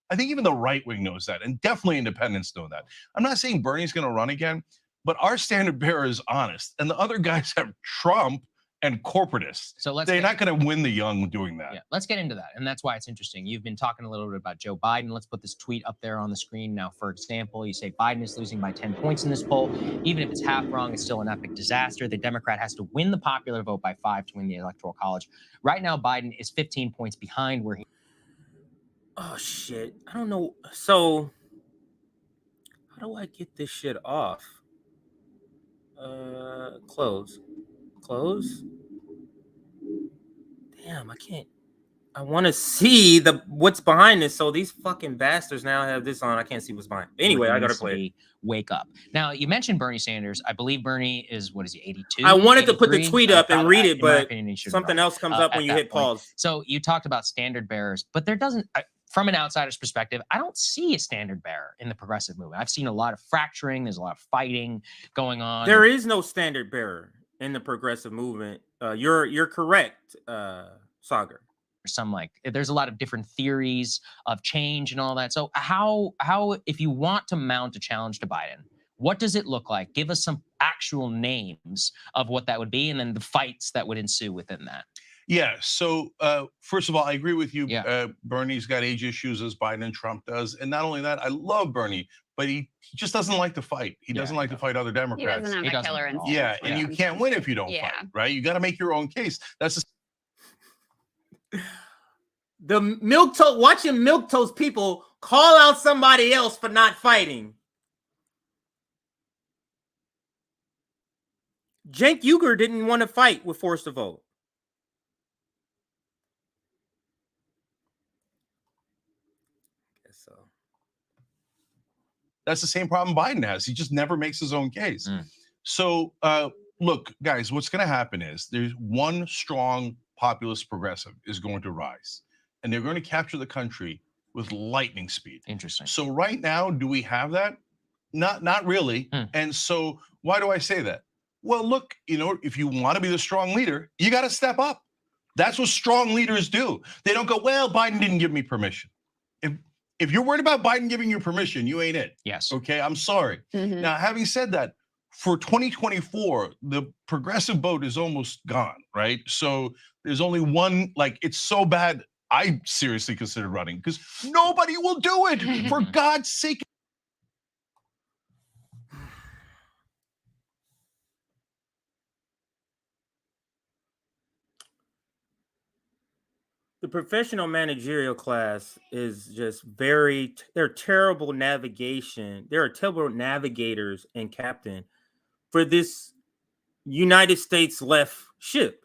I think even the right wing knows that, and definitely independents know that. I'm not saying Bernie's going to run again, but our standard bearer is honest, and the other guys have Trump and corporatists. So they're not going to win the young doing that. Yeah, let's get into that. And that's why it's interesting. You've been talking a little bit about Joe Biden. Let's put this tweet up there on the screen. Now, for example, you say Biden is losing by 10 points in this poll. Even if it's half wrong, it's still an epic disaster. The Democrat has to win the popular vote by 5 to win the Electoral College. Right now, Biden is 15 points behind where he. Oh, shit. I don't know. So, how do I get this shit off? Close. Damn, I can't. I want to see what's behind this. So these fucking bastards now have this on. I can't see what's behind. Anyway, I gotta play it. Wake up. Now you mentioned Bernie Sanders. I believe Bernie is, what is he, 82? I wanted to put the 83? tweet up and Probably, read it, in my but opinion, he should something run, else comes up when at you that hit point. pause. So you talked about standard bearers, but there doesn't, from an outsider's perspective, I don't see a standard bearer in the progressive movement. I've seen a lot of fracturing. There's a lot of fighting going on. There is no standard bearer in the progressive movement. You're correct, Sagar. There's a lot of different theories of change and all that. So how if you want to mount a challenge to Biden, what does it look like? Give us some actual names of what that would be, and then the fights that would ensue within that. Yeah. So first of all, I agree with you. Bernie's got age issues as Biden and Trump does, and not only that, I love Bernie, but he just doesn't like to fight. He doesn't like to fight other Democrats. He doesn't have a killer instinct. Yeah, and you can't win if you don't fight, right? You got to make your own case. That's the milquetoast. Watching milquetoast people call out somebody else for not fighting. Cenk Uygur didn't want to fight with Forced to Vote. That's the same problem Biden has. He just never makes his own case. So look, guys, what's going to happen is there's one strong populist progressive is going to rise, and they're going to capture the country with lightning speed. Interesting. So right now, do we have that? Not really. And so why do I say that? Well, look, if you want to be the strong leader, you got to step up. That's what strong leaders do. They don't go, well, Biden didn't give me permission. If you're worried about Biden giving you permission, you ain't it. Yes. Okay, I'm sorry. Now, having said that, for 2024, the progressive vote is almost gone, right? So there's only one, it's so bad, I seriously considered running because nobody will do it, for God's sake. The professional managerial class is just they're terrible navigation. There are terrible navigators and captain for this United States left ship.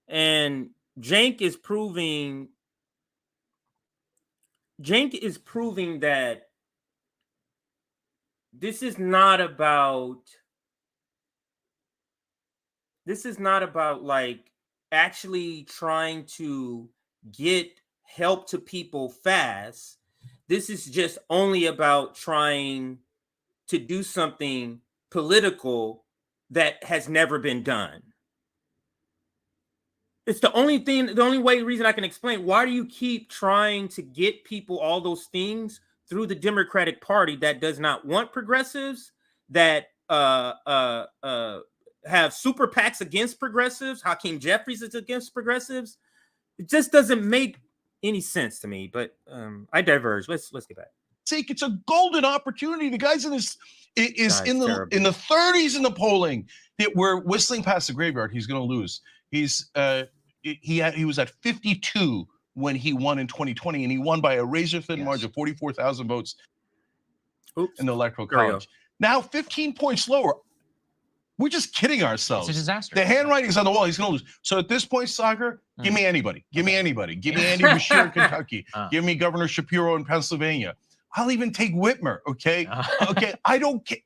And Cenk is proving that this is not about actually trying to get help to people fast. This is just only about trying to do something political that has never been done. It's the only reason I can explain. Why do you keep trying to get people all those things through the Democratic Party that does not want progressives, that have super PACs against progressives? Hakeem Jeffries is against progressives. It just doesn't make any sense to me. But I diverge. Let's get back. It's a golden opportunity. The guy's in the 30s in the polling. We're whistling past the graveyard. He's going to lose. He was at 52 when he won in 2020, and he won by a razor-thin margin of 44,000 votes in the Electoral College. Now 15 points lower. We're just kidding ourselves. It's a disaster. The handwriting's on the wall. He's going to lose. So at this point, Sagar, give me anybody. Give me anybody. Give me Andy Beshear in Kentucky. Give me Governor Shapiro in Pennsylvania. I'll even take Whitmer, okay? Okay, I don't care.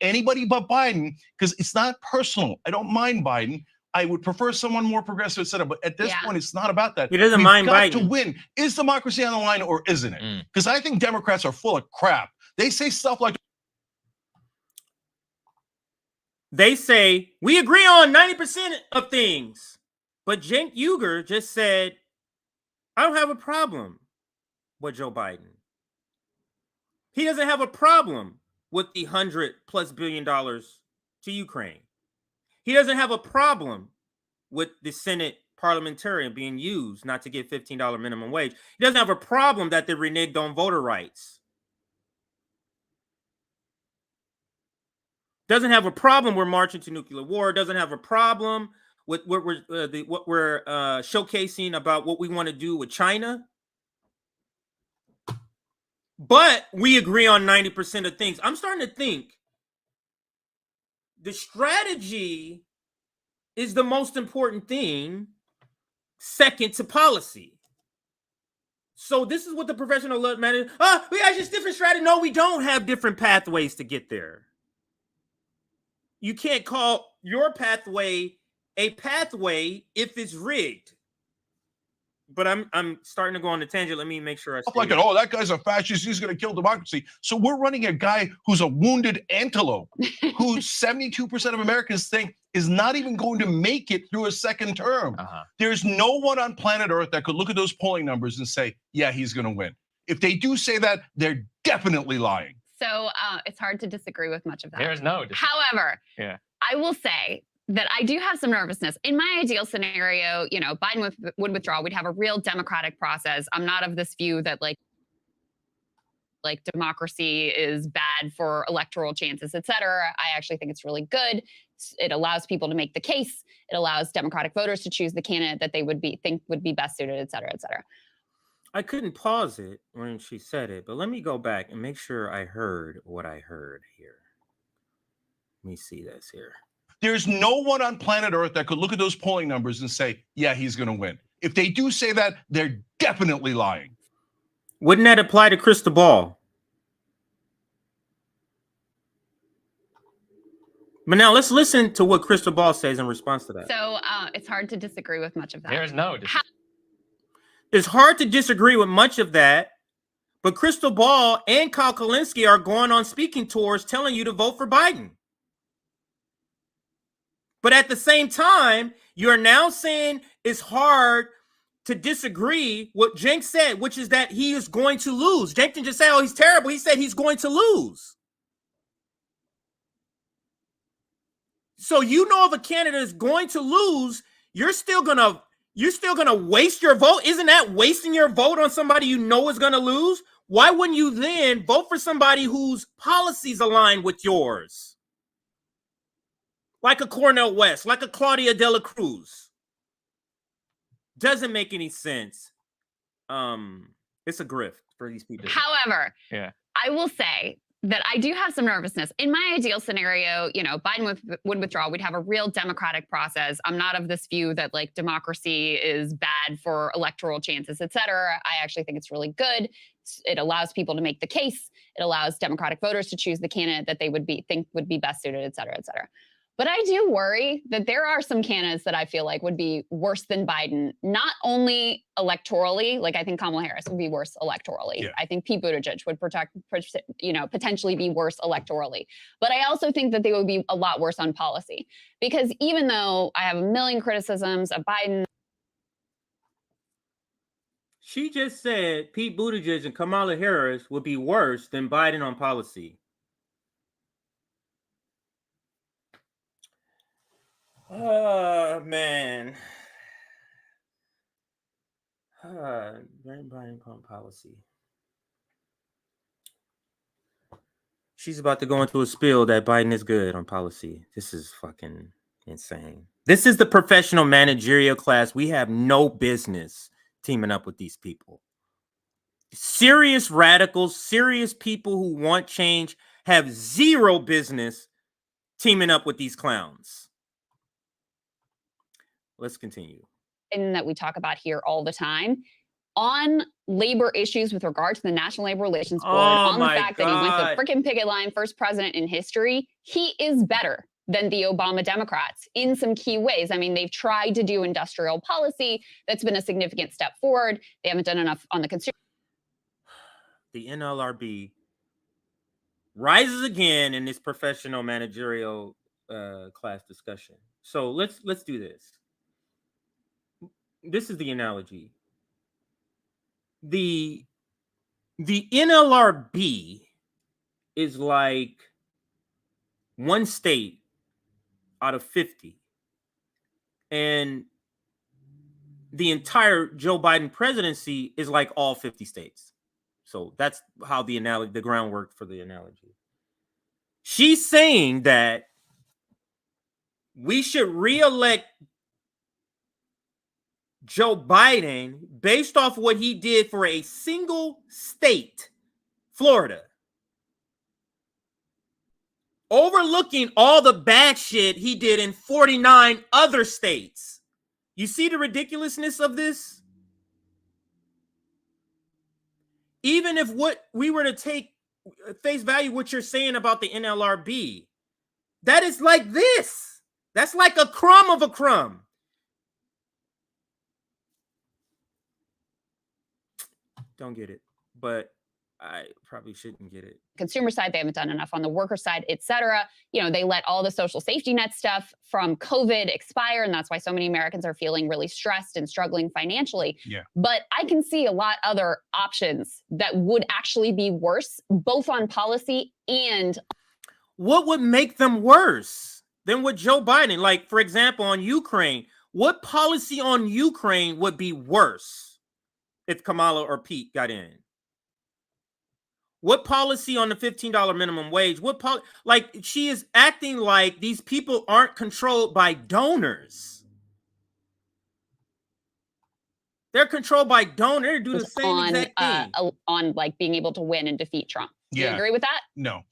Anybody but Biden, because it's not personal. I don't mind Biden. I would prefer someone more progressive, et cetera. But at this point, it's not about that. He doesn't mind Biden. To win. Is democracy on the line or isn't it? Because I think Democrats are full of crap. They say stuff like, they say, we agree on 90% of things. But Cenk Uygur just said, I don't have a problem with Joe Biden. He doesn't have a problem with the $100+ billion to Ukraine. He doesn't have a problem with the Senate parliamentarian being used not to get $15 minimum wage. He doesn't have a problem that they reneged on voter rights. Doesn't have a problem we're marching to nuclear war. Doesn't have a problem with what we're showcasing about what we want to do with China. But we agree on 90% of things. I'm starting to think the strategy is the most important thing second to policy. So this is what the professional manager. We have just different strategy. No, we don't have different pathways to get there. You can't call your pathway a pathway if it's rigged. But I'm starting to go on the tangent. Let me make sure I Like, oh, that guy's a fascist. He's going to kill democracy. So we're running a guy who's a wounded antelope, who 72% of Americans think is not even going to make it through a second term. There's no one on planet Earth that could look at those polling numbers and say, yeah, he's going to win. If they do say that, they're definitely lying. So it's hard to disagree with much of that. There's no. However, I will say that I do have some nervousness. In my ideal scenario, you know, Biden would withdraw. We'd have a real democratic process. I'm not of this view that like democracy is bad for electoral chances, et cetera. I actually think it's really good. It allows people to make the case. It allows Democratic voters to choose the candidate that they would think would be best suited, et cetera, et cetera. I couldn't pause it when she said it, but let me go back and make sure I heard what I heard here. Let me see this here. There's no one on planet Earth that could look at those polling numbers and say, yeah, he's going to win. If they do say that, they're definitely lying. Wouldn't that apply to Crystal Ball? But now let's listen to what Crystal Ball says in response to that. So it's hard to disagree with much of that. There's no. It's hard to disagree with much of that, but Crystal Ball and Kyle Kalinske are going on speaking tours telling you to vote for Biden. But at the same time, you're now saying it's hard to disagree what Cenk said, which is that he is going to lose. Cenk didn't just say, oh, he's terrible. He said he's going to lose. So you know if a candidate is going to lose, you're still gonna waste your vote. Isn't that wasting your vote on somebody you know is gonna lose? Why wouldn't you then vote for somebody whose policies align with yours? Like a Cornel West, like a Claudia de la Cruz. Doesn't make any sense. It's a grift for these people. However, I will say that I do have some nervousness. In my ideal scenario, you know, Biden would withdraw. We'd have a real democratic process. I'm not of this view that like democracy is bad for electoral chances, et cetera. I actually think it's really good. It allows people to make the case. It allows Democratic voters to choose the candidate that they would think would be best suited, et cetera, et cetera. But I do worry that there are some candidates that I feel like would be worse than Biden, not only electorally, like I think Kamala Harris would be worse electorally. I think Pete Buttigieg would potentially be worse electorally. But I also think that they would be a lot worse on policy. Because even though I have a million criticisms of Biden. She just said Pete Buttigieg and Kamala Harris would be worse than Biden on policy. Man. Biden on policy. She's about to go into a spiel that Biden is good on policy. This is fucking insane. This is the professional managerial class. We have no business teaming up with these people. Serious radicals, serious people who want change have zero business teaming up with these clowns. Let's continue. And that we talk about here all the time on labor issues with regard to the National Labor Relations Board, on the fact that he went the freaking picket line, first president in history. He is better than the Obama Democrats in some key ways. I mean, they've tried to do industrial policy. That's been a significant step forward. They haven't done enough on the consumer. The NLRB rises again in this professional managerial class discussion. So let's do this. This is the analogy. The NLRB is like one state out of 50. And the entire Joe Biden presidency is like all 50 states. So that's how the groundwork for the analogy. She's saying that we should reelect Joe Biden based off what he did for a single state, Florida, overlooking all the bad shit he did in 49 other states. You see the ridiculousness of this? Even if what we were to take face value, what you're saying about the NLRB, that is like this. That's like a crumb of a crumb. Don't get it, but I probably shouldn't get it. Consumer side, they haven't done enough on the worker side, et cetera. You know, they let all the social safety net stuff from COVID expire, and that's why so many Americans are feeling really stressed and struggling financially. Yeah. But I can see a lot other options that would actually be worse, both on policy and. What would make them worse than what Joe Biden, like, for example, on Ukraine? What policy on Ukraine would be worse if Kamala or Pete got in? What policy on the $15 minimum wage? Like, she is acting like these people aren't controlled by donors. They're controlled by donors. They do the same exact thing. On like being able to win and defeat Trump. Do you Yeah. agree with that? No.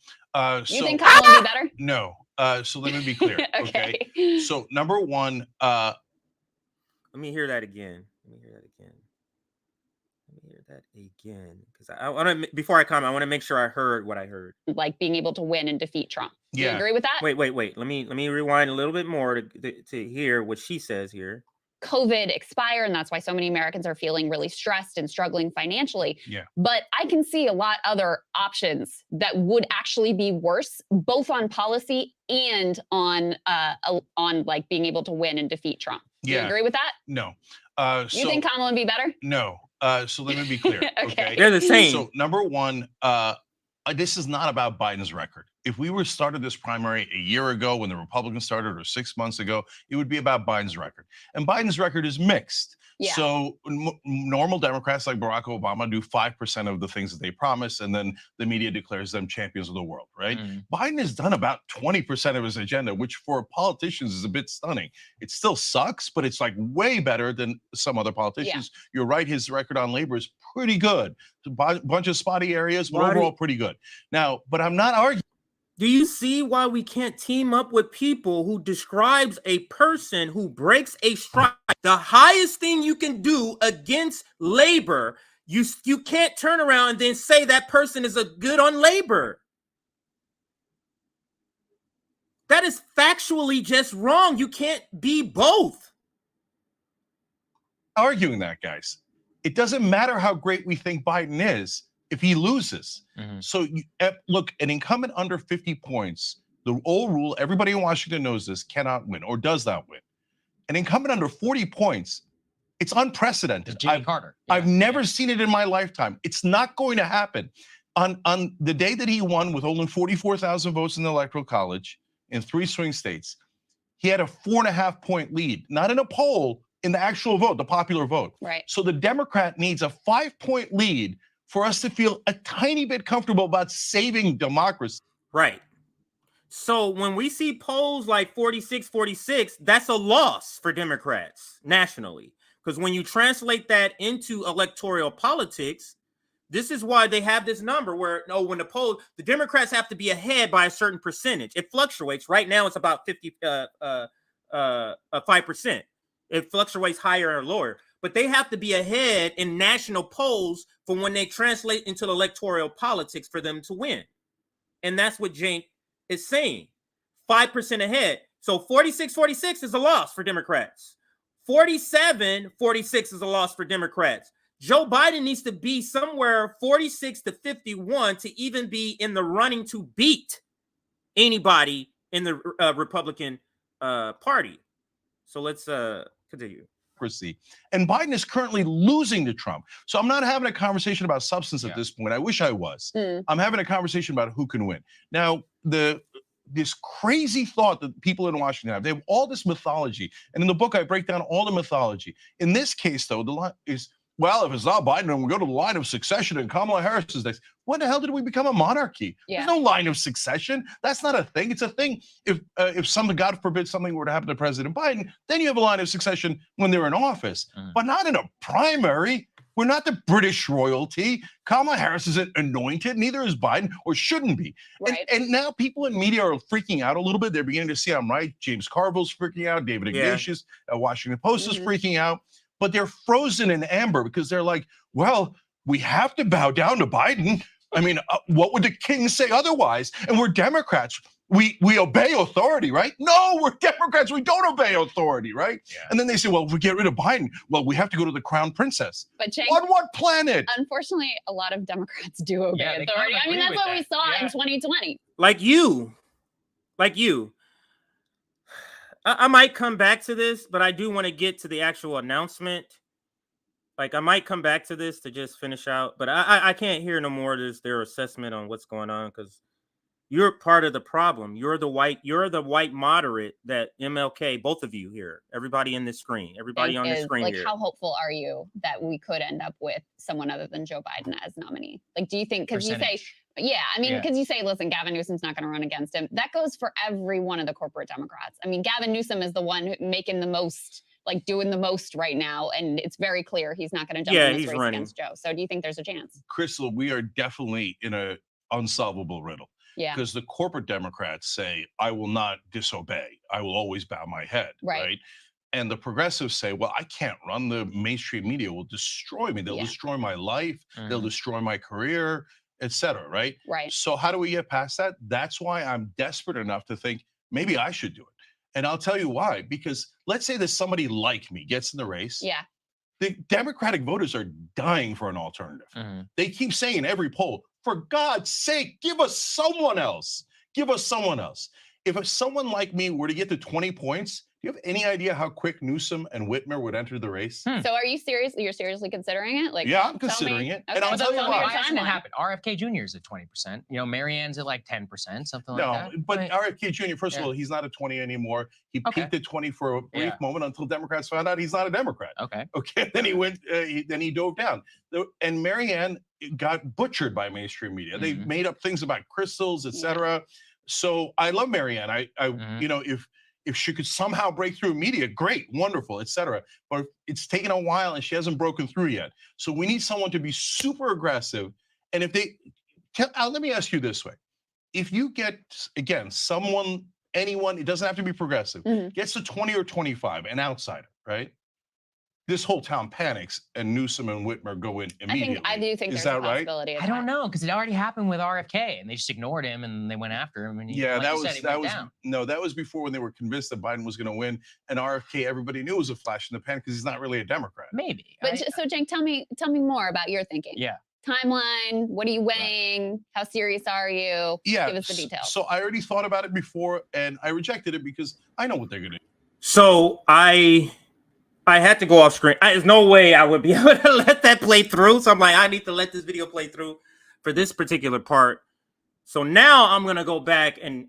You think Kamala would be better? No. So let me be clear. Okay. So number one, let me hear that again. Because I want to, before I comment, I want to make sure I heard what I heard. Like being able to win and defeat Trump. Do you Yeah. agree with that? Wait. Let me rewind a little bit more to hear what she says here. COVID expire, and that's why so many Americans are feeling really stressed and struggling financially. Yeah. But I can see a lot other options that would actually be worse, both on policy and on like being able to win and defeat Trump. Do you Yeah. agree with that? no. You think Kamala would be better? No. So let me be clear. Okay. They're the same. So number one, this is not about Biden's record. If we were started this primary a year ago when the Republicans started, or 6 months ago, it would be about Biden's record. And Biden's record is mixed. Yeah. So normal Democrats like Barack Obama do 5% of the things that they promise, and then the media declares them champions of the world, right? Biden has done about 20% of his agenda, which for politicians is a bit stunning. It still sucks, but it's like way better than some other politicians. You're right, his record on labor is pretty good. A bunch of spotty areas, but overall pretty good. Now, but I'm not arguing. Do you see why we can't team up with people who describes a person who breaks a strike? The highest thing you can do against labor, you can't turn around and then say that person is a good on labor. That is factually just wrong. You can't be both. Arguing that, guys. It doesn't matter how great we think Biden is if he loses. So look, an incumbent under 50 points, the old rule, everybody in Washington knows this, cannot win or does not win. An incumbent under 40 points, it's unprecedented. Jimmy Carter. I've never seen it in my lifetime. It's not going to happen. On the day that he won with only 44,000 votes in the Electoral College in 3 swing states, he had a 4.5 point lead, not in a poll, in the actual vote, the popular vote. Right. So the Democrat needs a 5-point lead for us to feel a tiny bit comfortable about saving democracy. Right. So when we see polls like 46, that's a loss for Democrats nationally. Because when you translate that into electoral politics, this is why they have this number where, when the Democrats have to be ahead by a certain percentage. It fluctuates. Right now, it's about 5%. It fluctuates higher or lower. But they have to be ahead in national polls for when they translate into electoral politics for them to win. And that's what Cenk is saying. 5% ahead. So 46 is a loss for Democrats. 47-46 is a loss for Democrats. Joe Biden needs to be somewhere 46 to 51 to even be in the running to beat anybody in the Republican Party. So let's continue. And Biden is currently losing to Trump. So I'm not having a conversation about substance at this point. I wish I was. I'm having a conversation about who can win. Now, this crazy thought that people in Washington have, they have all this mythology. And in the book, I break down all the mythology. In this case, though, the line is, well, if it's not Biden, then we go to the line of succession and Kamala Harris is next. When the hell did we become a monarchy? Yeah. There's no line of succession. That's not a thing. It's a thing if something, God forbid, something were to happen to President Biden, then you have a line of succession when they're in office, but not in a primary. We're not the British royalty. Kamala Harris isn't anointed. Neither is Biden, or shouldn't be. Right. And now people in media are freaking out a little bit. They're beginning to see I'm right. James Carville's freaking out. David Yeah. Ignatius at Washington Post is freaking out. But they're frozen in amber because they're like, well, we have to bow down to Biden. I mean, what would the king say otherwise? And we're Democrats. We obey authority, right? No, we're Democrats. We don't obey authority, right? Yeah. And then they say, well, if we get rid of Biden, well, we have to go to the crown princess. But Cenk, on what planet? Unfortunately, a lot of Democrats do obey Yeah, they authority. kinda I mean, agree that's with what we that. saw Yeah. in 2020. Like you. I might come back to this, but I do want to get to the actual announcement. Like, I might come back to this to just finish out, but I can't hear no more of their assessment on what's going on, because you're part of the problem. You're the white moderate that MLK, both of you here, everybody in this screen, everybody Think on this is, screen like, here. how hopeful are you that we could end up with someone other than Joe Biden as nominee? Like, do you think, because you say, Percentage. yeah, I mean, Yeah. because you say, listen, Gavin Newsom's not going to run against him. That goes for every one of the corporate Democrats. I mean, Gavin Newsom is the one making the most, like doing the most right now. And it's very clear he's not going to jump in this he's race running. against Joe. So do you think there's a chance? Crystal, we are definitely in a unsolvable riddle. Yeah. Because the corporate Democrats say, I will not disobey. I will always bow my head. Right. And the progressives say, well, I can't run. The mainstream media will destroy me. They'll destroy my life. They'll destroy my career, et cetera, right? Right. So how do we get past that? That's why I'm desperate enough to think maybe I should do it. And I'll tell you why. Because let's say that somebody like me gets in the race. Yeah. The Democratic voters are dying for an alternative. They keep saying in every poll, for God's sake, give us someone else. Give us someone else. If someone like me were to get to 20 points, do you have any idea how quick Newsom and Whitmer would enter the race? So are you serious? You're seriously considering it? Like, Yeah, I'm tell considering me- it. Okay, And I'll so tell you tell me why. your Why hasn't it timeline. happened? RFK Jr. is at 20%. You know, Marianne's at like 10%, something No, like that. but RFK Jr., first of Yeah. all, he's not a 20 anymore. He Okay. peaked at 20 for a brief Yeah. moment until Democrats found out he's not a Democrat. Okay. Okay. Then he went, then he dove down. And Marianne got butchered by mainstream media. They made up things about crystals, et cetera. So I love Marianne. I you know, if she could somehow break through media, great, wonderful, et cetera. But it's taken a while and she hasn't broken through yet. So we need someone to be super aggressive. And if they, let me ask you this way. If you get, again, anyone, it doesn't have to be progressive, gets to 20 or 25, an outsider, right? This whole town panics and Newsom and Whitmer go in immediately. I do think Is there's a that right? possibility of I don't know, because it already happened with RFK and they just ignored him and they went after him. And Yeah, like that you was said, he went down. no, that was before when they were convinced that Biden was going to win, and RFK, everybody knew was a flash in the pan because he's not really a Democrat. Maybe. But so, Cenk, tell me more about your thinking. Yeah. Timeline. What are you weighing? How serious are you? Yeah. Give us the details. So I already thought about it before, and I rejected it because I know what they're going to do. So I had to go off screen. There's no way I would be able to let that play through. So I'm like, I need to let this video play through for this particular part. So now I'm gonna go back and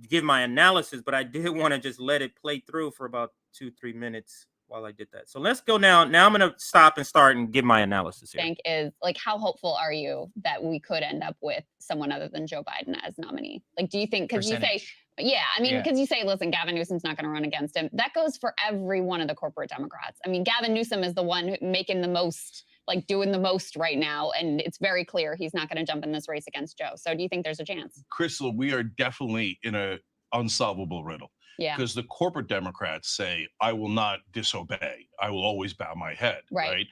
give my analysis, but I did want to just let it play through for about 2-3 minutes while I did that. So let's go now. Now I'm gonna stop and start and give my analysis here. Think is, like, how hopeful are you that we could end up with someone other than Joe Biden as nominee? Like, do you think, because you say, Percentage. yeah, I mean, Yeah. because you say, listen, Gavin Newsom's not going to run against him. That goes for every one of the corporate Democrats. I mean, Gavin Newsom is the one making the most, like doing the most right now. And it's very clear he's not going to jump in this race against Joe. So do you think there's a chance? Crystal, we are definitely in a unsolvable riddle. Yeah. Because the corporate Democrats say, I will not disobey. I will always bow my head. Right.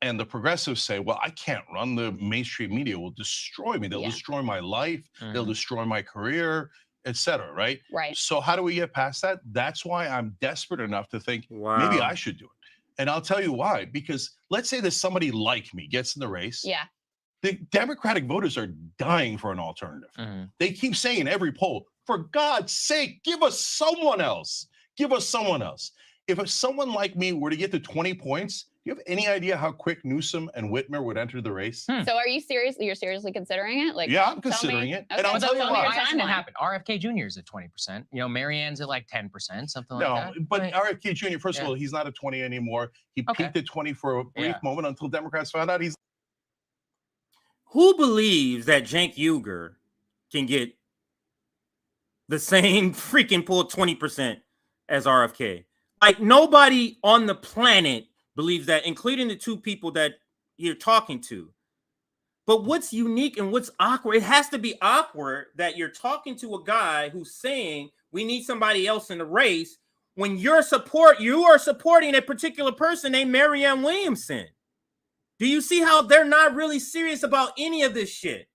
And the progressives say, well, I can't run. The mainstream media will destroy me. They'll destroy my life. They'll destroy my career, et cetera, right? Right. So how do we get past that? That's why I'm desperate enough to think maybe Wow. I should do it. And I'll tell you why. Because let's say that somebody like me gets in the race. Yeah. The Democratic voters are dying for an alternative. They keep saying in every poll, for God's sake, give us someone else. Give us someone else. If someone like me were to get to 20 points, do you have any idea how quick Newsom and Whitmer would enter the race? So are you serious? You're seriously considering it? Like, Yeah, I'm tell considering me- it. Okay, And I'll so tell you me why. your Why hasn't it timeline. happened? RFK Jr. is at 20%. You know, Marianne's at like 10%, something like No, that. but RFK Jr., first Yeah. of all, he's not a 20 anymore. He Okay. peaked at 20 for a brief Yeah. moment until Democrats found out he's. Who believes that Cenk Uygur can get the same freaking pull 20% as RFK? Like, nobody on the planet believes that, including the two people that you're talking to. But what's unique and what's awkward, it has to be awkward that you're talking to a guy who's saying we need somebody else in the race when you are supporting a particular person named Marianne Williamson. Do you see how they're not really serious about any of this shit?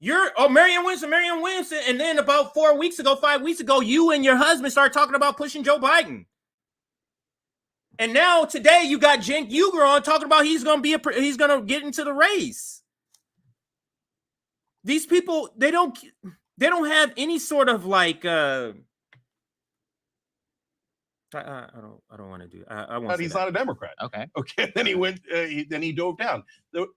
Marianne Williamson, and then about 5 weeks ago, you and your husband started talking about pushing Joe Biden. And now today you got Cenk Uygur on talking about he's gonna get into the race. These people, they don't have any sort of like I don't want to do. I won't. But he's not a Democrat. Okay. Then he went. Then he dove down.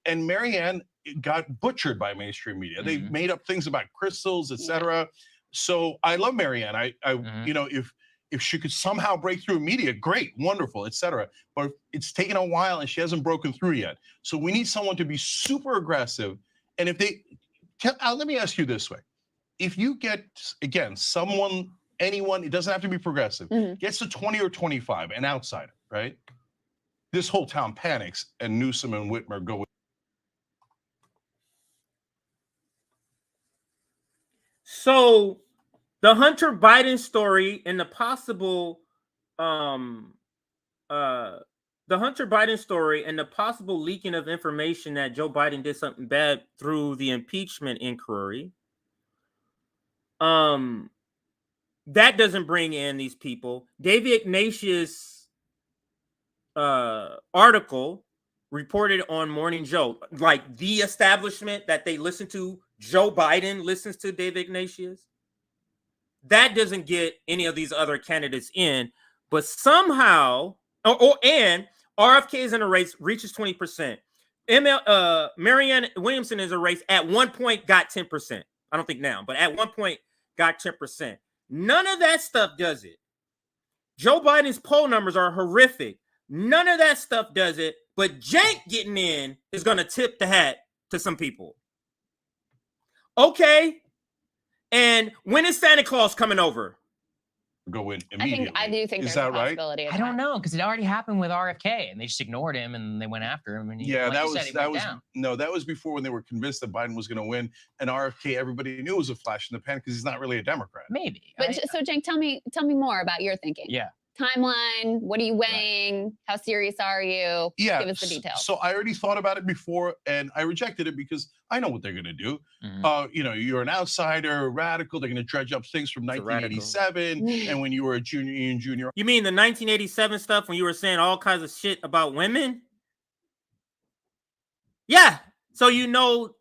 And Marianne got butchered by mainstream media. They made up things about crystals, etc. So I love Marianne. You know, if she could somehow break through media, great, wonderful, etc. But it's taken a while and she hasn't broken through yet. So we need someone to be super aggressive. And if they, let me ask you this way: if you get again anyone, it doesn't have to be progressive, gets to 20 or 25, an outsider, right? This whole town panics and Newsom and Whitmer go with. So the Hunter Biden story and the possible leaking of information that Joe Biden did something bad through the impeachment inquiry, that doesn't bring in these people. David Ignatius' article reported on Morning Joe, like the establishment that they listen to, Joe Biden listens to David Ignatius. That doesn't get any of these other candidates in, but somehow, and RFK is in a race, reaches 20%. Marianne Williamson is a race, at one point got 10%. I don't think now, but at one point got 10%. None of that stuff does it. Joe Biden's poll numbers are horrific. None of that stuff does it, but Cenk getting in is going to tip the hat to some people. Okay. And when is Santa Claus coming over? Go in immediately. I do think is there's that a possibility. I don't know, because it already happened with RFK, and they just ignored him, and they went after him. And that was before when they were convinced that Biden was going to win, and RFK, everybody knew it was a flash in the pan because he's not really a Democrat. Maybe. But so, Cenk, tell me more about your thinking. Yeah. Timeline. What are you weighing? Right. How serious are you? Yeah. Give us the details. So I already thought about it before, and I rejected it because I know what they're going to do. You know, you're an outsider, radical. They're going to dredge up things from 1987, and when you were a junior. You mean the 1987 stuff when you were saying all kinds of shit about women? Yeah. So you know.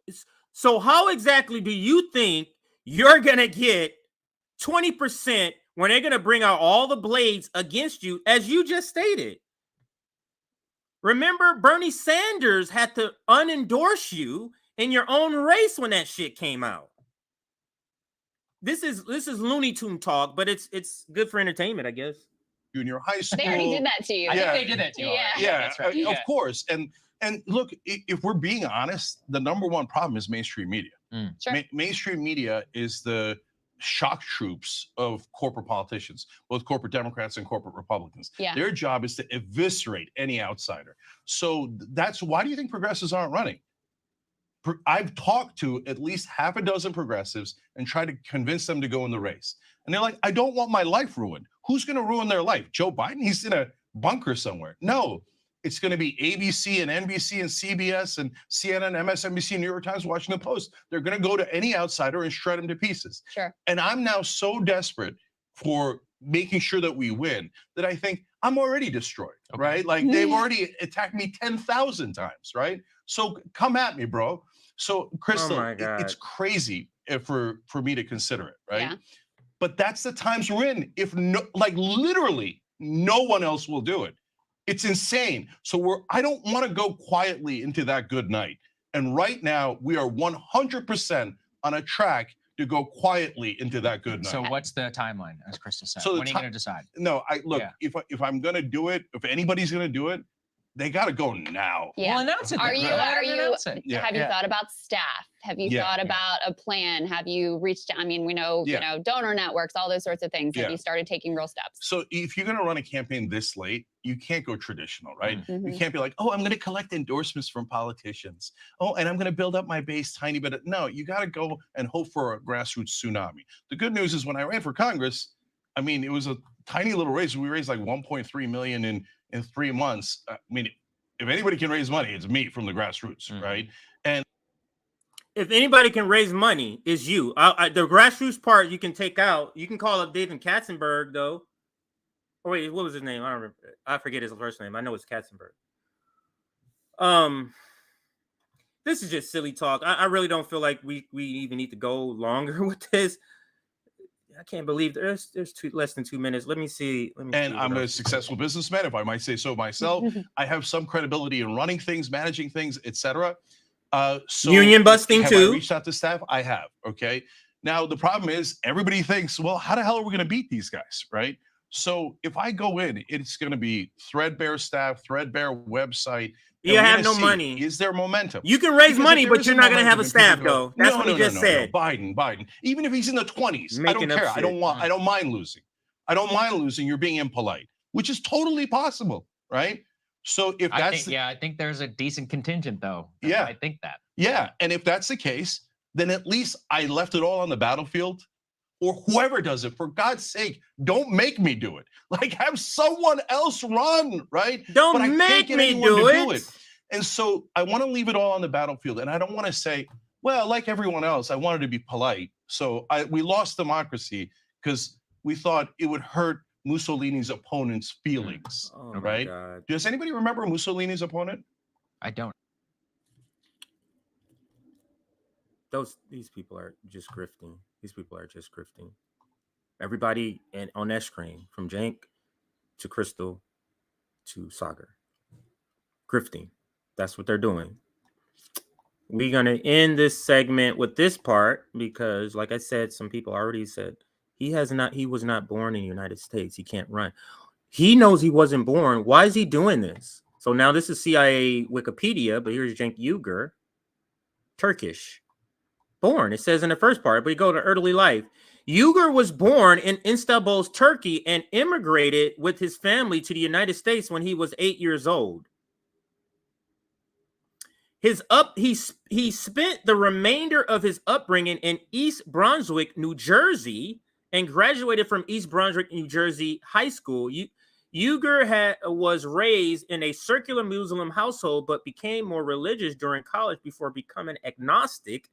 So how exactly do you think you're going to get 20%? When they're going to bring out all the blades against you, as you just stated? Remember, Bernie Sanders had to unendorse you in your own race when that shit came out. This is Looney Tune talk, but it's good for entertainment, I guess. Junior high school. They already did that to you. I think they did that to you. Yeah, that's right. Of course. And look, if we're being honest, the number one problem is mainstream media. Sure. Mainstream media is the shock troops of corporate politicians, both corporate Democrats and corporate Republicans. Yeah. Their job is to eviscerate any outsider. So that's why do you think progressives aren't running? I've talked to at least half a dozen progressives and tried to convince them to go in the race. And they're like, I don't want my life ruined. Who's going to ruin their life? Joe Biden? He's in a bunker somewhere. No, it's going to be ABC and NBC and CBS and CNN, MSNBC, New York Times, Washington Post. They're going to go to any outsider and shred him to pieces. Sure. And I'm now so desperate for making sure that we win that I think I'm already destroyed, right? Like they've already attacked me 10,000 times, right? So come at me, bro. So Crystal, it's crazy for me to consider it, right? Yeah. But that's the times we're in. If literally no one else will do it. It's insane. So I don't want to go quietly into that good night. And right now we are 100% on a track to go quietly into that good night. So what's the timeline, as Crystal said? So when are you going to decide? No, if I'm going to do it, if anybody's going to do it, they got to go now. Yeah. Well, announce it. Are you? Yeah. Have you thought about staff? Have you thought about a plan? Have you reached? I mean, we know you know donor networks, all those sorts of things. Have you started taking real steps? So if you're going to run a campaign this late, you can't go traditional, right? Mm-hmm. You can't be like, oh, I'm going to collect endorsements from politicians. Oh, and I'm going to build up my base tiny bit. No, you got to go and hope for a grassroots tsunami. The good news is when I ran for Congress, I mean, it was a tiny little race. We raised like 1.3 million in 3 months. I mean, if anybody can raise money, it's me from the grassroots, right? And if anybody can raise money, it's you. The grassroots part you can take out. You can call up David Katzenberg, though. Oh, wait, what was his name? I don't remember. I forget his first name. I know it's Katzenberg. This is just silly talk. I really don't feel like we even need to go longer with this. I can't believe there's less than 2 minutes. Let me see. And I'm a successful businessman, if I might say so myself. I have some credibility in running things, managing things, etc. So union busting have too. I reached out to staff? I have. Okay. Now the problem is everybody thinks, well, how the hell are we going to beat these guys, right? So if I go in, it's going to be threadbare staff, threadbare website. You have no money. Is there momentum? You can raise money, but you're not going to have a staff, though. That's what he just said. Biden. Even if he's in the 20s, I don't care. I don't mind losing. I don't mind losing. You're being impolite, which is totally possible, right? So if that's I think there's a decent contingent though. Yeah, I think that. Yeah, and if that's the case, then at least I left it all on the battlefield. Or whoever does it, for God's sake, don't make me do it. Like, have someone else run, right? Don't make me do it. And so I want to leave it all on the battlefield. And I don't want to say, well, like everyone else, I wanted to be polite. So we lost democracy because we thought it would hurt Mussolini's opponent's feelings, right? Does anybody remember Mussolini's opponent? I don't. These people are just grifting. These people are just grifting. Everybody on that screen, from Cenk to Crystal to Sagar. Grifting. That's what they're doing. We're going to end this segment with this part because, like I said, some people already said he was not born in the United States. He can't run. He knows he wasn't born. Why is he doing this? So now this is CIA Wikipedia, but here's Cenk Uygur, Turkish. Born, it says in the first part, but you go to early life. Uygur was born in Istanbul, Turkey, and immigrated with his family to the United States when he was 8 years old. He spent the remainder of his upbringing in East Brunswick, New Jersey, and graduated from East Brunswick, New Jersey High School. Uygur was raised in a secular Muslim household, but became more religious during college before becoming agnostic.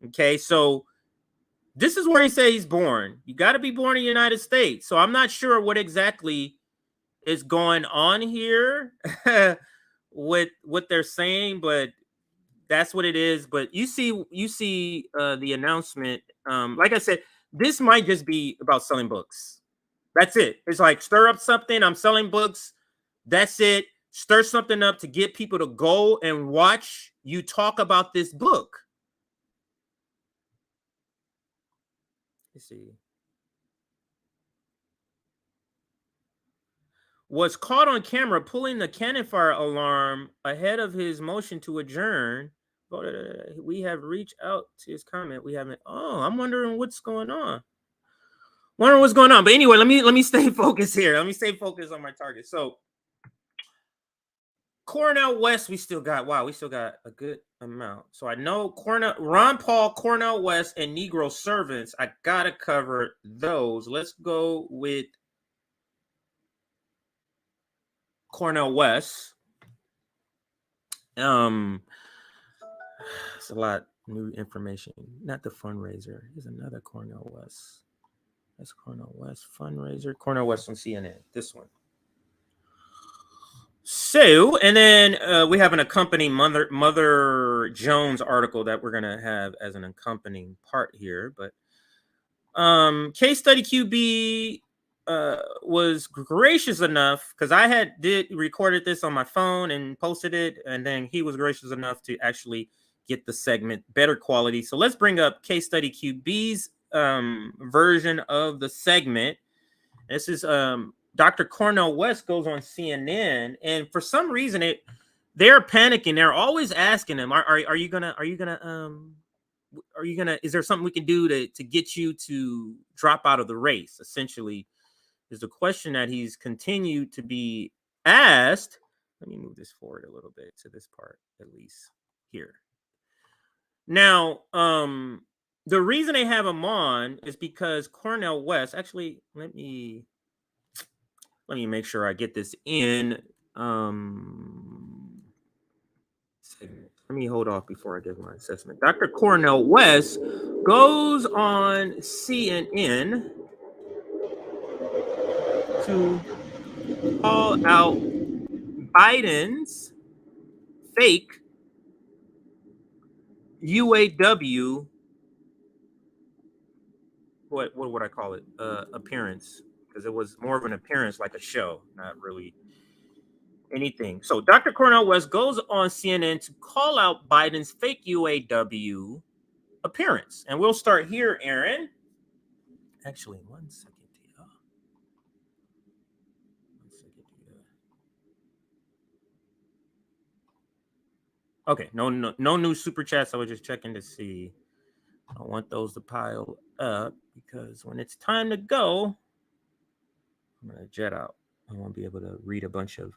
Okay, so this is where he says he's born. You got to be born in the United States. So I'm not sure what exactly is going on here with what they're saying, but that's what it is. But you see the announcement. Like I said, this might just be about selling books. That's it. It's like stir up something. I'm selling books. That's it. Stir something up to get people to go and watch you talk about this book. Let's see. Was caught on camera pulling the cannon fire alarm ahead of his motion to adjourn. We have reached out to his comment. We haven't. Oh, I'm wondering what's going on. But anyway, let me stay focused here. Let me stay focused on my target. So Cornel West, we still got a good amount. So I know Ron Paul, Cornel West, and Negro servants. I gotta cover those. Let's go with Cornel West. It's a lot new information. Not the fundraiser. Here's another Cornel West. That's Cornel West fundraiser. Cornel West on CNN. This one. So, and then we have an accompanying Mother Jones article that we're gonna have as an accompanying part here. But Case Study QB was gracious enough, because I recorded this on my phone and posted it, and then he was gracious enough to actually get the segment better quality. So let's bring up Case Study QB's version of the segment. This is Dr. Cornel West goes on CNN, and for some reason they're panicking. They're always asking him, are you gonna is there something we can do to get you to drop out of the race? Essentially, is the question that he's continued to be asked. Let me move this forward a little bit to this part, at least here. Now, the reason they have him on is because Cornel West, actually, let me make sure I get this in. Let me hold off before I give my assessment. Dr. Cornel West goes on CNN to call out Biden's fake UAW, what would I call it? Appearance, because it was more of an appearance, like a show, not really anything. So Dr. Cornel West goes on CNN to call out Biden's fake UAW appearance. And we'll start here, Aaron. Actually, 1 second. Okay, no new super chats. I was just checking to see. I want those to pile up because when it's time to go, I'm gonna jet out. I won't be able to read a bunch of.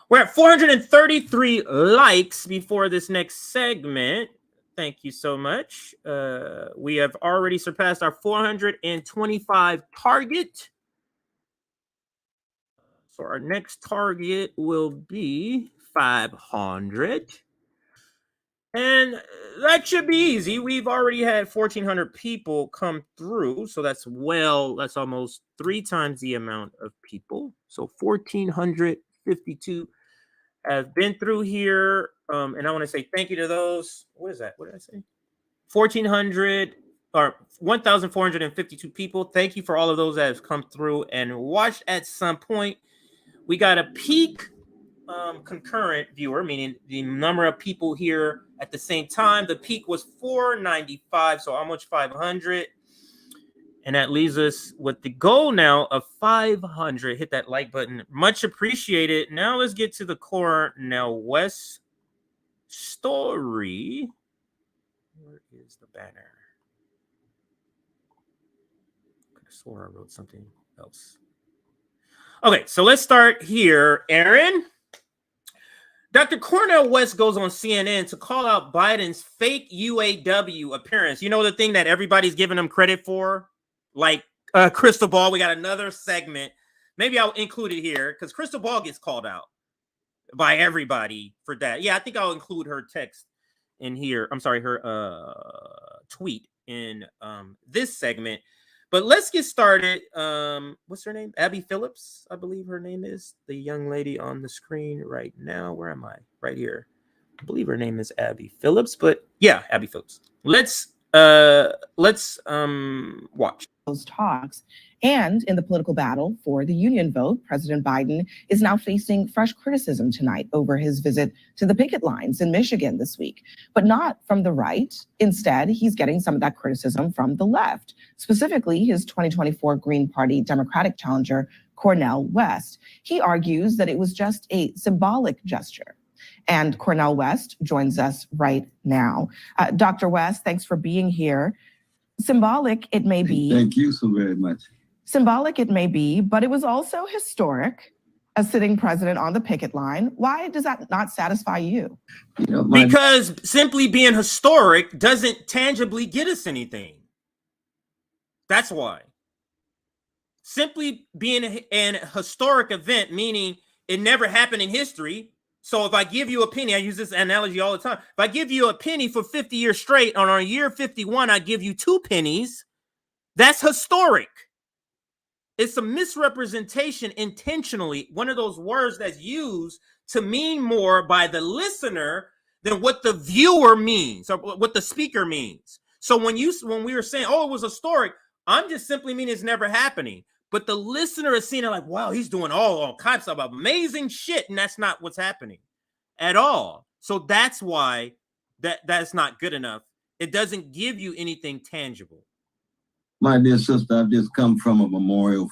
We're at 433 likes before this next segment. Thank you so much. We have already surpassed our 425 target. So our next target will be 500. And that should be easy. We've already had 1,400 people come through. So that's almost 3 times the amount of people. So 1,452 have been through here. And I want to say thank you to those. What is that? What did I say? 1,452 people. Thank you for all of those that have come through and watched at some point. We got a peak concurrent viewer, meaning the number of people here at the same time. The peak was 495, so almost 500. And that leaves us with the goal now of 500. Hit that like button. Much appreciated. Now let's get to the Cornel West story. Where is the banner? I could have swore I wrote something else. Okay, so let's start here, Aaron. Dr. Cornel West goes on CNN to call out Biden's fake UAW appearance. You know, the thing that everybody's giving him credit for? Like Crystal Ball. We got another segment. Maybe I'll include it here because Crystal Ball gets called out by everybody for that. Yeah, I think I'll include her text in here. I'm sorry, her tweet in this segment. But let's get started. What's her name? Abby Phillips, I believe her name is. The young lady on the screen right now. Where am I? Right here. I believe her name is Abby Phillips. But yeah, Abby Phillips. Let's watch those talks. And in the political battle for the union vote, President Biden is now facing fresh criticism tonight over his visit to the picket lines in Michigan this week, but not from the right. Instead, he's getting some of that criticism from the left, specifically his 2024 Green Party Democratic challenger, Cornel West. He argues that it was just a symbolic gesture. And Cornel West joins us right now. Dr. West, thanks for being here. Symbolic it may be. Thank you so very much. Symbolic it may be, but it was also historic, a sitting president on the picket line. Why does that not satisfy you? Because simply being historic doesn't tangibly get us anything. That's why. Simply being an historic event, meaning it never happened in history. So if I give you a penny, I use this analogy all the time. If I give you a penny for 50 years straight, on year 51, I give you 2 pennies. That's historic. It's a misrepresentation intentionally, one of those words that's used to mean more by the listener than what the viewer means or what the speaker means. So when we were saying, oh, it was historic, I'm just simply meaning it's never happening. But the listener is seeing it like, wow, he's doing all kinds of amazing shit. And that's not what's happening at all. So that's why that's not good enough. It doesn't give you anything tangible. My dear sister, I've just come from a memorial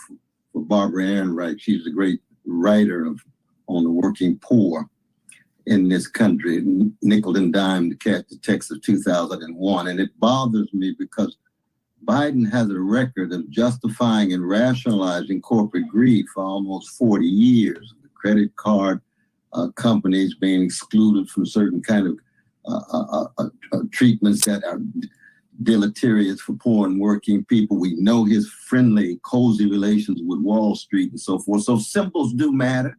for Barbara Ann Wright. She's a great writer on the working poor in this country, nickel and dime to catch the text of 2001. And it bothers me because Biden has a record of justifying and rationalizing corporate greed for almost 40 years. The credit card companies being excluded from certain kind of treatments that are deleterious for poor and working people. We know his friendly, cozy relations with Wall Street and so forth. So symbols do matter,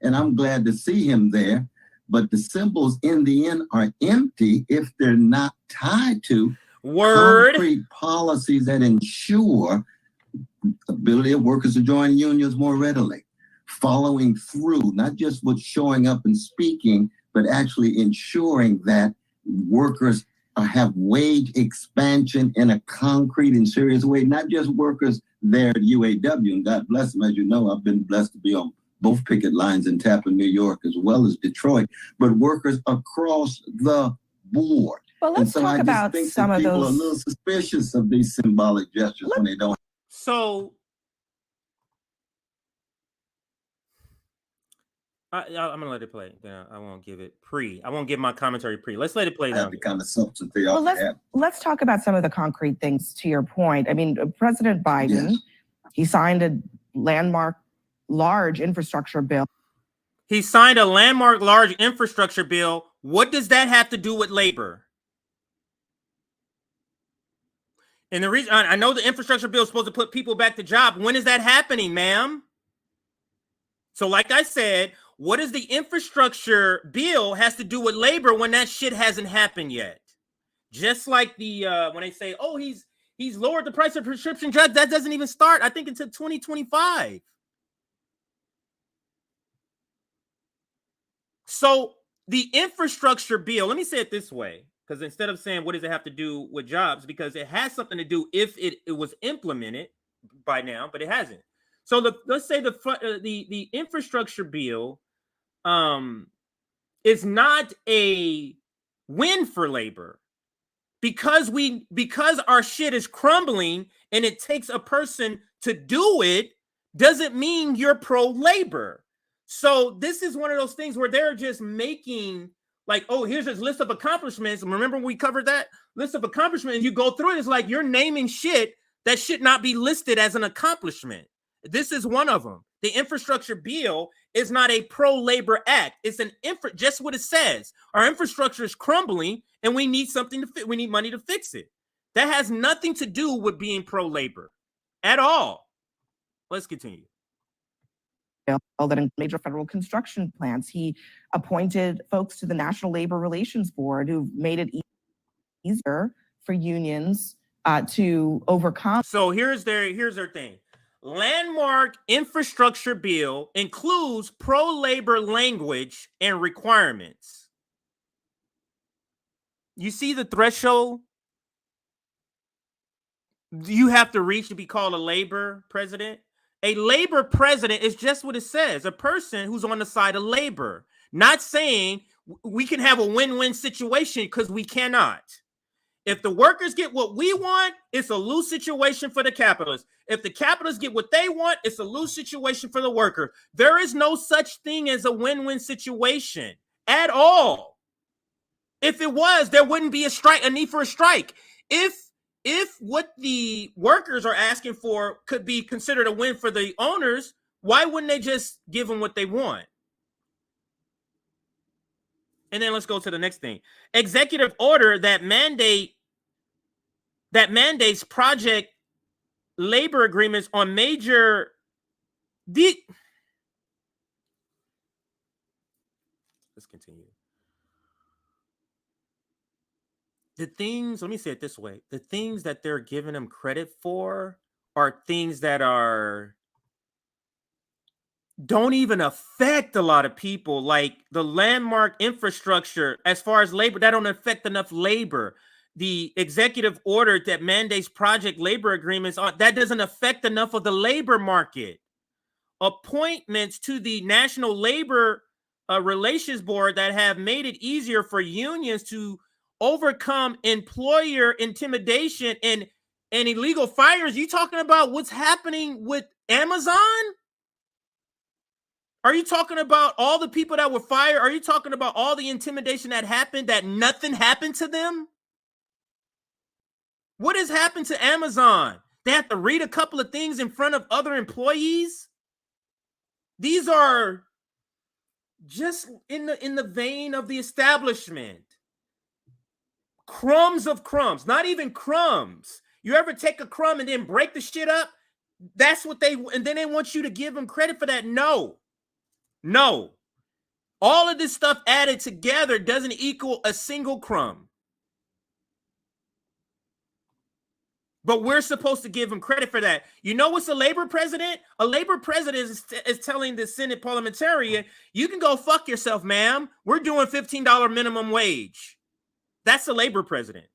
and I'm glad to see him there. But the symbols in the end are empty if they're not tied to concrete policies that ensure the ability of workers to join unions more readily, following through, not just with showing up and speaking, but actually ensuring that workers have wage expansion in a concrete and serious way, not just workers there at UAW, and God bless them. As you know, I've been blessed to be on both picket lines in Tampa, New York, as well as Detroit, but workers across the board. Well, let's talk about some of people those. are a little suspicious of these symbolic gestures when they don't. So I'm gonna let it play. Then I won't give it pre. I won't give my commentary pre. Let's let it play now. The kind of substance they Well, often have. let's talk about some of the concrete things to your point. I mean, President Biden, he signed a landmark large infrastructure bill. He signed a landmark large infrastructure bill. What does that have to do with labor? And the reason I know the infrastructure bill is supposed to put people back to job. When is that happening, ma'am? So like I said, what does the infrastructure bill has to do with labor when that shit hasn't happened yet? Just like the when they say, oh, he's lowered the price of prescription drugs, that doesn't even start, I think, until 2025. So the infrastructure bill, let me say it this way, because instead of saying what does it have to do with jobs, because it has something to do if it was implemented by now, but it hasn't. So let's say the infrastructure bill is not a win for labor because our shit is crumbling and it takes a person to do it doesn't mean you're pro-labor. So this is one of those things where they're just making like, oh, here's this list of accomplishments. Remember when we covered that list of accomplishments and you go through it, it's like you're naming shit that should not be listed as an accomplishment. This is one of them. The infrastructure bill is not a pro-labor act. It's just what it says. Our infrastructure is crumbling and we need something to we need money to fix it. That has nothing to do with being pro-labor at all. Let's continue. That in major federal construction plants, he appointed folks to the National Labor Relations Board who made it easier for unions to overcome. So here's their thing. Landmark infrastructure bill includes pro-labor language and requirements. You see the threshold you have to reach to be called a labor president? A labor president is just what it says, a person who's on the side of labor. Not saying we can have a win-win situation, because we cannot. If the workers get what we want, it's a lose situation for the capitalists. If the capitalists get what they want, it's a lose situation for the worker. There is no such thing as a win-win situation at all. If it was, there wouldn't be a need for a strike. If what the workers are asking for could be considered a win for the owners, why wouldn't they just give them what they want? And then let's go to the next thing. Executive order that mandates project labor agreements on major let's continue. The things, let me say it this way, the things that they're giving them credit for are things that don't even affect a lot of people, like the landmark infrastructure. As far as labor, that don't affect enough labor. The executive order that mandates project labor agreements, that doesn't affect enough of the labor market. Appointments to the National Labor Relations Board that have made it easier for unions to overcome employer intimidation and illegal firings. You talking about what's happening with Amazon? Are you talking about all the people that were fired? Are you talking about all the intimidation that happened, that nothing happened to them? What has happened to Amazon? They have to read a couple of things in front of other employees? These are just in the vein of the establishment. Crumbs of crumbs, not even crumbs. You ever take a crumb and then break the shit up? That's what and then they want you to give them credit for that. No. All of this stuff added together doesn't equal a single crumb. But we're supposed to give him credit for that. You know what's a labor president? A labor president is telling the Senate parliamentarian, you can go fuck yourself, ma'am. We're doing $15 minimum wage. That's a labor president.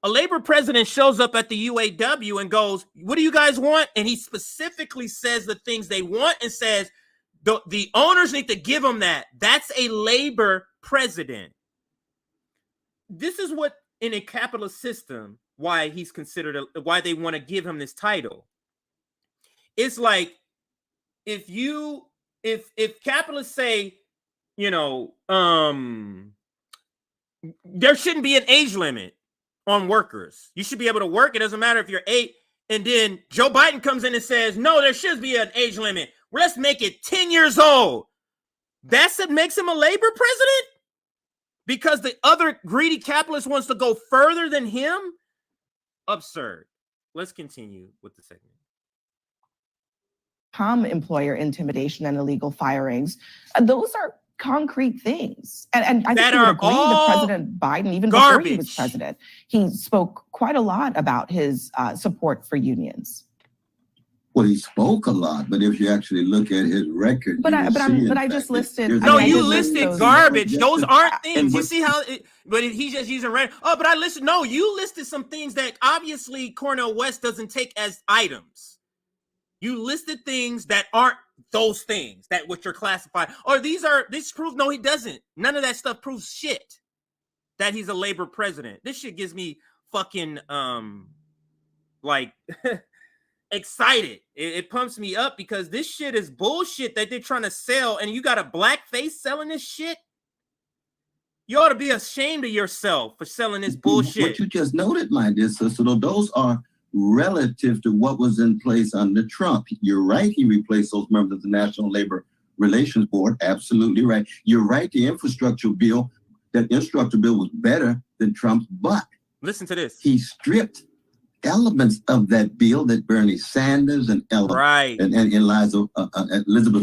A labor president shows up at the UAW and goes, what do you guys want? And he specifically says the things they want and says, the owners need to give them that. That's a labor president. This is what, in a capitalist system, why he's considered, why they want to give him this title. It's like, if capitalists say, you know, there shouldn't be an age limit on workers. You should be able to work. It doesn't matter if you're 8. And then Joe Biden comes in and says, no, there should be an age limit. Well, let's make it 10 years old. That's what makes him a labor president? Because the other greedy capitalist wants to go further than him? Absurd. Let's continue with the segment. Employer intimidation and illegal firings. Those are concrete things. And I think you would agree that President Biden, even before he was president, he spoke quite a lot about his support for unions. Well, he spoke a lot, but if you actually look at his record, but I just listed. No, you listed garbage. Those aren't things. You see how? But he's just using red. Oh, but I listed. No, you listed some things that obviously Cornel West doesn't take as items. You listed things that aren't those things that which are classified. Or these prove. No, he doesn't. None of that stuff proves shit that he's a labor president. This shit gives me fucking like. Excited. It pumps me up because this shit is bullshit that they're trying to sell, and you got a black face selling this shit. You ought to be ashamed of yourself for selling this bullshit. What you just noted, my dear sister, those are relative to what was in place under Trump. You're right, he replaced those members of the National Labor Relations Board. Absolutely right. You're right, the infrastructure bill was better than Trump's, but listen to this. He stripped elements of that bill that Bernie Sanders and Elizabeth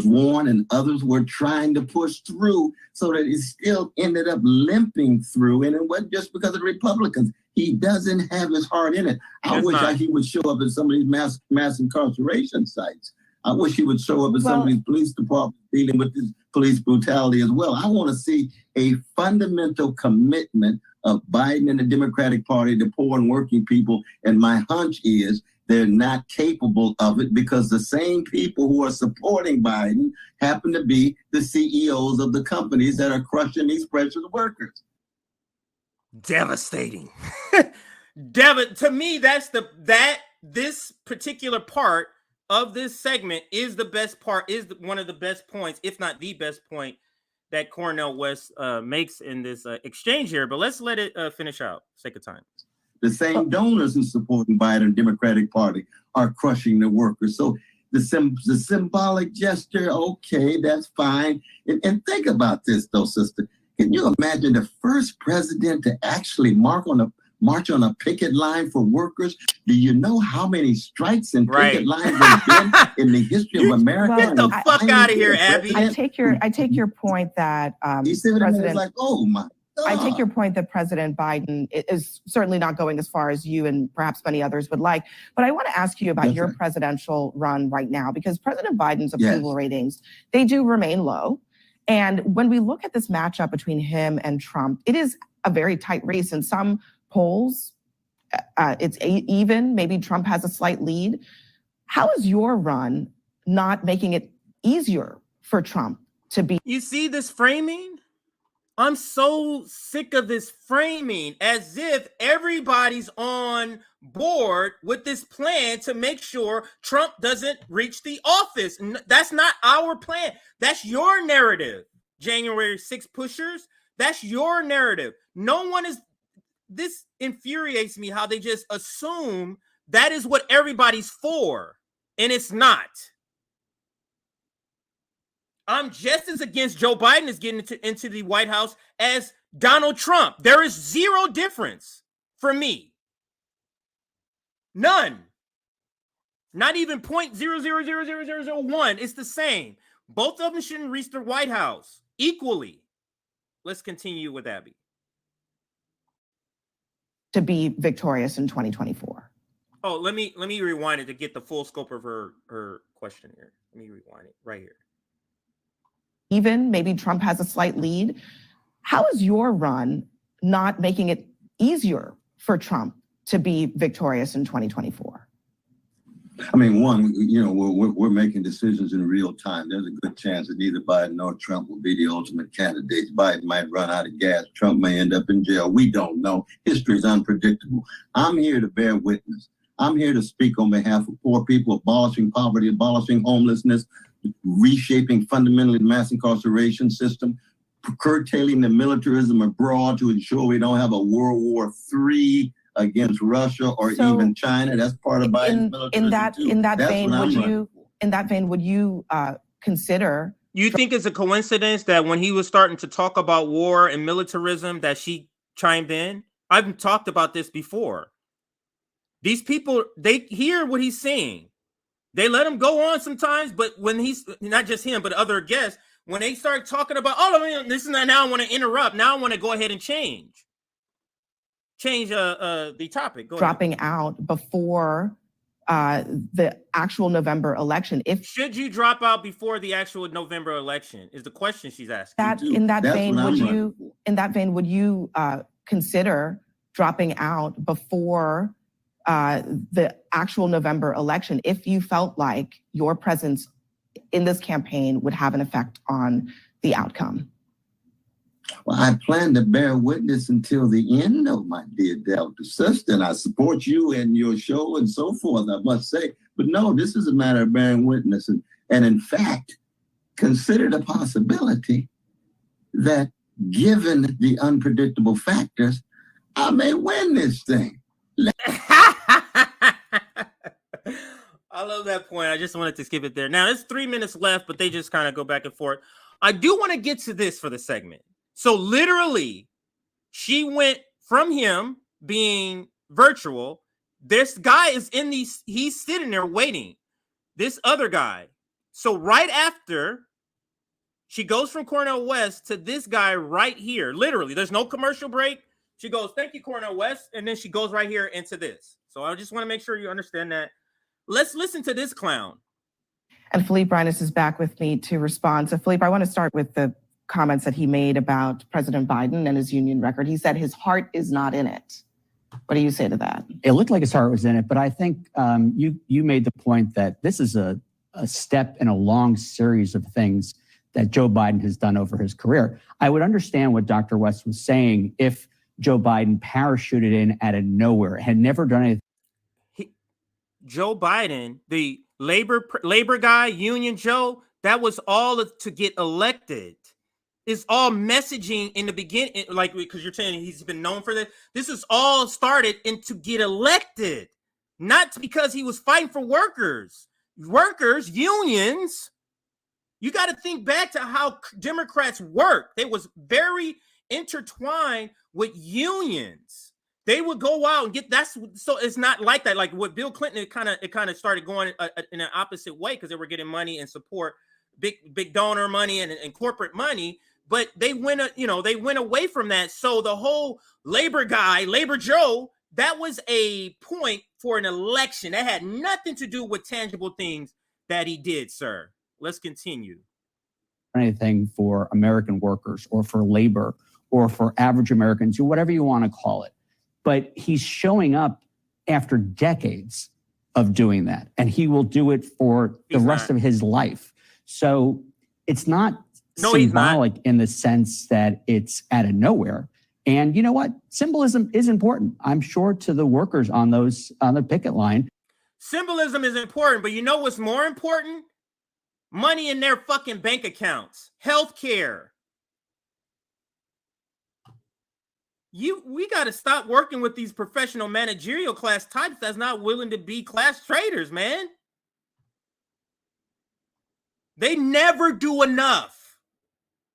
Warren and others were trying to push through, so that it still ended up limping through. And it wasn't just because of the Republicans. He doesn't have his heart in it. I wish he would show up at some of these mass incarceration sites. I wish he would show up at some of these police departments dealing with this police brutality as well. I want to see a fundamental commitment of Biden and the Democratic Party to poor and working people. And my hunch is they're not capable of it because the same people who are supporting Biden happen to be the CEOs of the companies that are crushing these precious workers. Devastating. To me, this particular part of this segment is the best part, is one of the best points, if not the best point, that Cornel West makes in this exchange here. But let's let it finish out. Sake of time. The same donors who supporting Biden Democratic Party are crushing the workers. So the symbolic gesture, okay, that's fine. And think about this, though, sister. Can you imagine the first president to actually march on a picket line for workers? Do you know how many strikes and picket lines there have been in the history of America? Get the fuck out of here, Abby. I take your point that President, like, oh my God. I take your point that President Biden is certainly not going as far as you and perhaps many others would like. But I want to ask you about your presidential run right now, because President Biden's approval ratings, they do remain low. And when we look at this matchup between him and Trump, it is a very tight race. In some polls, it's even. Maybe Trump has a slight lead. How is your run not making it easier for Trump to be? You see this framing? I'm so sick of this framing as if everybody's on board with this plan to make sure Trump doesn't reach the office. That's not our plan. That's your narrative, January 6 pushers. That's your narrative. No one is. This infuriates me how they just assume that is what everybody's for, and it's not. I'm just as against Joe Biden is getting into the White House as Donald Trump. There is zero difference for me. None. Not even 0.000001. It's the same. Both of them shouldn't reach the White House equally. Let's continue with Abby. To be victorious in 2024. Oh, let me rewind it to get the full scope of her question here. Let me rewind it right here. Even maybe Trump has a slight lead. How is your run not making it easier for Trump to be victorious in 2024? I mean, one, you know, we're making decisions in real time. There's a good chance that neither Biden nor Trump will be the ultimate candidates. Biden might run out of gas. Trump may end up in jail. We don't know. History is unpredictable. I'm here to bear witness. I'm here to speak on behalf of poor people, abolishing poverty, abolishing homelessness, reshaping fundamentally the mass incarceration system, curtailing the militarism abroad to ensure we don't have a World War III against Russia or even China. That's part of Biden's militarism in that vein, would you consider? You think it's a coincidence that when he was starting to talk about war and militarism that she chimed in? I've talked about this before. These people, they hear what he's saying. They let him go on sometimes, but when he's not just him, but other guests, when they start talking about, oh, this is now I want to interrupt. Now I want to go ahead and change the topic. Go dropping out before the actual November election. Should you drop out before the actual November election is the question she's asking. In that vein, would you consider dropping out before the actual November election if you felt like your presence in this campaign would have an effect on the outcome? Well, I plan to bear witness until the end of my dear Delta sister, and I support you and your show and so forth, I must say. But no, this is a matter of bearing witness. And in fact, consider the possibility that given the unpredictable factors, I may win this thing. I love that point. I just wanted to skip it there. Now, there's 3 minutes left, but they just kind of go back and forth. I do want to get to this for the segment. So literally, she went from him being virtual. This guy is he's sitting there waiting. This other guy. So right after, she goes from Cornel West to this guy right here. Literally, there's no commercial break. She goes, thank you, Cornel West. And then she goes right here into this. So I just want to make sure you understand that. Let's listen to this clown. And Philippe Reines is back with me to respond. So Philippe, I want to start with the comments that he made about President Biden and his union record. He said his heart is not in it. What do you say to that? It looked like his heart was in it, but I think you made the point that this is a step in a long series of things that Joe Biden has done over his career. I would understand what Dr. West was saying if Joe Biden parachuted in out of nowhere, had never done anything. Joe Biden, the labor guy, Union Joe, that was all to get elected. It's all messaging in the beginning, like because you're saying he's been known for this. This is all started to get elected, not because he was fighting for workers, unions. You got to think back to how Democrats work. They was very intertwined with unions. They would go out and get so it's not like that. Like with Bill Clinton, it kind of started going in an opposite way because they were getting money and support, big donor money and corporate money. But they went away from that. So the whole labor guy, Labor Joe, that was a point for an election. That had nothing to do with tangible things that he did, sir. Let's continue. Anything for American workers or for labor or for average Americans, or whatever you want to call it. But he's showing up after decades of doing that, and he will do it for the rest of his life. So it's not No, he's not. symbolic in the sense that it's out of nowhere. And you know what? Symbolism is important, I'm sure, to the workers on the picket line. Symbolism is important, but you know what's more important? Money in their fucking bank accounts, healthcare. We got to stop working with these professional managerial class types that's not willing to be class traders, man. They never do enough,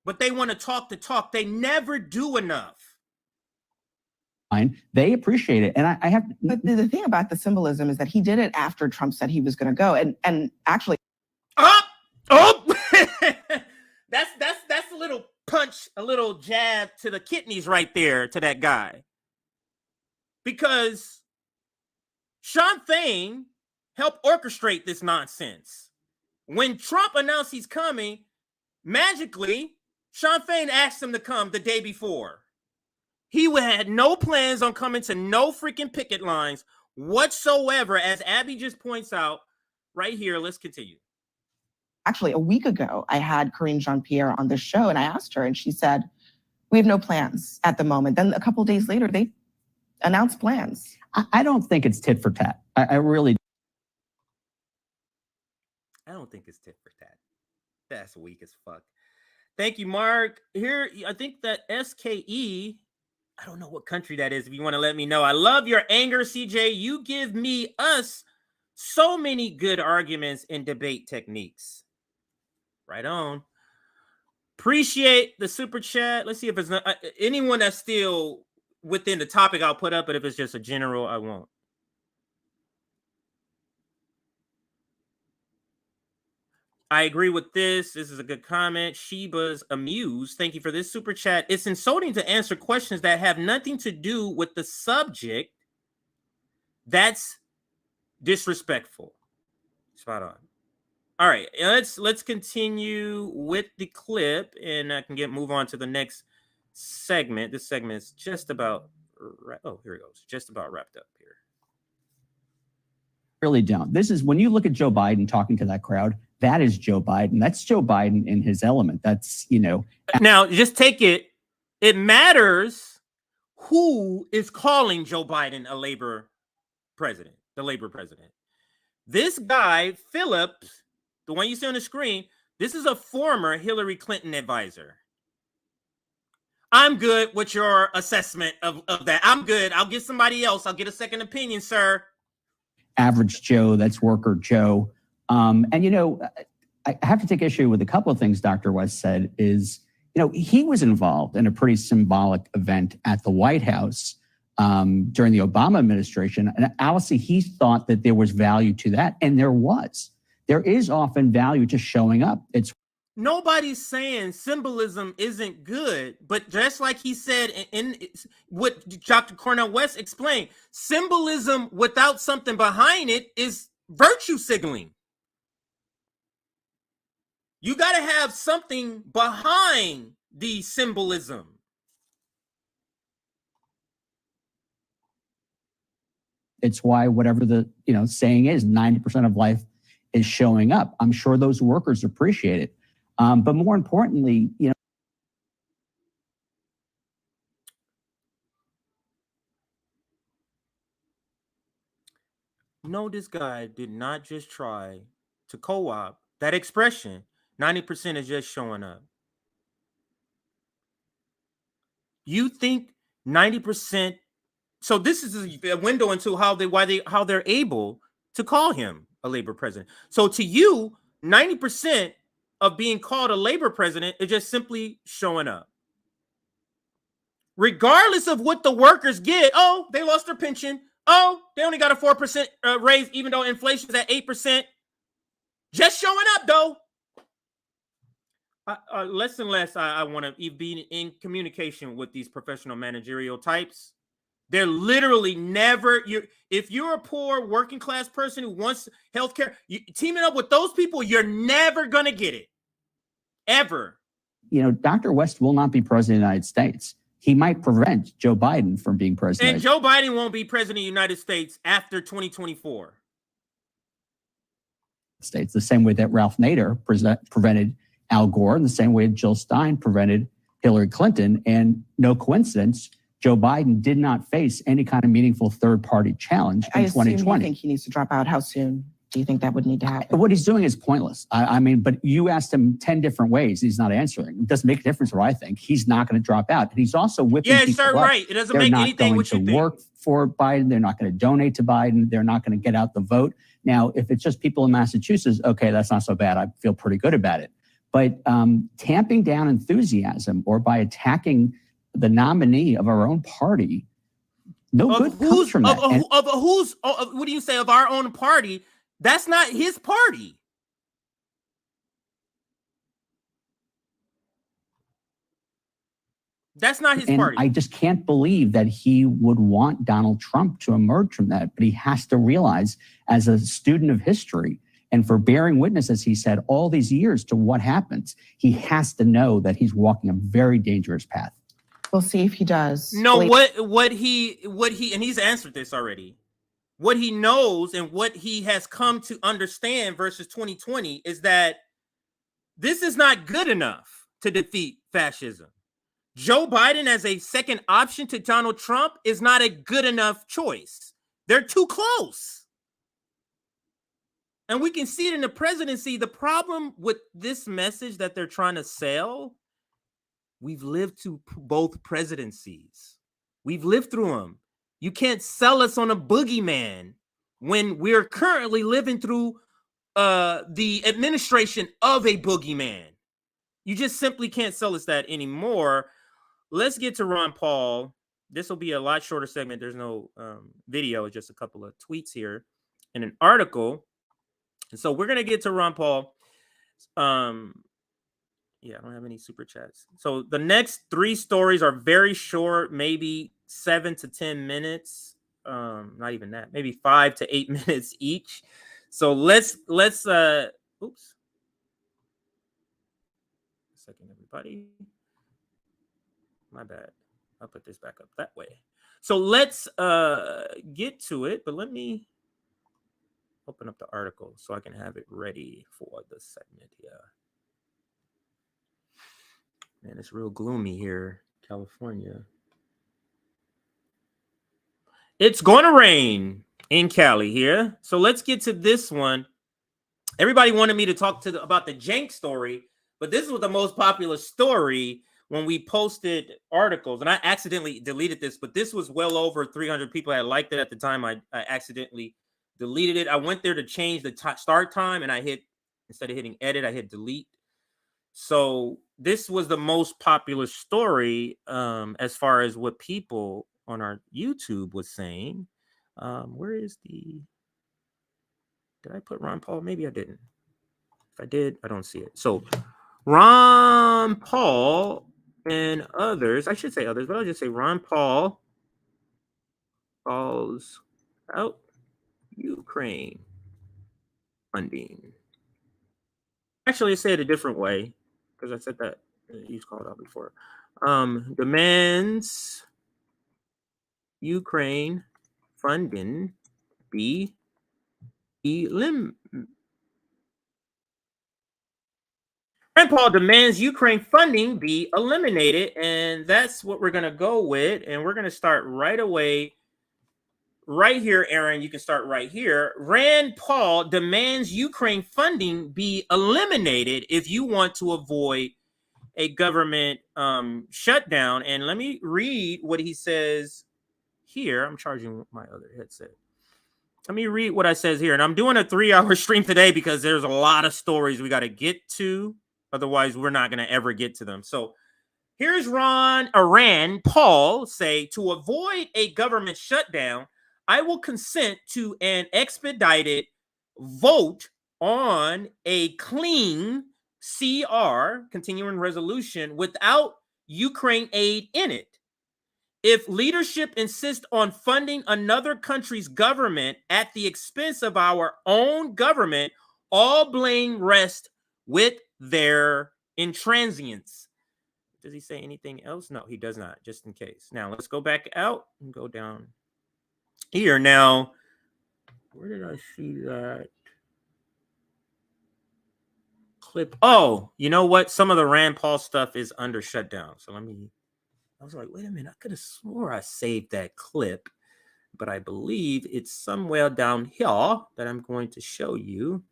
but they want to talk the talk. They never do enough. They appreciate it. And I have, but the thing about the symbolism is that he did it after Trump said he was going to go. And actually, that's a little punch, a little jab to the kidneys right there to that guy. Because Sean Fain helped orchestrate this nonsense. When Trump announced he's coming, magically, Sean Fain asked him to come the day before. He had no plans on coming to no freaking picket lines whatsoever, as Abby just points out right here. Let's continue. Actually, a week ago, I had Karine Jean-Pierre on the show, and I asked her, and she said, we have no plans at the moment. Then a couple of days later, they announced plans. I don't think it's tit for tat. I really I don't think it's tit for tat. That's weak as fuck. Thank you, Mark. Here, I think that SKE, I don't know what country that is. If you want to let me know. I love your anger, CJ. You give us so many good arguments and debate techniques. Right on. Appreciate the super chat. Let's see if it's not anyone that's still within the topic I'll put up, but if it's just a general, I won't. I agree with this. This is a good comment. Sheba's amused. Thank you for this super chat. It's insulting to answer questions that have nothing to do with the subject. That's disrespectful. Spot on. All right, let's continue with the clip, and I can move on to the next segment. This segment is just about here it goes. Just about wrapped up here. really don't. This is when you look at Joe Biden talking to that crowd, that is Joe Biden. That's Joe Biden in his element. That's, Now, just take it. It matters who is calling Joe Biden a labor president, the labor president. This guy, Phillips, the one you see on the screen, this is a former Hillary Clinton advisor. I'm good with your assessment of that. I'm good. I'll get somebody else. I'll get a second opinion, sir. Average Joe, that's worker Joe. I have to take issue with a couple of things Dr. West said is, he was involved in a pretty symbolic event at the White House during the Obama administration. And obviously he thought that there was value to that. And there was. There is often value to showing up. Nobody's saying symbolism isn't good, but just like he said in what Dr. Cornel West explained, symbolism without something behind it is virtue signaling. You got to have something behind the symbolism. It's why whatever the saying is, 90% of life is showing up. I'm sure those workers appreciate it. But more importantly, No, this guy did not just try to co-opt that expression. 90% is just showing up. You think 90%? So this is a window into how they're able to call him a labor president. So to you, 90% of being called a labor president is just simply showing up. Regardless of what the workers get, they lost their pension. They only got a 4% raise, even though inflation's at 8%. Just showing up, though. Less and less, I want to be in communication with these professional managerial types. They're literally never. If you're a poor working class person who wants healthcare, teaming up with those people, you're never gonna get it, ever. Dr. West will not be president of the United States. He might prevent Joe Biden from being president. And Joe Biden won't be president of the United States after 2024. States, the same way that Ralph Nader prevented Al Gore in the same way Jill Stein prevented Hillary Clinton. And no coincidence, Joe Biden did not face any kind of meaningful third-party challenge in I assume 2020. you think he needs to drop out. How soon do you think that would need to happen? What he's doing is pointless. I mean, but you asked him 10 different ways. He's not answering. It doesn't make a difference where I think. He's not going to drop out. And he's also whipping Yeah, people sir, up. right. It doesn't They're make not anything going what you to think. work for Biden. They're not going to donate to Biden. They're not going to get out the vote. Now, if it's just people in Massachusetts, okay, that's not so bad. I feel pretty good about it. But tamping down enthusiasm or by attacking the nominee of our own party, no good comes from that. What do you say, of our own party? That's not his party. That's not his party. I just can't believe that he would want Donald Trump to emerge from that. But he has to realize, as a student of history and for bearing witness, as he said, all these years to what happens, he has to know that he's walking a very dangerous path. We'll see if he does. No, what he and he's answered this already. What he knows and what he has come to understand versus 2020 is that this is not good enough to defeat fascism. Joe Biden as a second option to Donald Trump is not a good enough choice. They're too close. And we can see it in the presidency. The problem with this message that they're trying to sell, we've lived through both presidencies. We've lived through them. You can't sell us on a boogeyman when we're currently living through the administration of a boogeyman. You just simply can't sell us that anymore. Let's get to Ron Paul. This will be a lot shorter segment. There's no video, just a couple of tweets here and an article. And so we're going to get to Ron Paul. Yeah, I don't have any super chats. So the next three stories are very short, maybe 7 to 10 minutes. Not even that, maybe 5 to 8 minutes each. So let's oops. A second, everybody. My bad. I'll put this back up that way. So let's get to it, but let me open up the article so I can have it ready for the segment here. Man, it's real gloomy here, California. It's going to rain in Cali here. So let's get to this one. Everybody wanted me to talk about the Cenk story, but this was the most popular story when we posted articles. And I accidentally deleted this, but this was well over 300 people had liked it at the time. I accidentally deleted it. I went there to change the start time, and I hit, instead of hitting edit, I hit delete. So this was the most popular story as far as what people on our YouTube was saying. Where is the... Did I put Ron Paul? Maybe I didn't. If I did, I don't see it. So Ron Paul and others, I should say others, but I'll just say Ron Paul calls out Ukraine funding. Actually, I say it a different way because I said that he's called out before. Demands Ukraine funding be eliminated. Rand Paul demands Ukraine funding be eliminated, and that's what we're going to go with. And we're going to start right away. Right here, Aaron, you can start right here. Rand Paul demands Ukraine funding be eliminated if you want to avoid a government shutdown. And let me read what he says here. I'm charging my other headset. Let me read what I says here. And I'm doing a 3-hour stream today because there's a lot of stories we got to get to. Otherwise, we're not going to ever get to them. So here's Rand Paul say, to avoid a government shutdown, I will consent to an expedited vote on a clean CR, continuing resolution, without Ukraine aid in it. If leadership insists on funding another country's government at the expense of our own government, all blame rests with their intransience. Does he say anything else? No, he does not, just in case. Now, let's go back out and go down here. Now, where did I see that? clip. Oh, you know what? Some of the Rand Paul stuff is under shutdown. So I was like, wait a minute. I could have swore I saved that clip, but I believe it's somewhere down here that I'm going to show you.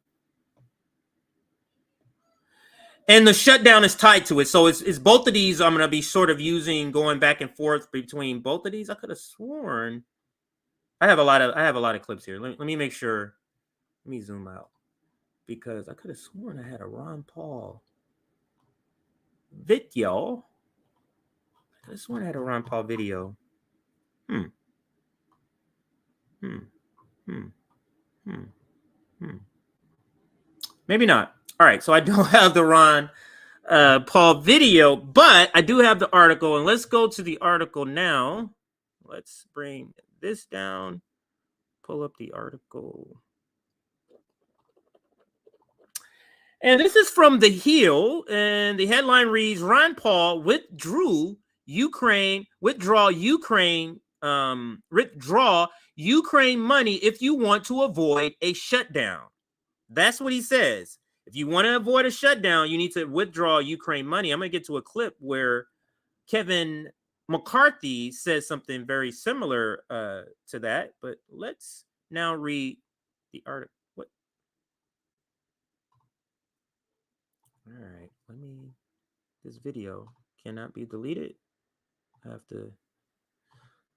And the shutdown is tied to it. So it's both of these I'm going to be sort of using, going back and forth between both of these. I could have sworn I have a lot of clips here. Let me make sure. Let me zoom out, because I could have sworn I had a Ron Paul video. I could have sworn I had a Ron Paul video. Maybe not. All right, so I don't have the Ron Paul video, but I do have the article, and let's go to the article now. Let's bring this down, pull up the article. And this is from The Hill, and the headline reads, Ron Paul withdraw Ukraine money if you want to avoid a shutdown. That's what he says. If you want to avoid a shutdown, you need to withdraw Ukraine money. I'm going to get to a clip where Kevin McCarthy says something very similar to that, but let's now read the article. What? All right, this video cannot be deleted. I have to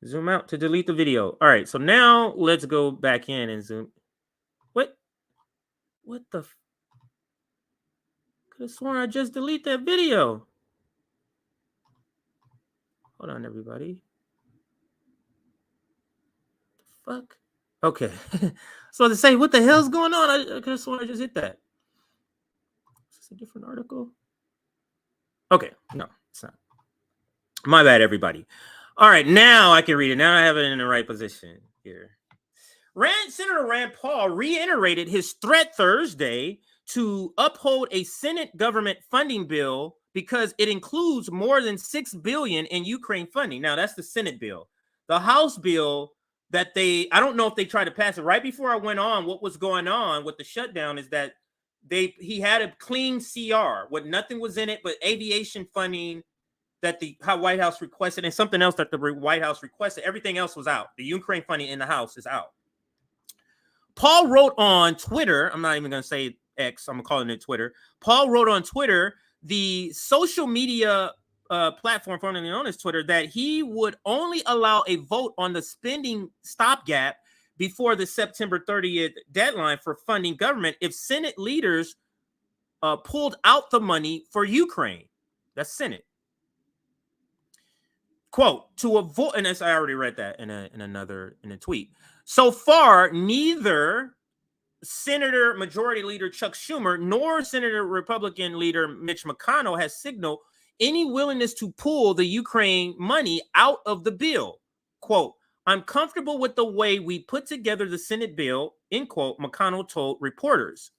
zoom out to delete the video. All right, so now let's go back in and zoom. What the? Could have sworn I just deleted that video. Hold on, everybody. The fuck? Okay. So to say, what the hell's going on? I could have sworn I just hit that. Is this a different article? Okay, no, it's not. My bad, everybody. All right, now I can read it. Now I have it in the right position here. Senator Rand Paul reiterated his threat Thursday to uphold a Senate government funding bill because it includes more than $6 billion in Ukraine funding. Now, that's the Senate bill. The House bill that I don't know if they tried to pass it. Right before I went on, what was going on with the shutdown is that he had a clean CR with nothing was in it but aviation funding that the White House requested and something else that the White House requested. Everything else was out. The Ukraine funding in the House is out. Paul wrote on Twitter, I'm not even going to say X, I'm calling it Twitter. Paul wrote on Twitter, the social media platform formerly known as Twitter, that he would only allow a vote on the spending stopgap before the September 30th deadline for funding government if Senate leaders pulled out the money for Ukraine. That's Senate. Quote, to avoid, and I already read that in a tweet. So far, neither Senator Majority Leader Chuck Schumer nor Senator Republican Leader Mitch McConnell has signaled any willingness to pull the Ukraine money out of the bill. Quote, I'm comfortable with the way we put together the Senate bill, end quote, McConnell told reporters.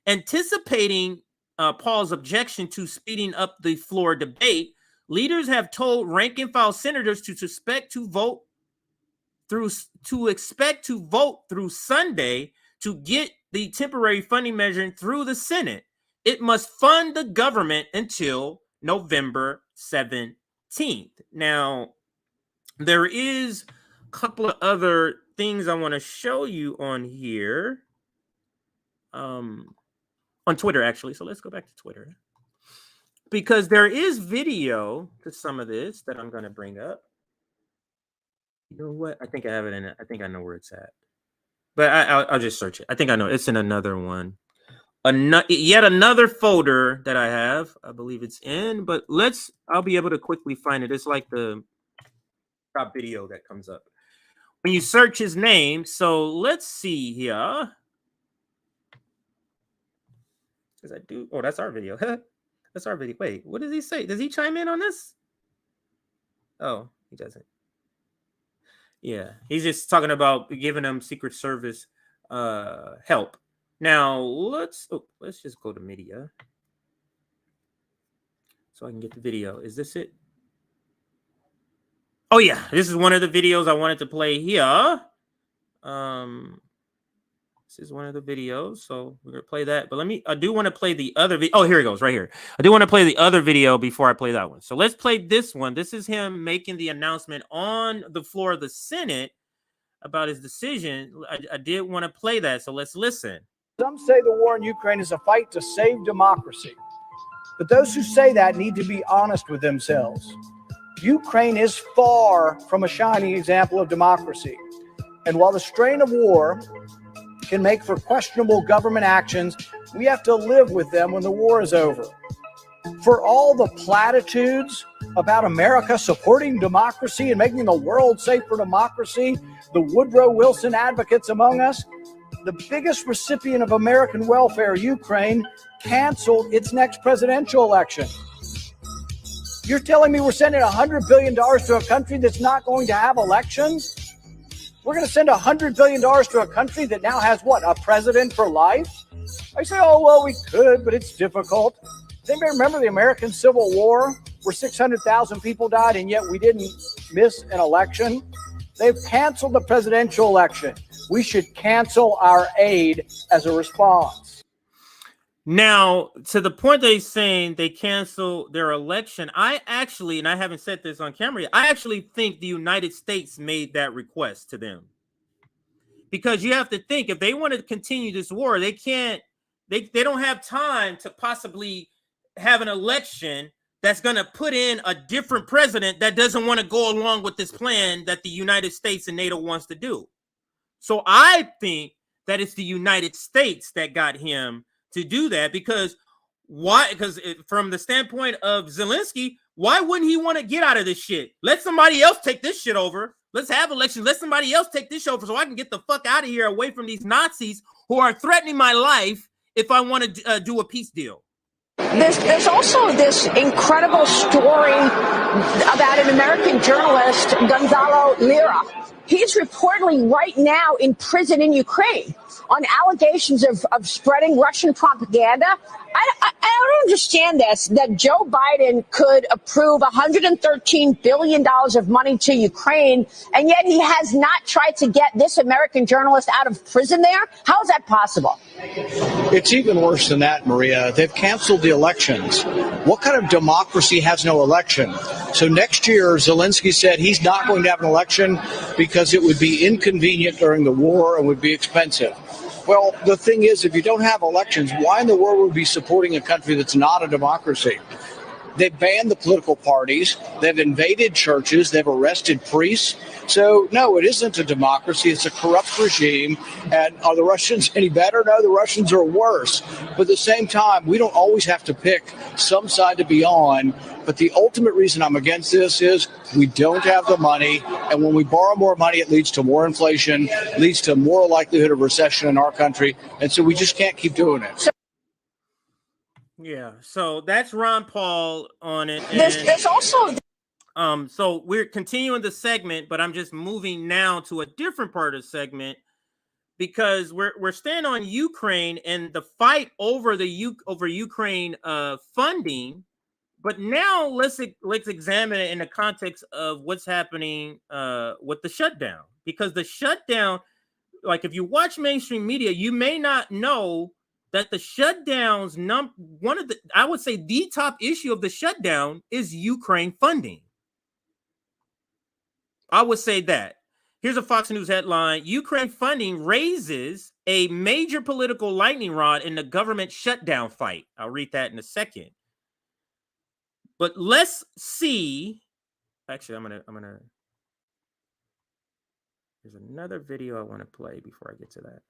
Anticipating Paul's objection to speeding up the floor debate, leaders have told rank and file senators to expect to vote through Sunday to get the temporary funding measure through the Senate. It must fund the government until November 17th. Now, there is a couple of other things I want to show you on here. On Twitter, actually. So let's go back to Twitter. Because there is video to some of this that I'm going to bring up. You know what? I think I have it in it. I think I know where it's at. But I'll just search it. I think I know. It's in another one. Yet another folder that I have. I believe it's in. But I'll be able to quickly find it. It's like the top video that comes up when you search his name. So let's see here. Because I do. Oh, that's our video. That's our video. Wait, what does he say? Does he chime in on this? Oh, he doesn't. Yeah, he's just talking about giving them Secret Service help. Now, let's just go to media so I can get the video. Is this it? Oh, yeah, this is one of the videos I wanted to play here. This is one of the videos, so we're gonna play that. But I do want to play the other video. Oh, here it goes, right here. I do want to play the other video before I play that one. So let's play this one. This is him making the announcement on the floor of the Senate about his decision. I did want to play that, so let's listen. Some say the war in Ukraine is a fight to save democracy. But those who say that need to be honest with themselves. Ukraine is far from a shining example of democracy. And while the strain of war can make for questionable government actions, we have to live with them when the war is over. For all the platitudes about America supporting democracy and making the world safe for democracy, the Woodrow Wilson advocates among us, the biggest recipient of American welfare, Ukraine, canceled its next presidential election. You're telling me we're sending $100 billion to a country that's not going to have elections? We're going to send $100 billion to a country that now has, what, a president for life? I say, oh, well, we could, but it's difficult. Does anybody remember the American Civil War where 600,000 people died and yet we didn't miss an election? They've canceled the presidential election. We should cancel our aid as a response. Now, to the point that he's saying they cancel their election, I actually, and I haven't said this on camera yet, I actually think the United States made that request to them. Because you have to think, if they want to continue this war, they can't, they don't have time to possibly have an election that's going to put in a different president that doesn't want to go along with this plan that the United States and NATO wants to do. So I think that it's the United States that got him to do that. Because why? Because from the standpoint of Zelensky, why wouldn't he want to get out of this shit? Let somebody else take this shit over. Let's have elections. Let somebody else take this over so I can get the fuck out of here, away from these Nazis who are threatening my life if I want to do a peace deal. There's also this incredible story about an American journalist, Gonzalo Lira. He's reportedly right now in prison in Ukraine on allegations of spreading Russian propaganda. I don't understand this, that Joe Biden could approve $113 billion of money to Ukraine, and yet he has not tried to get this American journalist out of prison there. How is that possible? It's even worse than that, Maria. They've canceled the elections. What kind of democracy has no election? So next year, Zelensky said he's not going to have an election because it would be inconvenient during the war and would be expensive. Well, the thing is, if you don't have elections, why in the world would we be supporting a country that's not a democracy? They've banned the political parties. They've invaded churches. They've arrested priests. So, no, it isn't a democracy. It's a corrupt regime. And are the Russians any better? No, the Russians are worse. But at the same time, we don't always have to pick some side to be on. But the ultimate reason I'm against this is we don't have the money. And when we borrow more money, it leads to more inflation, leads to more likelihood of recession in our country. And so we just can't keep doing it. Yeah, so that's Ron Paul on it. There's also so we're continuing the segment, but I'm just moving now to a different part of the segment because we're staying on Ukraine and the fight over over Ukraine funding. But now let's examine it in the context of what's happening with the shutdown, because the shutdown, like if you watch mainstream media, you may not know that the shutdowns, I would say the top issue of the shutdown is Ukraine funding. I would say that. Here's a Fox News headline: Ukraine funding raises a major political lightning rod in the government shutdown fight. I'll read that in a second. But let's see. Actually, I'm gonna. There's another video I want to play before I get to that.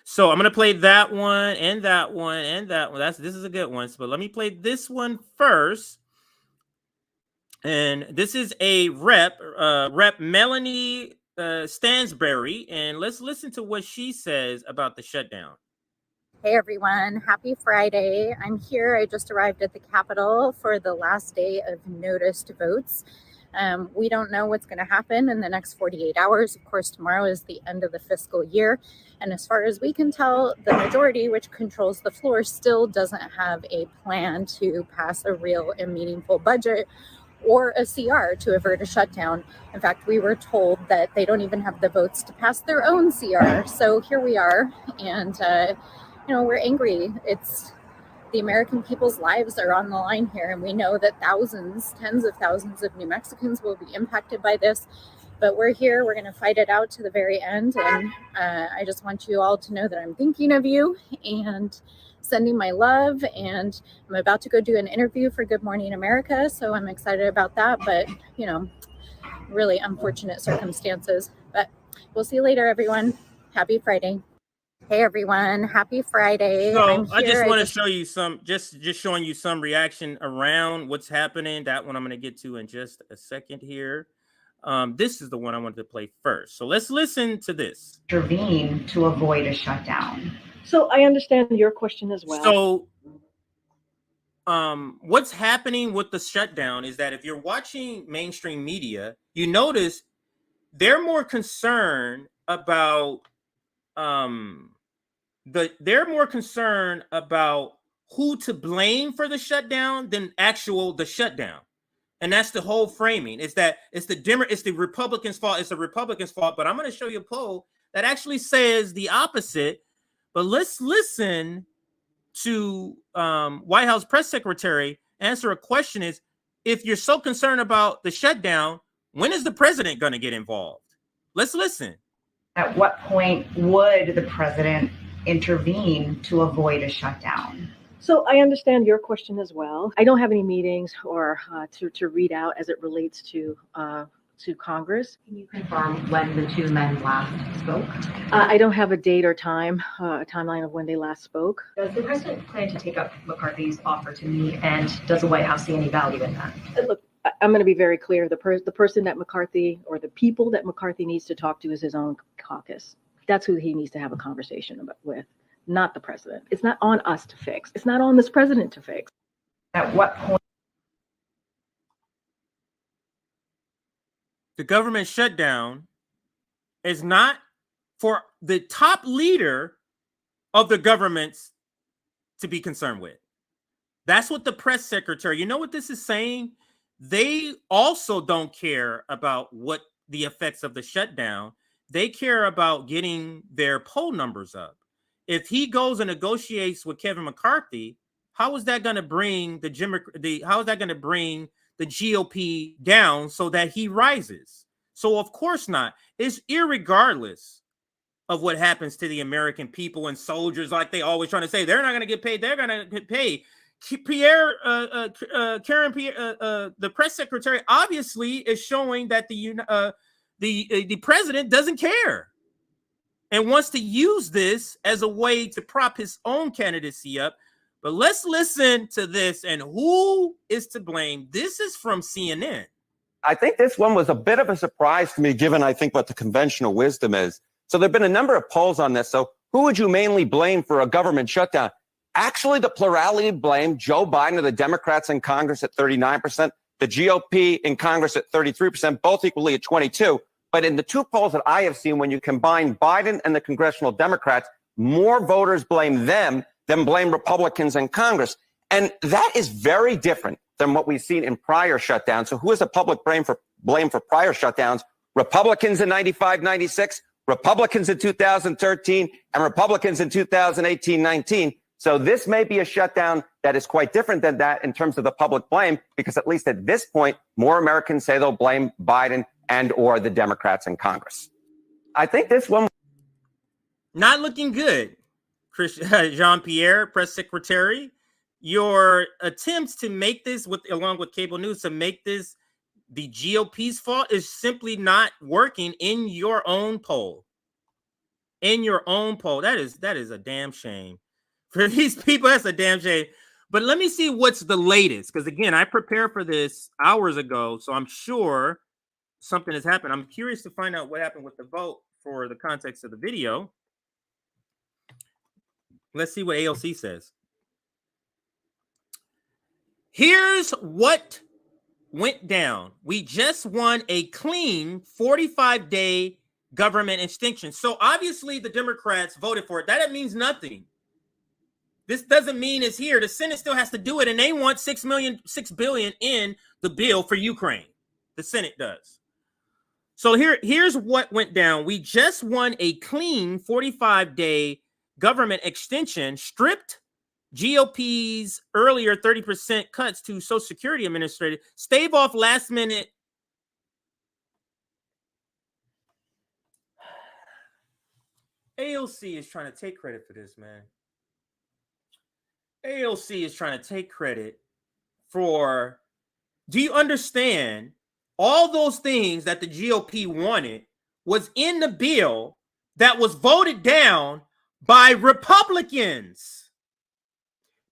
So I'm going to play that one and that one and that one. This is a good one. But let me play this one first. And this is a Rep Melanie Stansberry. And let's listen to what she says about the shutdown. Hey everyone, happy Friday. I'm here. I just arrived at the Capitol for the last day of noticed votes. We don't know what's going to happen in the next 48 hours. Of course, tomorrow is the end of the fiscal year. And as far as we can tell, the majority, which controls the floor, still doesn't have a plan to pass a real and meaningful budget or a CR to avert a shutdown. In fact, we were told that they don't even have the votes to pass their own CR. So here we are, and we're angry. It's the American people's lives are on the line here, and we know that thousands, tens of thousands of New Mexicans will be impacted by this. But we're here. We're going to fight it out to the very end. And I just want you all to know that I'm thinking of you and sending my love. And I'm about to go do an interview for Good Morning America. So I'm excited about that. But, really unfortunate circumstances. But we'll see you later, everyone. Happy Friday. Hey, everyone. Happy Friday. So I just want to show you just showing you some reaction around what's happening. That one I'm going to get to in just a second here. This is the one I wanted to play first. So let's listen to this. Intervene to avoid a shutdown. So I understand your question as well. So what's happening with the shutdown is that if you're watching mainstream media, you notice they're more concerned about they're more concerned about who to blame for the shutdown than the shutdown. And that's the whole framing, is that it's the Republicans' fault. It's the Republicans' fault. But I'm going to show you a poll that actually says the opposite. But let's listen to White House press secretary answer a question: is if you're so concerned about the shutdown, when is the president going to get involved? Let's listen. At what point would the president intervene to avoid a shutdown? So I understand your question as well. I don't have any meetings or to read out as it relates to Congress. Can you confirm when the two men last spoke? I don't have a date or time, a timeline of when they last spoke. Does the president plan to take up McCarthy's offer to meet, and does the White House see any value in that? Look, I'm going to be very clear. The person that McCarthy, or the people that McCarthy needs to talk to, is his own caucus. That's who he needs to have a conversation with. Not the president. It's not on us to fix. It's not on this president to fix. At what point? The government shutdown is not for the top leader of the governments to be concerned with. That's what the press secretary, you know what this is saying? They also don't care about what the effects of the shutdown. They care about getting their poll numbers up. If he goes and negotiates with Kevin McCarthy, how is that going to bring the GOP down so that he rises? So of course not. It's irregardless of what happens to the American people and soldiers, like they always trying to say they're not going to get paid. They're going to get paid. Karen Pierre, the press secretary, obviously is showing that the president doesn't care and wants to use this as a way to prop his own candidacy up. But let's listen to this and who is to blame. This is from CNN. I think this one was a bit of a surprise to me, given I think what the conventional wisdom is. So there have been a number of polls on this. So who would you mainly blame for a government shutdown? Actually, the plurality blamed Joe Biden or the Democrats in Congress at 39%, the GOP in Congress at 33%, both equally at 22%. But in the two polls that I have seen, when you combine Biden and the congressional Democrats, more voters blame them than blame Republicans in Congress. And that is very different than what we've seen in prior shutdowns. So who is the public blame for prior shutdowns? Republicans in 95, 96, Republicans in 2013, and Republicans in 2018, 19. So this may be a shutdown that is quite different than that in terms of the public blame, because at least at this point, more Americans say they'll blame Biden and or the Democrats in Congress. I think this one not looking good. Jean-Pierre, press secretary, your attempts to make this along with cable news to make this the GOP's fault is simply not working in your own poll. In your own poll. That is a damn shame. For these people, that's a damn shame. But let me see what's the latest. Because again, I prepared for this hours ago, so I'm sure something has happened. I'm curious to find out what happened with the vote for the context of the video. Let's see what AOC says. Here's what went down. We just won a clean 45-day government extinction. So obviously the Democrats voted for it. That means nothing. This doesn't mean it's here. The Senate still has to do it, and they want $6 billion in the bill for Ukraine. The Senate does. So here's what went down. We just won a clean 45-day government extension, stripped GOP's earlier 30% cuts to Social Security Administrator, stave off last minute. AOC is trying to take credit for this, man. AOC is trying to take credit for, do you understand all those things that the GOP wanted was in the bill that was voted down by Republicans?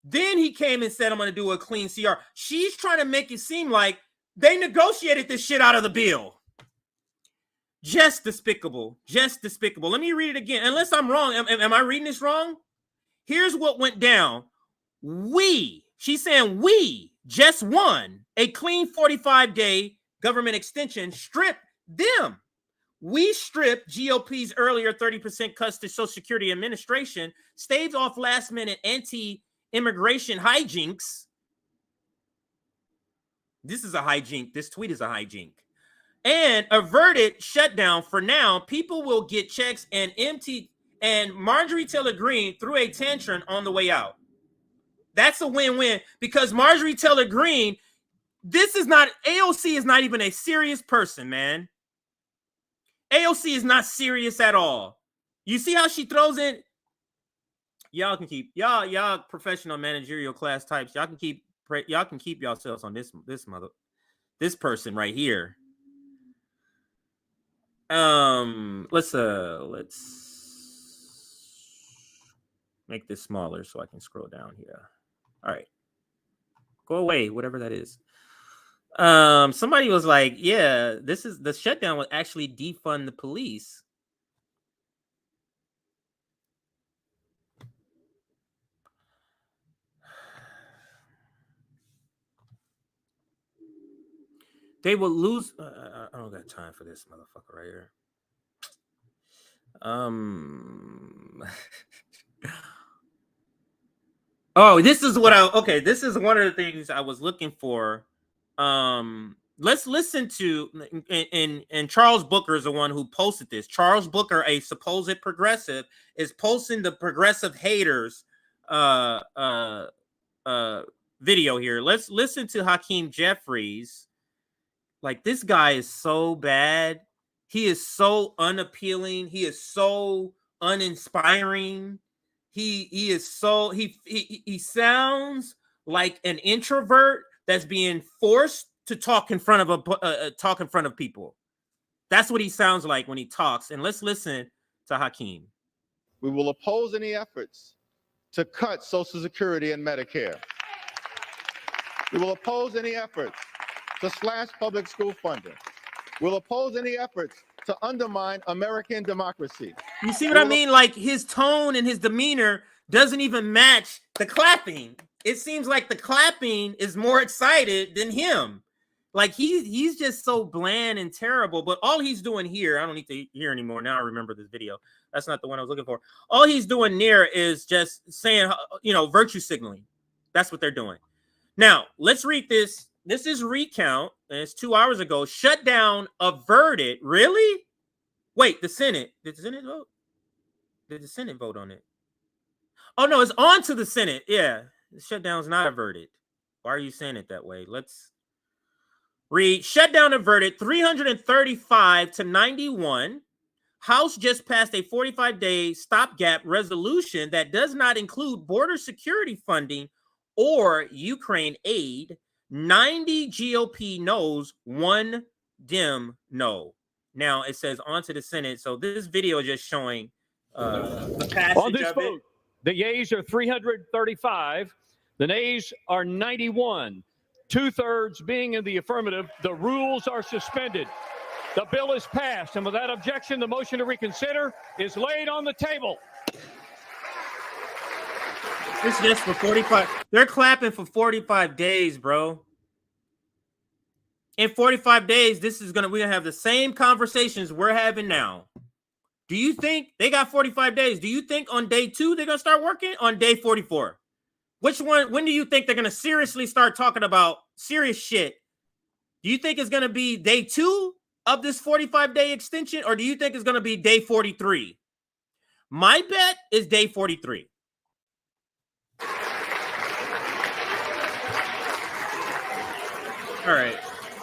Then he came and said, I'm going to do a clean CR. She's trying to make it seem like they negotiated this shit out of the bill. Just despicable. Just despicable. Let me read it again. Unless I'm wrong. Am I reading this wrong? Here's what went down. She's saying we just won a clean 45-day government extension, stripped them. We stripped GOP's earlier 30% cuts to Social Security Administration, staved off last-minute anti-immigration hijinks. This is a hijink. This tweet is a hijink. And averted shutdown. For now, people will get checks and Marjorie Taylor Greene threw a tantrum on the way out. That's a win-win because Marjorie Taylor Greene, AOC is not even a serious person, man. AOC is not serious at all. You see how she throws in? Y'all can keep y'all professional managerial class types. Y'all can keep yourselves on this person right here. Let's make this smaller so I can scroll down here. All right. Go away, whatever that is. Somebody was like, yeah, this is the shutdown will actually defund the police. They will lose. I don't got time for this motherfucker right here. Oh, this is what this is one of the things I was looking for. Let's listen to, and Charles Booker is the one who posted this. Charles Booker, a supposed progressive, is posting the progressive haters video here. Let's listen to Hakeem Jeffries. Like, this guy is so bad. He is so unappealing. He is so uninspiring. He sounds like an introvert that's being forced to talk in front of people. That's what he sounds like when he talks. And let's listen to Hakeem. We will oppose any efforts to cut Social Security and Medicare. We will oppose any efforts to slash public school funding. We'll oppose any efforts to undermine American democracy. You see what I mean? Like, his tone and his demeanor doesn't even match the clapping. It seems like the clapping is more excited than him. Like, he's just so bland and terrible. But all he's doing here, I don't need to hear anymore. Now I remember this video. That's not the one I was looking for. All he's doing there is just saying, virtue signaling. That's what they're doing. Now, let's read this. This is recount, and it's 2 hours ago. Shutdown averted. Really? Wait, the Senate. Did the Senate vote? Did the Senate vote on it? Oh, no, it's on to the Senate. Yeah, the shutdown's not averted. Why are you saying it that way? Let's read. Shutdown averted 335 to 91. House just passed a 45-day stopgap resolution that does not include border security funding or Ukraine aid. 90 GOP no's, 1 Dem no. Now it says on to the Senate. So this video is just showing the passage on this of vote, it. The yeas are 335, the nays are 91. 2/3 being in the affirmative, the rules are suspended. The bill is passed, and without objection, the motion to reconsider is laid on the table. It's just for 45. They're clapping for 45 days, bro. In 45 days, we're gonna have the same conversations we're having now. Do you think they got 45 days? Do you think on day 2 they're gonna start working? On day 44, Which one? When do you think they're going to seriously start talking about serious shit? Do you think it's going to be day 2 of this 45-day extension, or do you think it's going to be day 43? My bet is day 43. All right.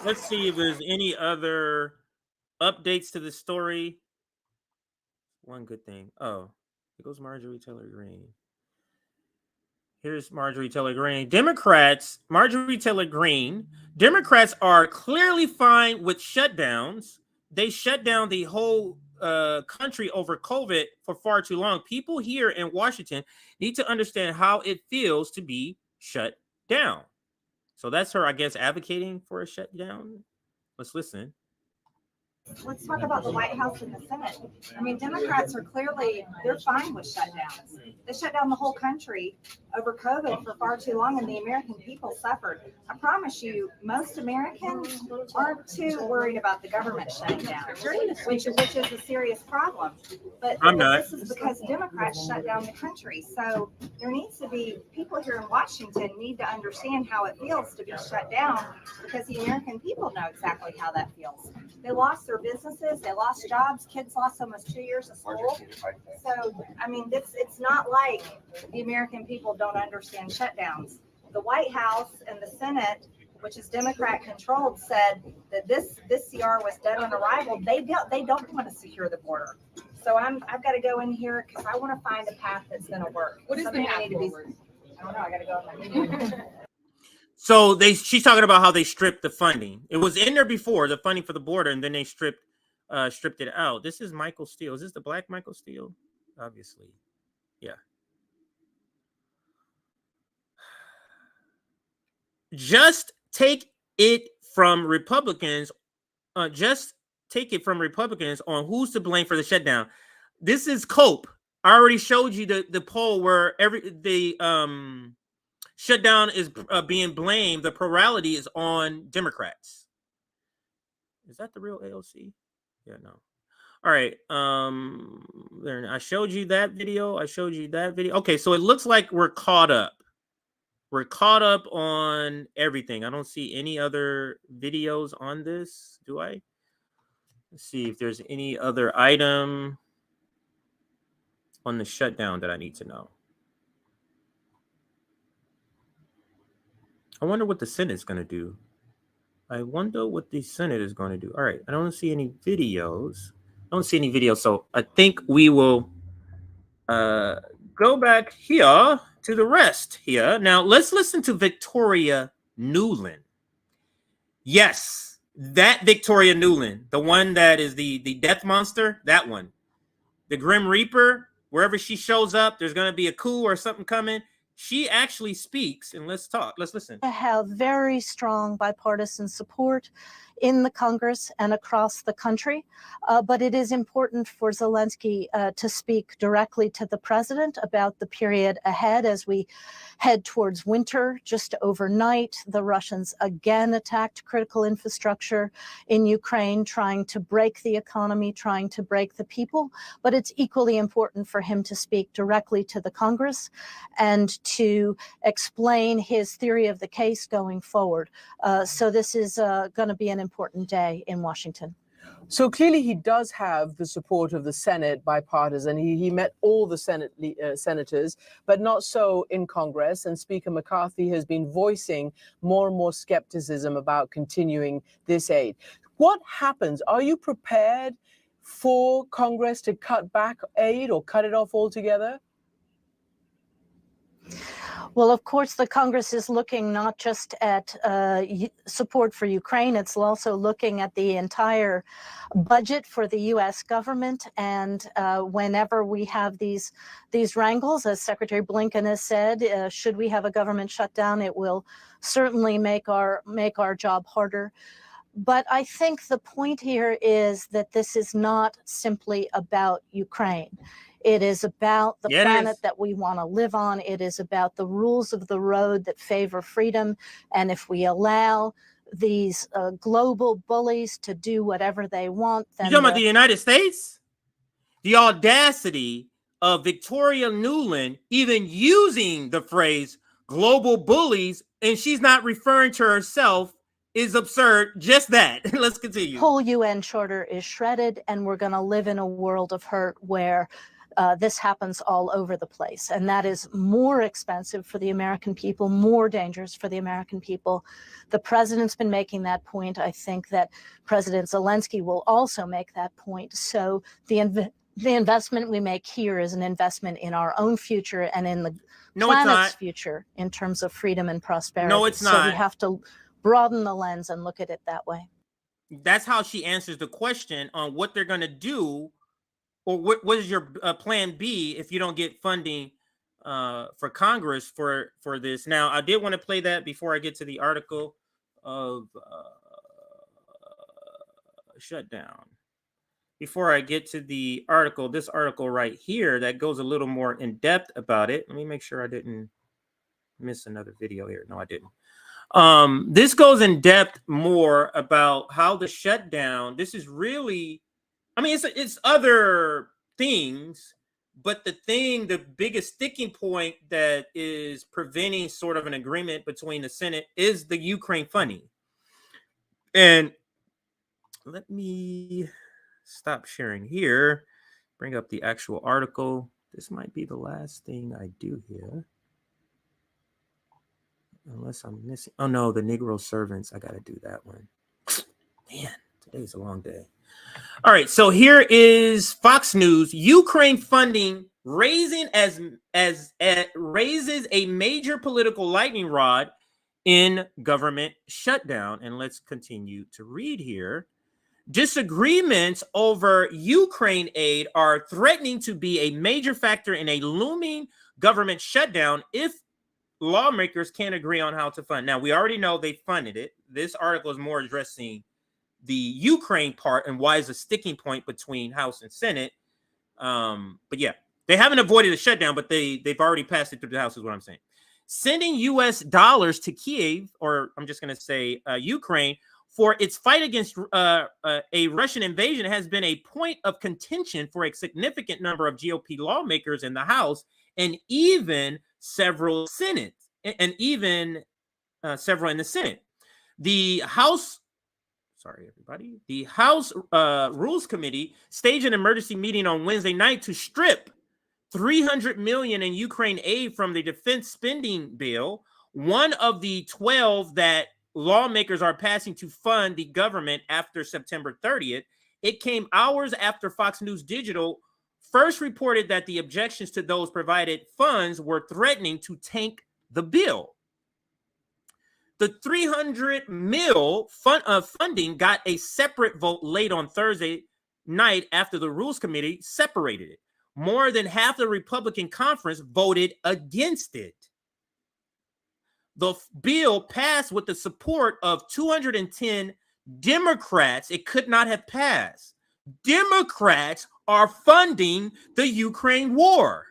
Let's see if there's any other updates to the story. One good thing. Oh, here goes Marjorie Taylor Greene. Here's Marjorie Taylor Greene. Marjorie Taylor Greene, Democrats are clearly fine with shutdowns. They shut down the whole country over COVID for far too long. People here in Washington need to understand how it feels to be shut down. So that's her, I guess, advocating for a shutdown. Let's listen. Let's talk about the White House and the Senate. I mean, Democrats are clearly, they're fine with shutdowns. They shut down the whole country over COVID for far too long, and the American people suffered. I promise you, most Americans aren't too worried about the government shutting down, which is a serious problem. But this is because Democrats shut down the country. So there needs to be, people here in Washington need to understand how it feels to be shut down, because the American people know exactly how that feels. They lost their businesses, they lost jobs, kids lost almost 2 years of school. So, I mean, it's not like the American people don't understand shutdowns. The White House and the Senate, which is Democrat controlled, said that this CR was dead on arrival. They don't want to secure the border. So I've got to go in here because I want to find a path that's going to work. What is the path forward? I don't know. I got to go in my meeting. So she's talking about how they stripped the funding. It was in there before, the funding for the border, and then they stripped it out. This is Michael Steele. Is this the black Michael Steele? Obviously. Yeah. Just take it from Republicans. On who's to blame for the shutdown. This is COPE. I already showed you the poll where shutdown is being blamed. The plurality is on Democrats. Is that the real AOC? Yeah, no. All right. There. I showed you that video. Okay, so it looks like we're caught up. We're caught up on everything. I don't see any other videos on this. Do I? Let's see if there's any other item on the shutdown that I need to know. I wonder what the Senate is going to do. All right. I don't see any videos. So I think we will go back here to the rest here. Now, let's listen to Victoria Nuland. Yes, that Victoria Nuland, the one that is the death monster, that one. The Grim Reaper, wherever she shows up, there's going to be a coup or something coming. She actually speaks, and let's talk. Let's listen. To have very strong bipartisan support in the Congress and across the country. But it is important for Zelensky to speak directly to the president about the period ahead as we head towards winter. Just overnight, the Russians again attacked critical infrastructure in Ukraine, trying to break the economy, trying to break the people. But it's equally important for him to speak directly to the Congress and to explain his theory of the case going forward. So this is going to be an important day in Washington. So clearly he does have the support of the Senate bipartisan. He met all the senators, but not so in Congress. And Speaker McCarthy has been voicing more and more skepticism about continuing this aid. What happens? Are you prepared for Congress to cut back aid or cut it off altogether? Well, of course, the Congress is looking not just at support for Ukraine, it's also looking at the entire budget for the U.S. government. And whenever we have these wrangles, as Secretary Blinken has said, should we have a government shutdown, it will certainly make our job harder. But I think the point here is that this is not simply about Ukraine. It is about the planet that we want to live on. It is about the rules of the road that favor freedom. And if we allow these global bullies to do whatever they want, then... You're talking about the United States? The audacity of Victoria Nuland even using the phrase global bullies, and she's not referring to herself, is absurd. Just that. Let's continue. Whole UN charter is shredded, and we're going to live in a world of hurt where this happens all over the place. And that is more expensive for the American people, more dangerous for the American people. The president's been making that point. I think that President Zelensky will also make that point. So the investment we make here is an investment in our own future and in the planet's future in terms of freedom and prosperity. No, it's not. So we have to broaden the lens and look at it that way. That's how she answers the question on what they're going to do, or what is your plan B if you don't get funding for Congress for this. Now, I did want to play that before I get to the article of Shutdown. Before I get to the article, this article right here that goes a little more in depth about it. Let me make sure I didn't miss another video here. No, I didn't. This goes in depth more about how the shutdown, this is really, I mean, it's other things, but the biggest sticking point that is preventing sort of an agreement between the Senate is the Ukraine funding. And let me stop sharing here, bring up the actual article. This might be the last thing I do here. Unless I'm missing. Oh, no, the Negro servants. I got to do that one. Man, today's a long day. All right, so here is Fox News. Ukraine funding raises a major political lightning rod in government shutdown. And let's continue to read here. Disagreements over Ukraine aid are threatening to be a major factor in a looming government shutdown if lawmakers can't agree on how to fund. Now, we already know they funded it. This article is more addressing the Ukraine part and why is a sticking point between House and Senate. But yeah, they haven't avoided a shutdown, but they've already passed it through the House is what I'm saying. Sending U.S. dollars to Kiev, or I'm just going to say Ukraine, for its fight against a Russian invasion has been a point of contention for a significant number of GOP lawmakers in the House and even several Senate and even several in the Senate. The House, the House Rules Committee staged an emergency meeting on Wednesday night to strip $300 million in Ukraine aid from the defense spending bill, one of the 12 that lawmakers are passing to fund the government after September 30th. It came hours after Fox News Digital first reported that the objections to those provided funds were threatening to tank the bill. The $300 million funding got a separate vote late on Thursday night after the Rules Committee separated it. More than half the Republican conference voted against it. The bill passed with the support of 210 Democrats. It could not have passed. Democrats are funding the Ukraine war.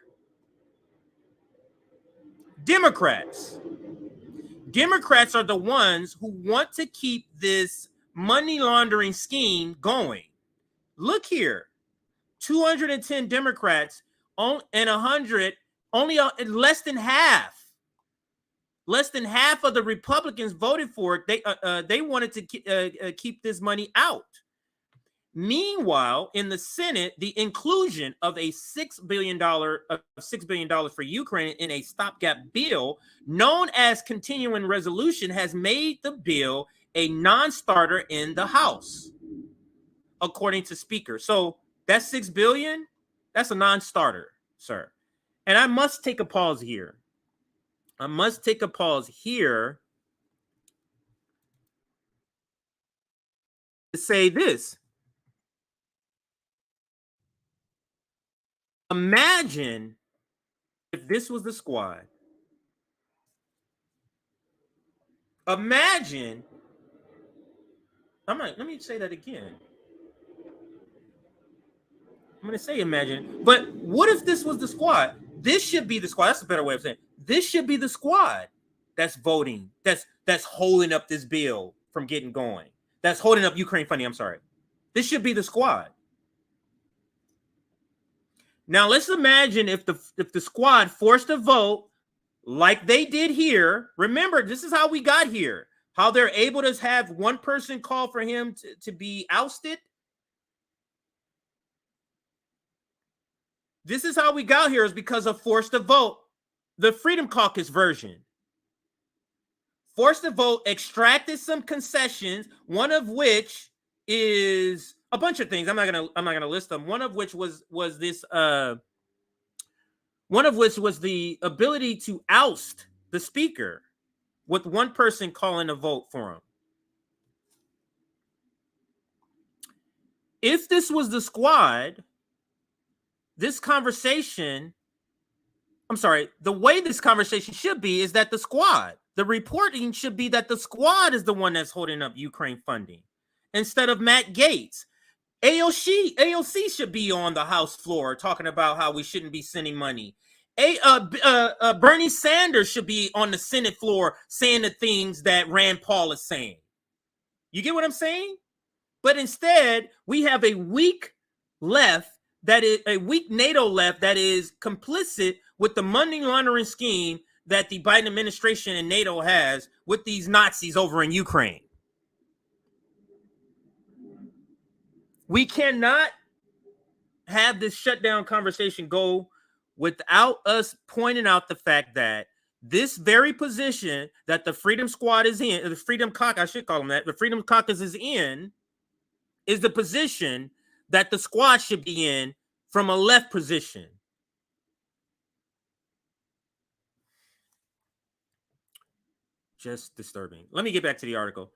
Democrats are the ones who want to keep this money laundering scheme going. Look here, 210 Democrats and 100, only less than half of the Republicans voted for it. They wanted to keep this money out. Meanwhile, in the Senate, the inclusion of a $6 billion for Ukraine in a stopgap bill known as continuing resolution has made the bill a non-starter in the House, according to Speaker. So that's $6 billion. That's a non-starter, sir. And I must take a pause here. To say this. Imagine if this was the squad. Imagine. Let me say that again. I'm going to say imagine. But what if this was the squad? This should be the squad. That's a better way of saying it. This should be the squad that's voting, that's holding up this bill from getting going. That's holding up Ukraine funding. I'm sorry. This should be the squad. Now let's imagine if the squad forced a vote like they did here. Remember, this is how we got here. How they're able to have one person call for him to be ousted. This is how we got here, is because of forced to vote, the Freedom Caucus version. Forced to vote extracted some concessions, one of which is a bunch of things. I'm not gonna list them. One of which was the ability to oust the speaker with one person calling a vote for him. If this was the squad, this conversation, the way this conversation should be is that the reporting should be that the squad is the one that's holding up Ukraine funding instead of Matt Gaetz. AOC should be on the House floor talking about how we shouldn't be sending money. Bernie Sanders should be on the Senate floor saying the things that Rand Paul is saying. You get what I'm saying? But instead, we have a weak left, that is a weak NATO left that is complicit with the money laundering scheme that the Biden administration and NATO has with these Nazis over in Ukraine. We cannot have this shutdown conversation go without us pointing out the fact that this very position that the Freedom Squad is in, the Freedom Caucus, I should call them that, the Freedom Caucus is in, is the position that the squad should be in from a left position. Just disturbing. Let me get back to the article.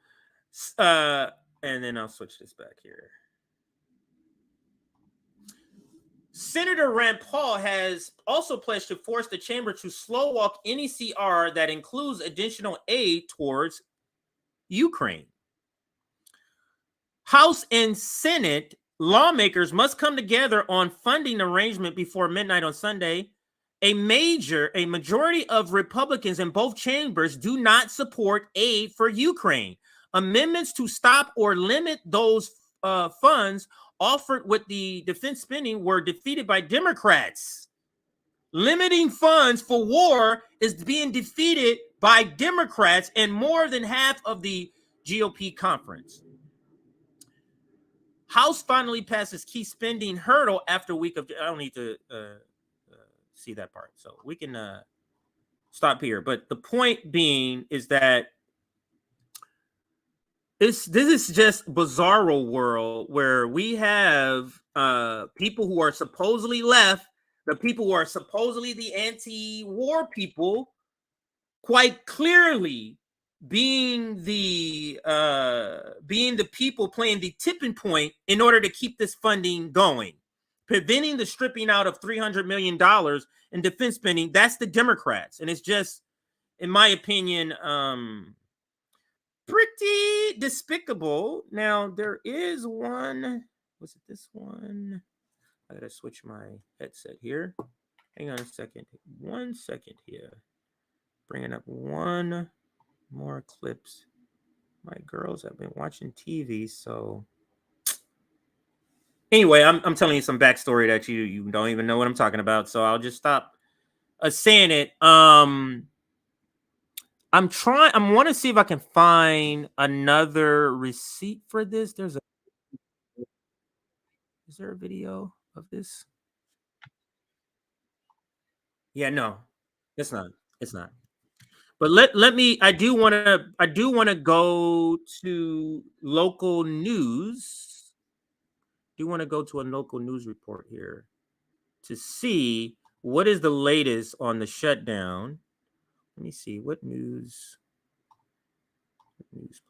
And then I'll switch this back here. Senator Rand Paul has also pledged to force the chamber to slow walk any CR that includes additional aid towards Ukraine. House and Senate lawmakers must come together on funding arrangement before midnight on Sunday. A majority of Republicans in both chambers do not support aid for Ukraine. Amendments to stop or limit those funds offered with the defense spending were defeated by Democrats. Limiting funds for war is being defeated by Democrats and more than half of the GOP conference. House finally passes key spending hurdle after a week of... I don't need to see that part, so we can stop here. But the point being is that this is just bizarro world where we have people who are supposedly left, the people who are supposedly the anti-war people, quite clearly being the people playing the tipping point in order to keep this funding going, preventing the stripping out of $300 million in defense spending. That's the Democrats, and it's just, in my opinion, pretty despicable. Now, there is one. Was it this one? I gotta switch my headset here. Hang on a second. 1 second here. Bringing up one more clips. My girls have been watching TV, so anyway, I'm telling you some backstory that you don't even know what I'm talking about. So I'll just stop saying it. I want to see if I can find another receipt for this. Is there a video of this? Yeah, no, it's not. It's not. But let me. I do want to go to local news. Do want to go to a local news report here to see what is the latest on the shutdown. Let me see what news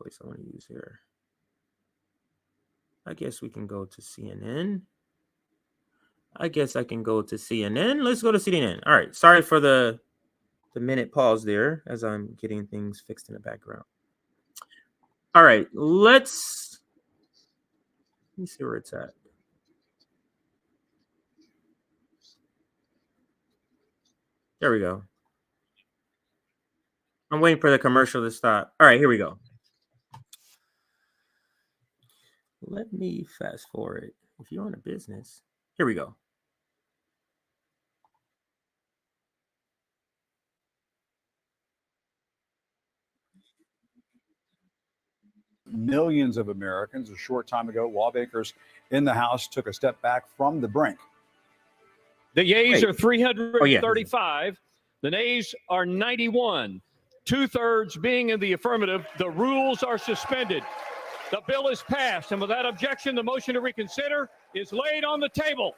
place I want to use here. I guess we can go to CNN. I guess I can go to CNN. Let's go to CNN. All right. Sorry for the minute pause there as I'm getting things fixed in the background. All right. Let me see where it's at. There we go. I'm waiting for the commercial to stop. All right, here we go. Let me fast forward. If you own a business, here we go. millions of Americans. A short time ago, lawmakers in the House took a step back from the brink. The yeas Wait. are 335. The nays are 91. 2/3 being in the affirmative, the rules are suspended. The bill is passed, and without objection, the motion to reconsider is laid on the table.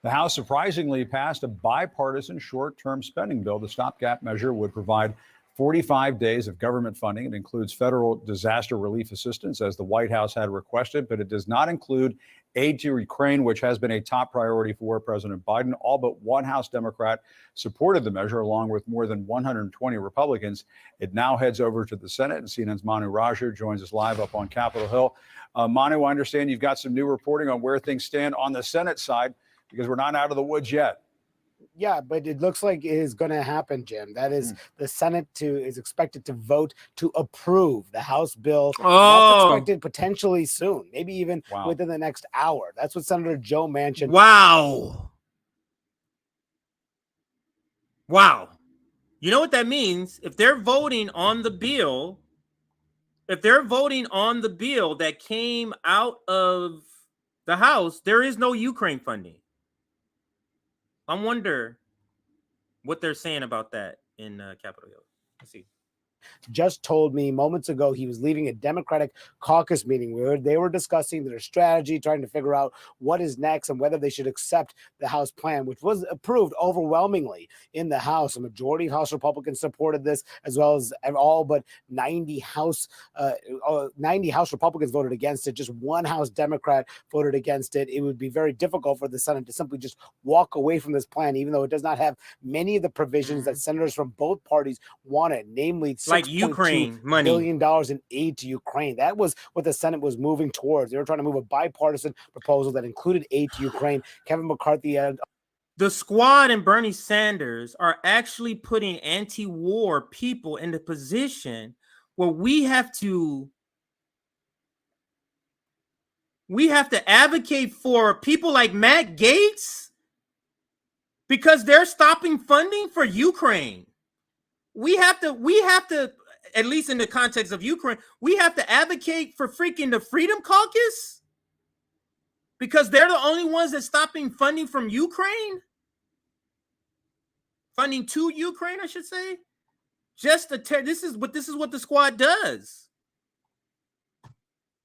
The House surprisingly passed a bipartisan short-term spending bill. The stopgap measure would provide 45 days of government funding. It includes federal disaster relief assistance, as the White House had requested, but it does not include aid to Ukraine, which has been a top priority for President Biden. All but one House Democrat supported the measure, along with more than 120 Republicans. It now heads over to the Senate, and CNN's Manu Raju joins us live up on Capitol Hill. Manu, I understand you've got some new reporting on where things stand on the Senate side, because we're not out of the woods yet. Yeah, but it looks like it is going to happen, Jim. That is, the Senate is expected to vote to approve the House bill. That's expected potentially soon, maybe even within the next hour. That's what Senator Joe Manchin. Wow. You know what that means? If they're voting on the bill, that came out of the House, there is no Ukraine funding. I wonder what they're saying about that in Capitol Hill. Let's see. Just told me moments ago he was leaving a Democratic caucus meeting where they were discussing their strategy, trying to figure out what is next and whether they should accept the House plan, which was approved overwhelmingly in the House. A majority of House Republicans supported this, as well as all but 90 House Republicans voted against it. Just one House Democrat voted against it. It would be very difficult for the Senate to simply just walk away from this plan, even though it does not have many of the provisions that senators from both parties wanted, namely like Ukraine money, $1 billion in aid to Ukraine. That was what the Senate was moving towards. They were trying to move a bipartisan proposal that included aid to Ukraine. Kevin McCarthy had. The Squad and Bernie Sanders are actually putting anti-war people in the position where we have to advocate for people like Matt Gaetz because they're stopping funding for Ukraine. We have to, at least in the context of Ukraine, we have to advocate for freaking the Freedom Caucus because they're the only ones that's stopping funding from Ukraine. Funding to Ukraine, I should say. This is what the Squad does.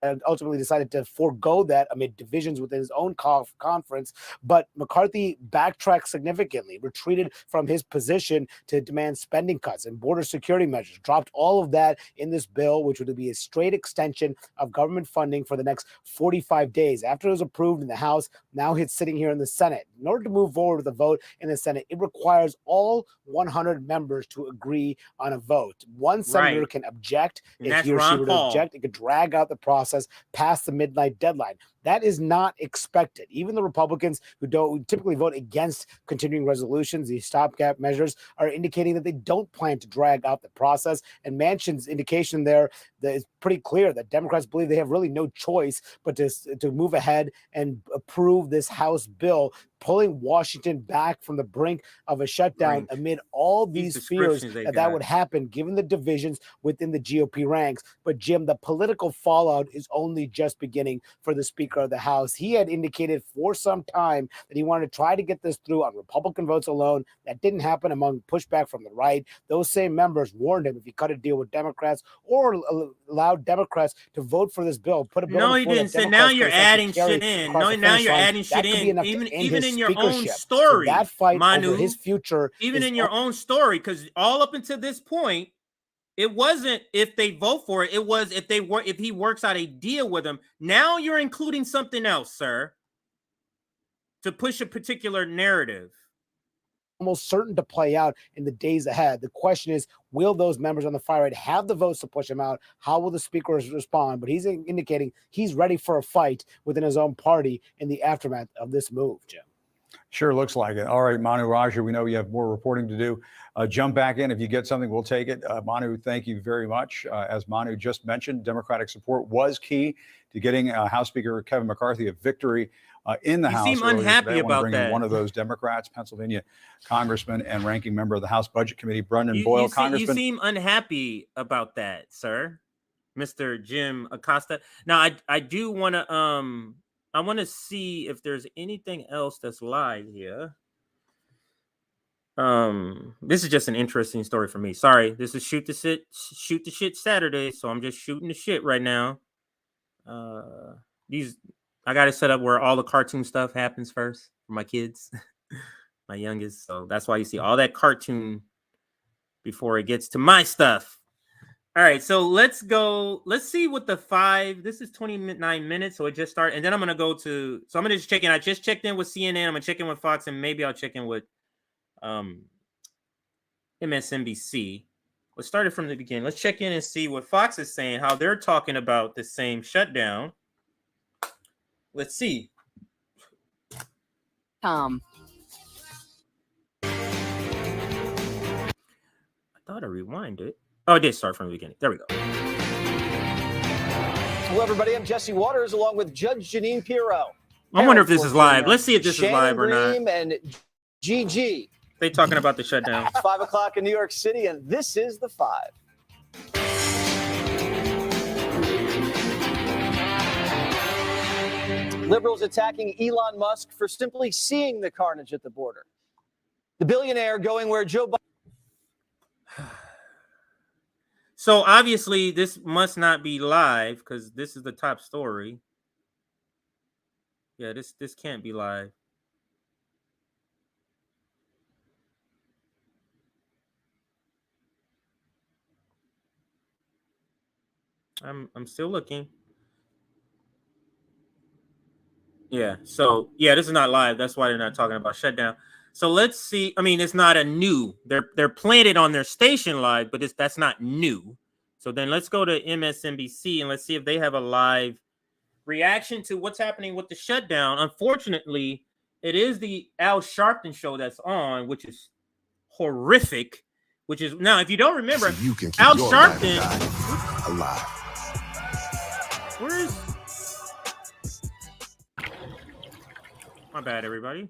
And ultimately decided to forego that amid divisions within his own conference. But McCarthy backtracked significantly, retreated from his position to demand spending cuts and border security measures, dropped all of that in this bill, which would be a straight extension of government funding for the next 45 days. After it was approved in the House, now it's sitting here in the Senate. In order to move forward with a vote in the Senate, it requires all 100 members to agree on a vote. One senator can object. If he or she were to object, it could drag out the process past the midnight deadline. That is not expected. Even the Republicans who typically vote against continuing resolutions, these stopgap measures, are indicating that they don't plan to drag out the process. And Manchin's indication there that is pretty clear that Democrats believe they have really no choice but to move ahead and approve this House bill, pulling Washington back from the brink of a shutdown amid all these fears that would happen given the divisions within the GOP ranks. But Jim, the political fallout is only just beginning for the Speaker of the House. He had indicated for some time that he wanted to try to get this through on Republican votes alone. That didn't happen among pushback from the right. Those same members warned him if he cut a deal with Democrats or allowed Democrats to vote for this bill, put a bill. No, he didn't say. Now you're adding shit in. No, now you're adding shit in. Even in your own story, so that fight Manu, over his future, even in your own story, because all up until this point, it wasn't if they vote for it. It was if he works out a deal with them. Now you're including something else, sir, to push a particular narrative. Almost certain to play out in the days ahead. The question is, will those members on the far right have the votes to push him out? How will the Speaker respond? But he's indicating he's ready for a fight within his own party in the aftermath of this move, Jim. Sure looks like it. All right, Manu Raju, we know you have more reporting to do. Jump back in. If you get something, we'll take it. Manu, thank you very much. As Manu just mentioned, Democratic support was key to getting House Speaker Kevin McCarthy a victory in the House. You seem unhappy about bring that. In one of those Democrats, Pennsylvania Congressman and ranking member of the House Budget Committee, Brendan Boyle. You seem unhappy about that, sir. Mr. Jim Acosta. Now, I do want to I want to see if there's anything else that's live here. This is just an interesting story for me. Sorry, this is shoot the shit Saturday, so I'm just shooting the shit right now. I got it set up where all the cartoon stuff happens first for my kids, my youngest. So that's why you see all that cartoon before it gets to my stuff. All right, so let's go. Let's see what the 5. This is 29 minutes, so it just started, and then I'm gonna go to. So I'm gonna just check in. I just checked in with CNN. I'm gonna check in with Fox, and maybe I'll check in with MSNBC. Let's start it from the beginning. Let's check in and see what Fox is saying, how they're talking about the same shutdown. Let's see. I thought I rewinded. Oh, it did start from the beginning. There we go. Hello, everybody. I'm Jesse Waters, along with Judge Janine Pirro. I wonder if this is live. Let's see if this is live or not. Bream and GG. They talking about the shutdown. It's 5 o'clock in New York City, and this is the 5. Liberals attacking Elon Musk for simply seeing the carnage at the border. The billionaire going where Joe Biden. So obviously this must not be live because this is the top story. Yeah, this can't be live. I'm still looking. Yeah, so yeah, this is not live. That's why they're not talking about shutdown. So let's see. I mean, it's not a new. They're playing it on their station live, but that's not new. So then let's go to MSNBC and let's see if they have a live reaction to what's happening with the shutdown. Unfortunately, it is the Al Sharpton show that's on, which is horrific. Which is now, if you don't remember, so you can keep Al your Sharpton alive. Where is? My bad, everybody.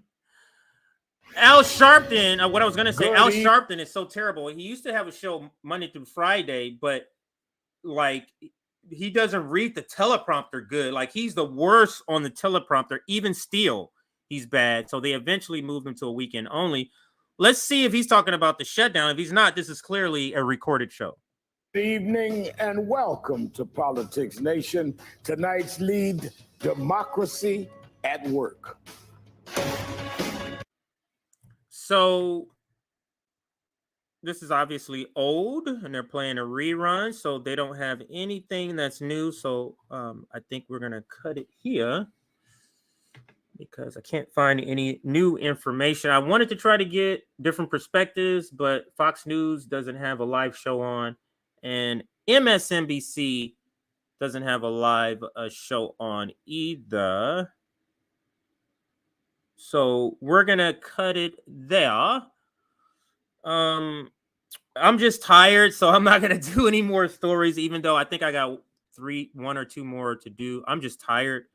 Al Sharpton, what I was going to say, Al Sharpton is so terrible. He used to have a show Monday through Friday, but like he doesn't read the teleprompter good. Like he's the worst on the teleprompter. Even still, he's bad. So they eventually moved him to a weekend only. Let's see if he's talking about the shutdown. If he's not, this is clearly a recorded show. Good evening and welcome to Politics Nation. Tonight's lead, democracy at work. So this is obviously old and they're playing a rerun, so they don't have anything that's new. So I think we're going to cut it here because I can't find any new information. I wanted to try to get different perspectives, but Fox News doesn't have a live show on and MSNBC doesn't have a live show on either. So we're going to cut it there. I'm just tired, so I'm not going to do any more stories, even though I think I got 1 or 2 more to do. I'm just tired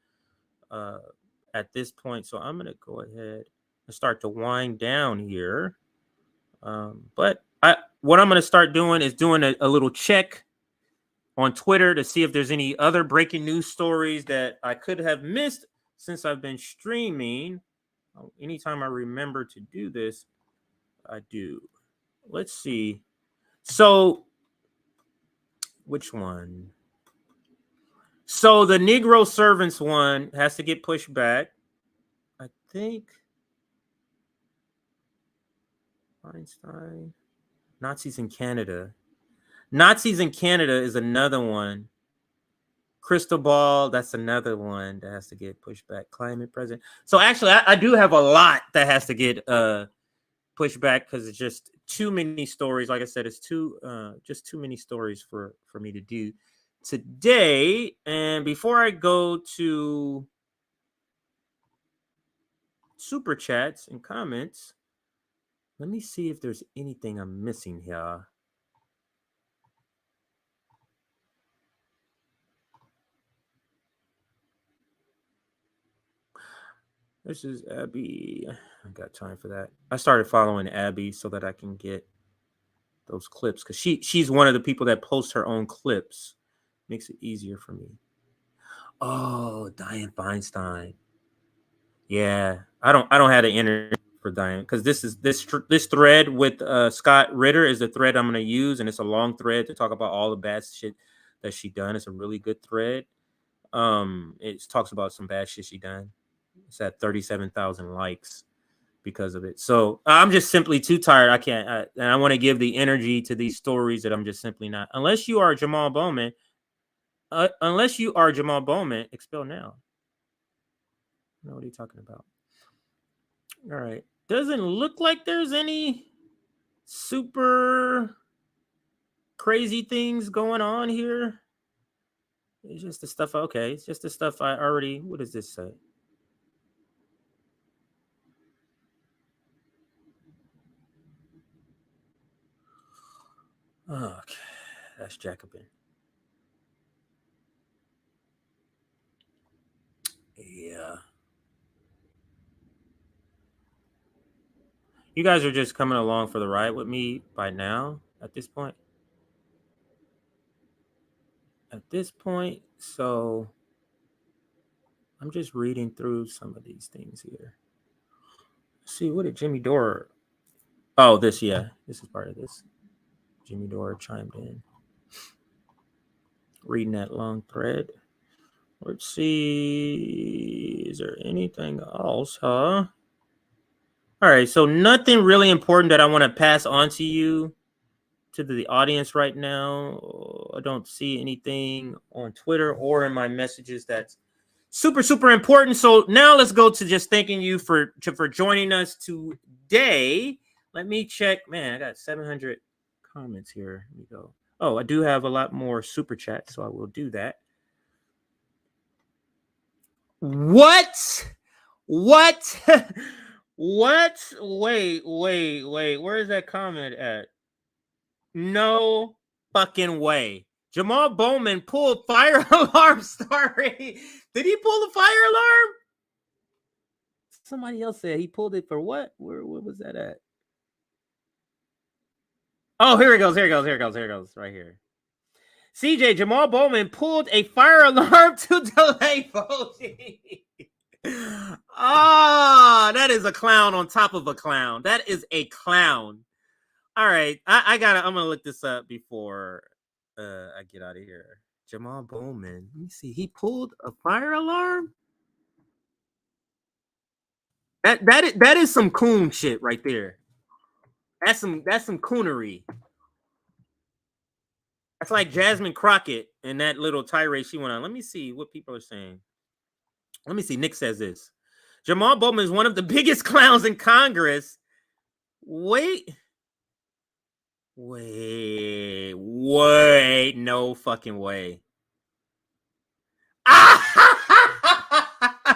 at this point, so I'm going to go ahead and start to wind down here. But what I'm going to start doing is doing a little check on Twitter to see if there's any other breaking news stories that I could have missed since I've been streaming. Anytime I remember to do this, I do. Let's see. So, which one? So the Negro servants one has to get pushed back. I think Einstein. Nazis in Canada. Nazis in Canada is another one. Crystal Ball, that's another one that has to get pushed back. Climate president. So actually, I do have a lot that has to get pushed back because it's just too many stories. Like I said, it's just too many stories for me to do today. And before I go to super chats and comments, let me see if there's anything I'm missing here. This is Abby. I got time for that. I started following Abby so that I can get those clips because she's one of the people that posts her own clips. Makes it easier for me. Oh, Dianne Feinstein. Yeah, I don't have the energy for Dianne because this thread with Scott Ritter is the thread I'm going to use, and it's a long thread to talk about all the bad shit that she done. It's a really good thread. It talks about some bad shit she done. It's at 37,000 likes because of it. So I'm just simply too tired. I can't. And I want to give the energy to these stories that I'm just simply not. Unless you are Jamal Bowman. Expel now. What are you talking about? All right. Doesn't look like there's any super crazy things going on here. It's just the stuff. Okay. It's just the stuff I already. What does this say? Okay. That's Jacobin. Yeah. You guys are just coming along for the ride with me by now at this point. So I'm just reading through some of these things here. Let's see, what did Jimmy Dore? Oh, this is part of this. Jimmy Dore chimed in. Reading that long thread. Let's see. Is there anything else, huh? All right, so nothing really important that I want to pass on to you, to the audience right now. I don't see anything on Twitter or in my messages that's super, super important. So now let's go to just thanking you for joining us today. Let me check. Man, I got 700 comments here. Let me go. Oh, I do have a lot more super chats, so I will do that. What? What? Wait. Where is that comment at? No fucking way. Jamal Bowman pulled fire alarm story. Did he pull the fire alarm? Somebody else said he pulled it for what? Where was that at? Oh, here it goes. Right here. CJ, Jamal Bowman pulled a fire alarm to delay voting. That is a clown on top of a clown. That is a clown. All right. I'm going to look this up before I get out of here. Jamal Bowman. Let me see. He pulled a fire alarm? That is some coon shit right there. That's some coonery. That's like Jasmine Crockett and that little tirade she went on. Let me see what people are saying. Let me see. Nick says this. Jamal Bowman is one of the biggest clowns in Congress. Wait. No fucking way.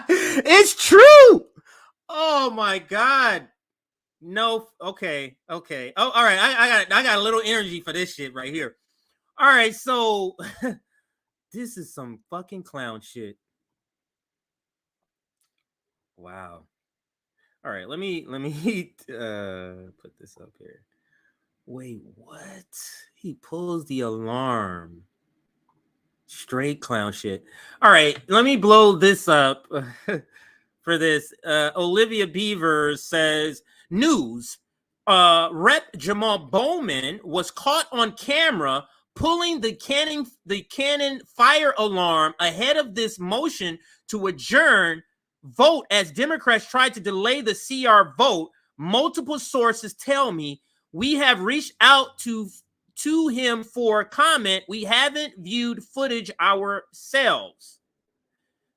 It's true. Oh my God. No. Okay. Oh, all right. I got a little energy for this shit right here. All right. So this is some fucking clown shit. Wow. All right. Let me put this up here. Wait, what? He pulls the alarm. Straight clown shit. All right, let me blow this up for this. Olivia Beaver says, news. Rep Jamal Bowman was caught on camera pulling the cannon fire alarm ahead of this motion to adjourn vote as Democrats tried to delay the CR vote. Multiple sources tell me we have reached out to him for comment. We haven't viewed footage ourselves.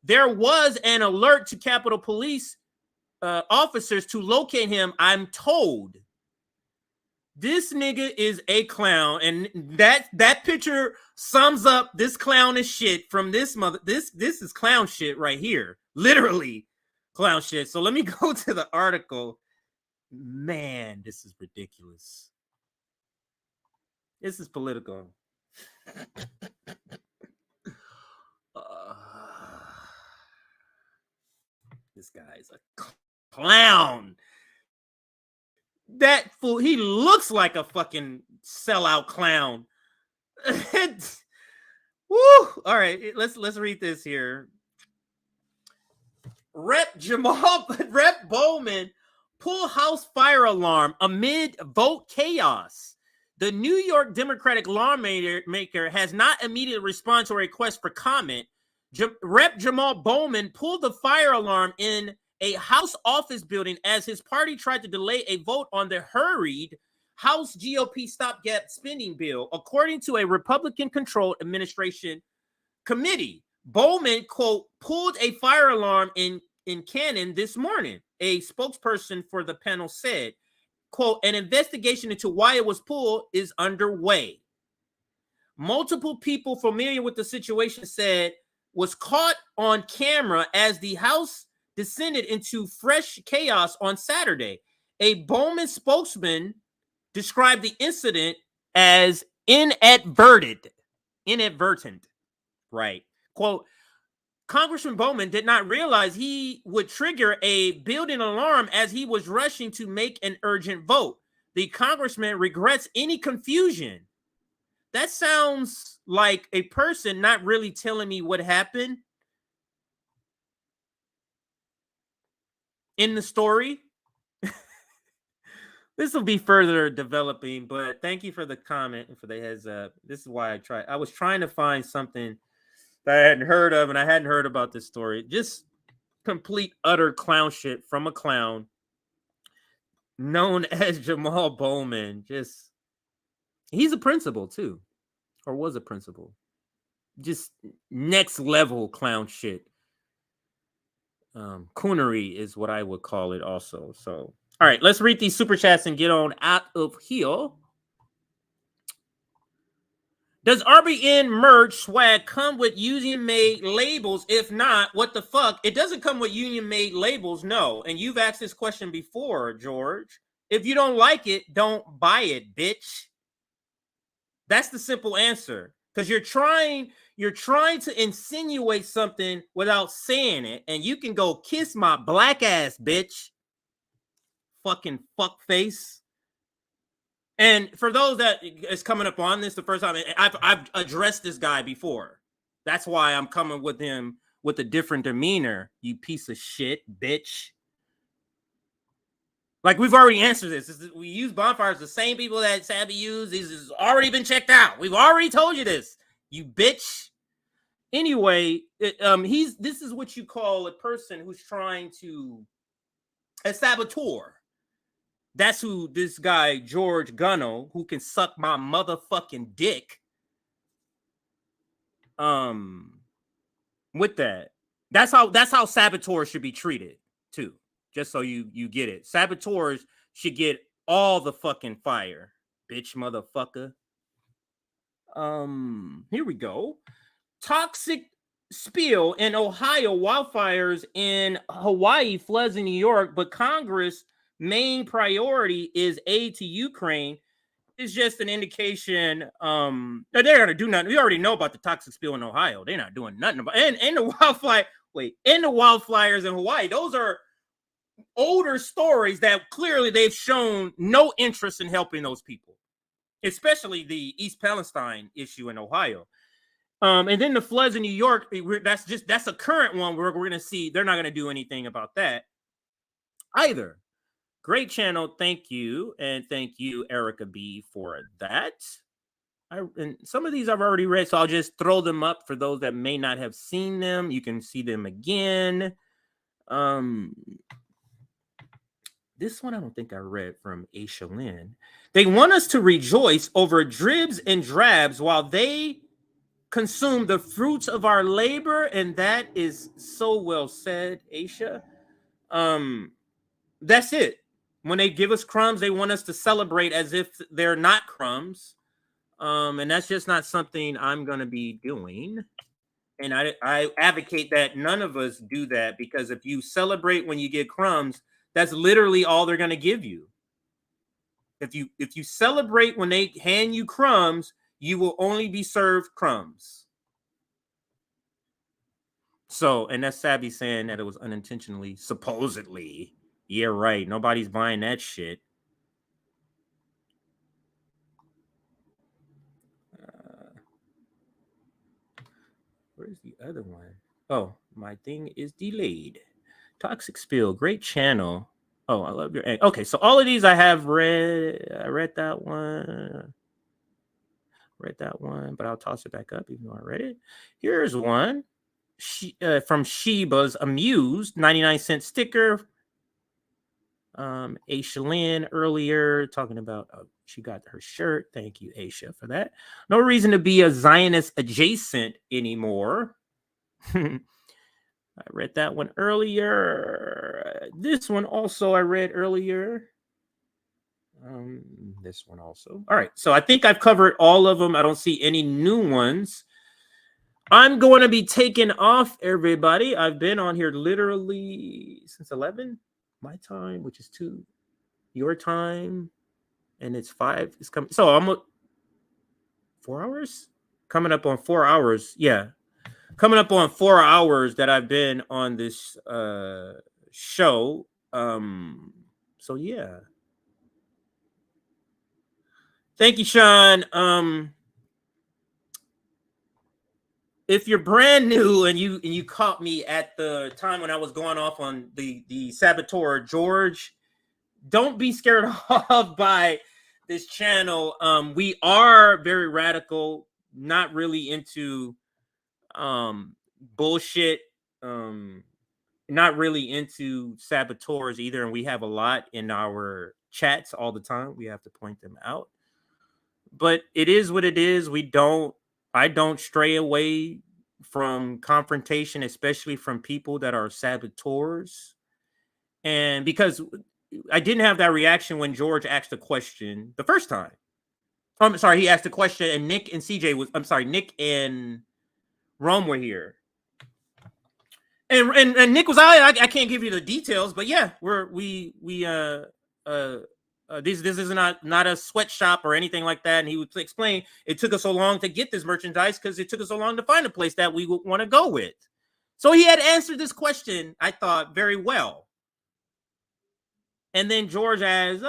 There was an alert to Capitol Police officers to locate him, I'm told. This nigga is a clown, and that picture sums up this clownish shit from this mother. This is clown shit right here. Literally clown shit. So let me go to the article. Man, this is ridiculous. This is political. This guy's a clown. That fool, he looks like a fucking sellout clown. Woo! All right, let's read this here. Rep Bowman pull House fire alarm amid vote chaos. The New York Democratic lawmaker has not immediately responded to a request for comment. Rep Jamal Bowman pulled the fire alarm in a House office building as his party tried to delay a vote on the hurried House GOP stopgap spending bill, according to a Republican-controlled administration committee. Bowman, quote, pulled a fire alarm in Cannon this morning. A spokesperson for the panel said, quote, an investigation into why it was pulled is underway. Multiple people familiar with the situation said was caught on camera as the House descended into fresh chaos on Saturday. A Bowman spokesman described the incident as inadvertent, right? Quote, Congressman Bowman did not realize he would trigger a building alarm as he was rushing to make an urgent vote. The congressman regrets any confusion. That sounds like a person not really telling me what happened in the story. This will be further developing, but thank you for the comment and for the heads up. This is why I was trying to find something that I hadn't heard of, and I hadn't heard about this story. Just complete, utter clown shit from a clown known as Jamal Bowman. He's a principal too, or was a principal. Just next level clown shit. Coonery is what I would call it also. So, all right, let's read these super chats and get on out of here. Does RBN merch swag come with union-made labels? If not, what the fuck? It doesn't come with union-made labels, no. And you've asked this question before, George. If you don't like it, don't buy it, bitch. That's the simple answer. Because you're trying to insinuate something without saying it, and you can go kiss my black ass, bitch. Fucking fuckface. And for those that is coming up on this the first time, I've addressed this guy before. That's why I'm coming with him with a different demeanor, you piece of shit, bitch. Like, we've already answered this. We use bonfires, the same people that Sabby used. This has already been checked out. We've already told you this, you bitch. Anyway, this is what you call a person who's trying to a saboteur. That's who this guy, George Gunno, who can suck my motherfucking dick. With that. That's how saboteurs should be treated, too. Just so you get it. Saboteurs should get all the fucking fire, bitch motherfucker. Here we go. Toxic spill in Ohio, wildfires in Hawaii, floods in New York, but Congress' main priority is aid to Ukraine. It's just an indication that they're gonna do nothing. We already know about the toxic spill in Ohio. They're not doing nothing about it. And the wildfires in Hawaii. Those are older stories that clearly they've shown no interest in helping those people, especially the East Palestine issue in Ohio. And then the floods in New York, that's a current one where we're going to see they're not going to do anything about that either. Great channel. Thank you. And thank you, Erica B, for that. And some of these I've already read, so I'll just throw them up for those that may not have seen them. You can see them again. This one I don't think I read from Aisha Lynn. They want us to rejoice over dribs and drabs while they consume the fruits of our labor, and that is so well said, Aisha. That's it. When they give us crumbs, they want us to celebrate as if they're not crumbs. And that's just not something I'm going to be doing. And I advocate that none of us do that, because if you celebrate when you get crumbs, that's literally all they're going to give you. If you celebrate when they hand you crumbs, you will only be served crumbs. So, and that's Sabby saying that it was unintentionally, supposedly. Yeah, right. Nobody's buying that shit. Where's the other one? Oh, my thing is delayed. Toxic Spill, great channel. Oh, I love your egg. Okay, so all of these I have read. I read that one. But I'll toss it back up even though I read it. Here's one. From Sheba's Amused, 99-cent sticker. Aisha Lynn earlier talking about she got her shirt. Thank you, Aisha, for that. No reason to be a Zionist adjacent anymore. I read that one earlier. This one also I read earlier. This one also. All right, so I think I've covered all of them. I don't see any new ones. I'm going to be taking off, everybody. I've been on here literally since 11, my time, which is 2, your time, and it's 5. It's coming. So I'm 4 hours? Coming up on 4 hours. Yeah. Coming up on 4 hours that I've been on this show. So yeah. Thank you, Sean. If you're brand new and you caught me at the time when I was going off on the saboteur George, don't be scared off by this channel. We are very radical, not really into bullshit, not really into saboteurs either, and we have a lot in our chats all the time. We have to point them out. But it is what it is. I don't stray away from confrontation, especially from people that are saboteurs. And because I didn't have that reaction when George asked the question the first time. I'm sorry, he asked the question and Nick and CJ was, I'm sorry, Nick and Rome were here. And Nick was, I can't give you the details, but yeah, this is not a sweatshop or anything like that. And he would explain it took us so long to get this merchandise because it took us so long to find a place that we would want to go with. So he had answered this question, I thought, very well. And then George asked,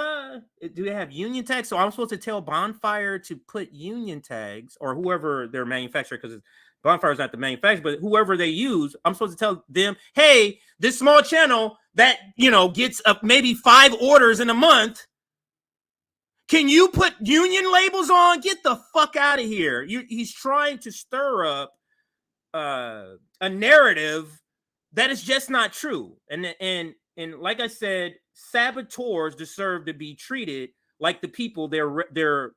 do they have union tags? So I'm supposed to tell Bonfire to put union tags, or whoever their manufacturer, because Bonfire is not the manufacturer, but whoever they use, I'm supposed to tell them, hey, this small channel that, gets up maybe 5 orders in a month, can you put union labels on? Get the fuck out of here. He's trying to stir up a narrative that is just not true. And like I said, saboteurs deserve to be treated like the people they're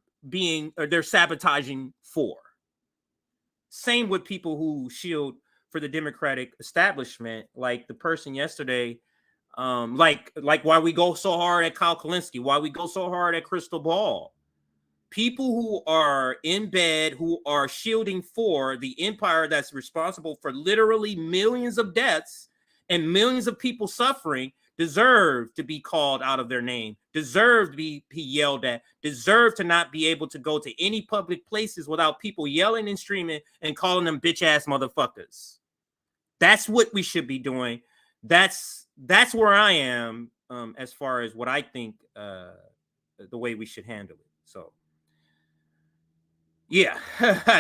sabotaging for. Same with people who shield for the Democratic establishment, like the person yesterday. Like why we go so hard at Kyle Kalinske, why we go so hard at Crystal Ball. People who are in bed, who are shielding for the empire that's responsible for literally millions of deaths and millions of people suffering, deserve to be called out of their name, deserve to be yelled at, deserve to not be able to go to any public places without people yelling and screaming and calling them bitch ass motherfuckers. That's what we should be doing. That's where I am as far as what I think the way we should handle it. So yeah,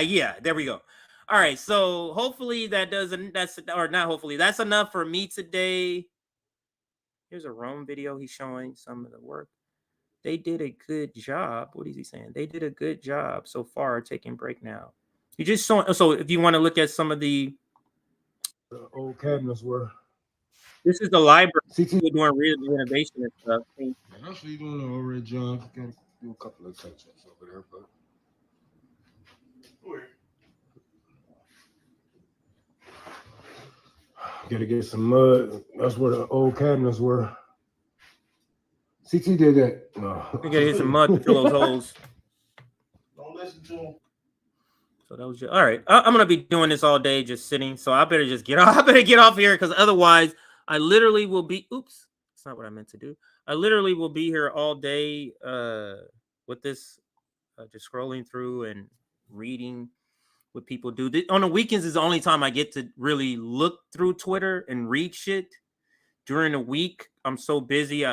yeah, there we go. All right, so hopefully that's enough for me today. Here's a Rome video. He's showing some of the work. They did a good job. What is he saying? They did a good job so far. Taking break now. You just saw. So if you want to look at some of the old cabinets were. This is the library. We're doing renovation and stuff. That's what you're doing already, John. Got to do a couple of touch-ups over there, but. Got to get some mud. That's where the old cabinets were. CT did that. No. We got to get some mud to fill those holes. Don't listen to him. So that was just, all right. I'm gonna be doing this all day, just sitting. So I better just get off. I better get off here because otherwise, I literally will be. Oops, that's not what I meant to do. I literally will be here all day with this, just scrolling through and reading what people do. On the weekends is the only time I get to really look through Twitter and read shit. During the week, I'm so busy.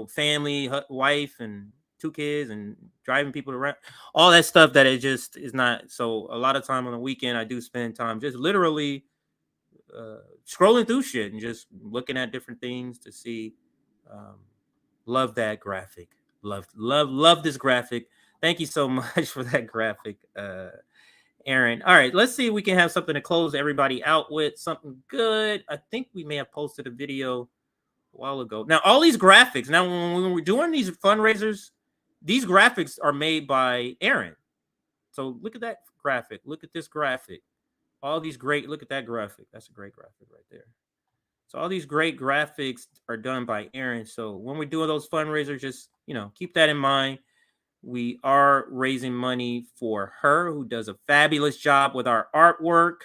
Family, wife, and 2 kids and driving people around, all that stuff that it just is not. So a lot of time on the weekend, I do spend time just literally scrolling through shit and just looking at different things to see. Love that graphic. Love this graphic. Thank you so much for that graphic, Aaron. All right, let's see if we can have something to close everybody out with. Something good. I think we may have posted a video a while ago. Now, all these graphics, now when we're doing these fundraisers, these graphics are made by Aaron. So look at that graphic. Look at this graphic. All these great, look at that graphic. That's a great graphic right there. So all these great graphics are done by Aaron. So when we're doing those fundraisers, just, keep that in mind. We are raising money for her, who does a fabulous job with our artwork.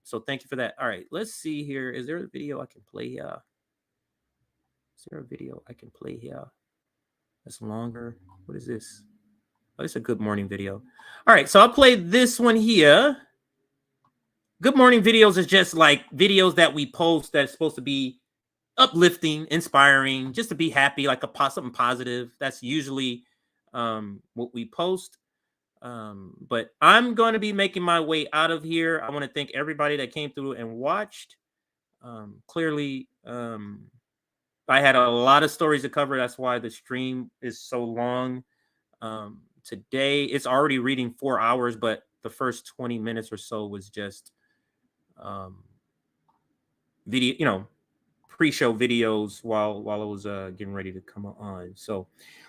So thank you for that. All right, let's see here. Is there a video I can play here? Is there a video I can play here? That's longer. What is this? Oh, it's a good morning video. All right, so I'll play this one here. Good morning videos is just like videos that we post that's supposed to be uplifting, inspiring, just to be happy, like something positive. That's usually what we post. But I'm going to be making my way out of here. I want to thank everybody that came through and watched. Clearly, I had a lot of stories to cover. That's why the stream is so long. Today, it's already reading 4 hours, but the first 20 minutes or so was just video, pre-show videos while I was getting ready to come on. So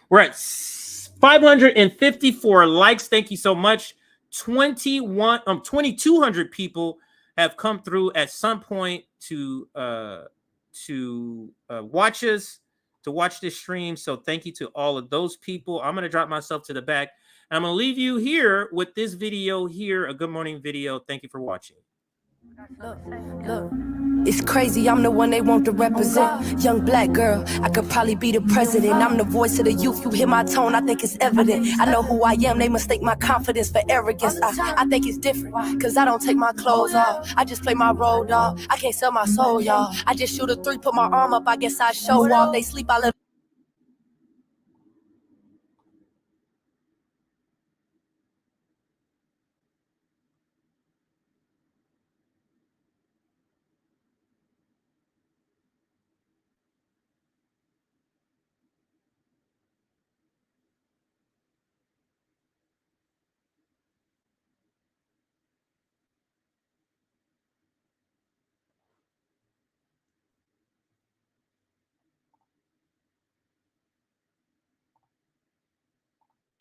we're at 554 likes. Thank you so much. 2,200 people have come through at some point to watch us, to watch this stream. So thank you to all of those people. I'm going to drop myself to the back. And I'm going to leave you here with this video here, a good morning video. Thank you for watching. Look, it's crazy, I'm the one they want to represent. Young black girl, I could probably be the president. I'm the voice of the youth, you hear my tone, I think it's evident. I know who I am, they mistake my confidence for arrogance. I think it's different, cause I don't take my clothes off. I just play my role, dog. I can't sell my soul, y'all. I just shoot a 3, put my arm up, I guess I show off. They sleep, I let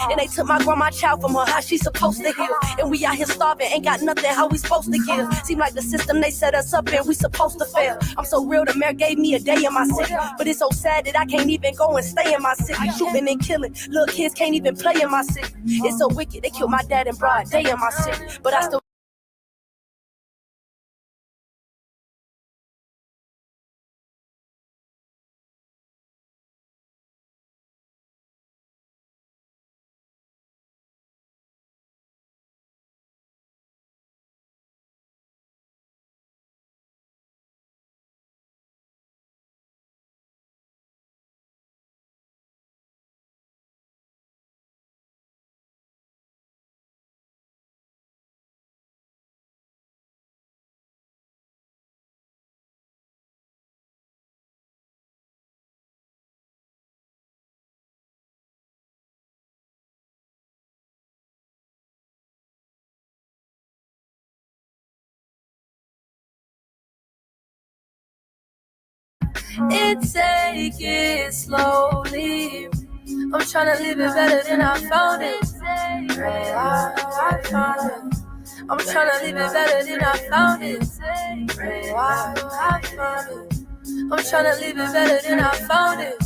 and they took my grandma child from her, how she supposed to heal? And we out here starving, ain't got nothing, how we supposed to give? Seem like the system they set us up in, we supposed to fail. I'm so real, the mayor gave me a day in my city, but it's so sad that I can't even go and stay in my city. Shooting and killing, little kids can't even play in my city. It's so wicked, they killed my dad in broad day in my city, but I still It's take it slowly. I'm trying to live it better than I found it. I found it. I'm trying to live it better than I found it. I found it. I'm trying to live it better than I found it.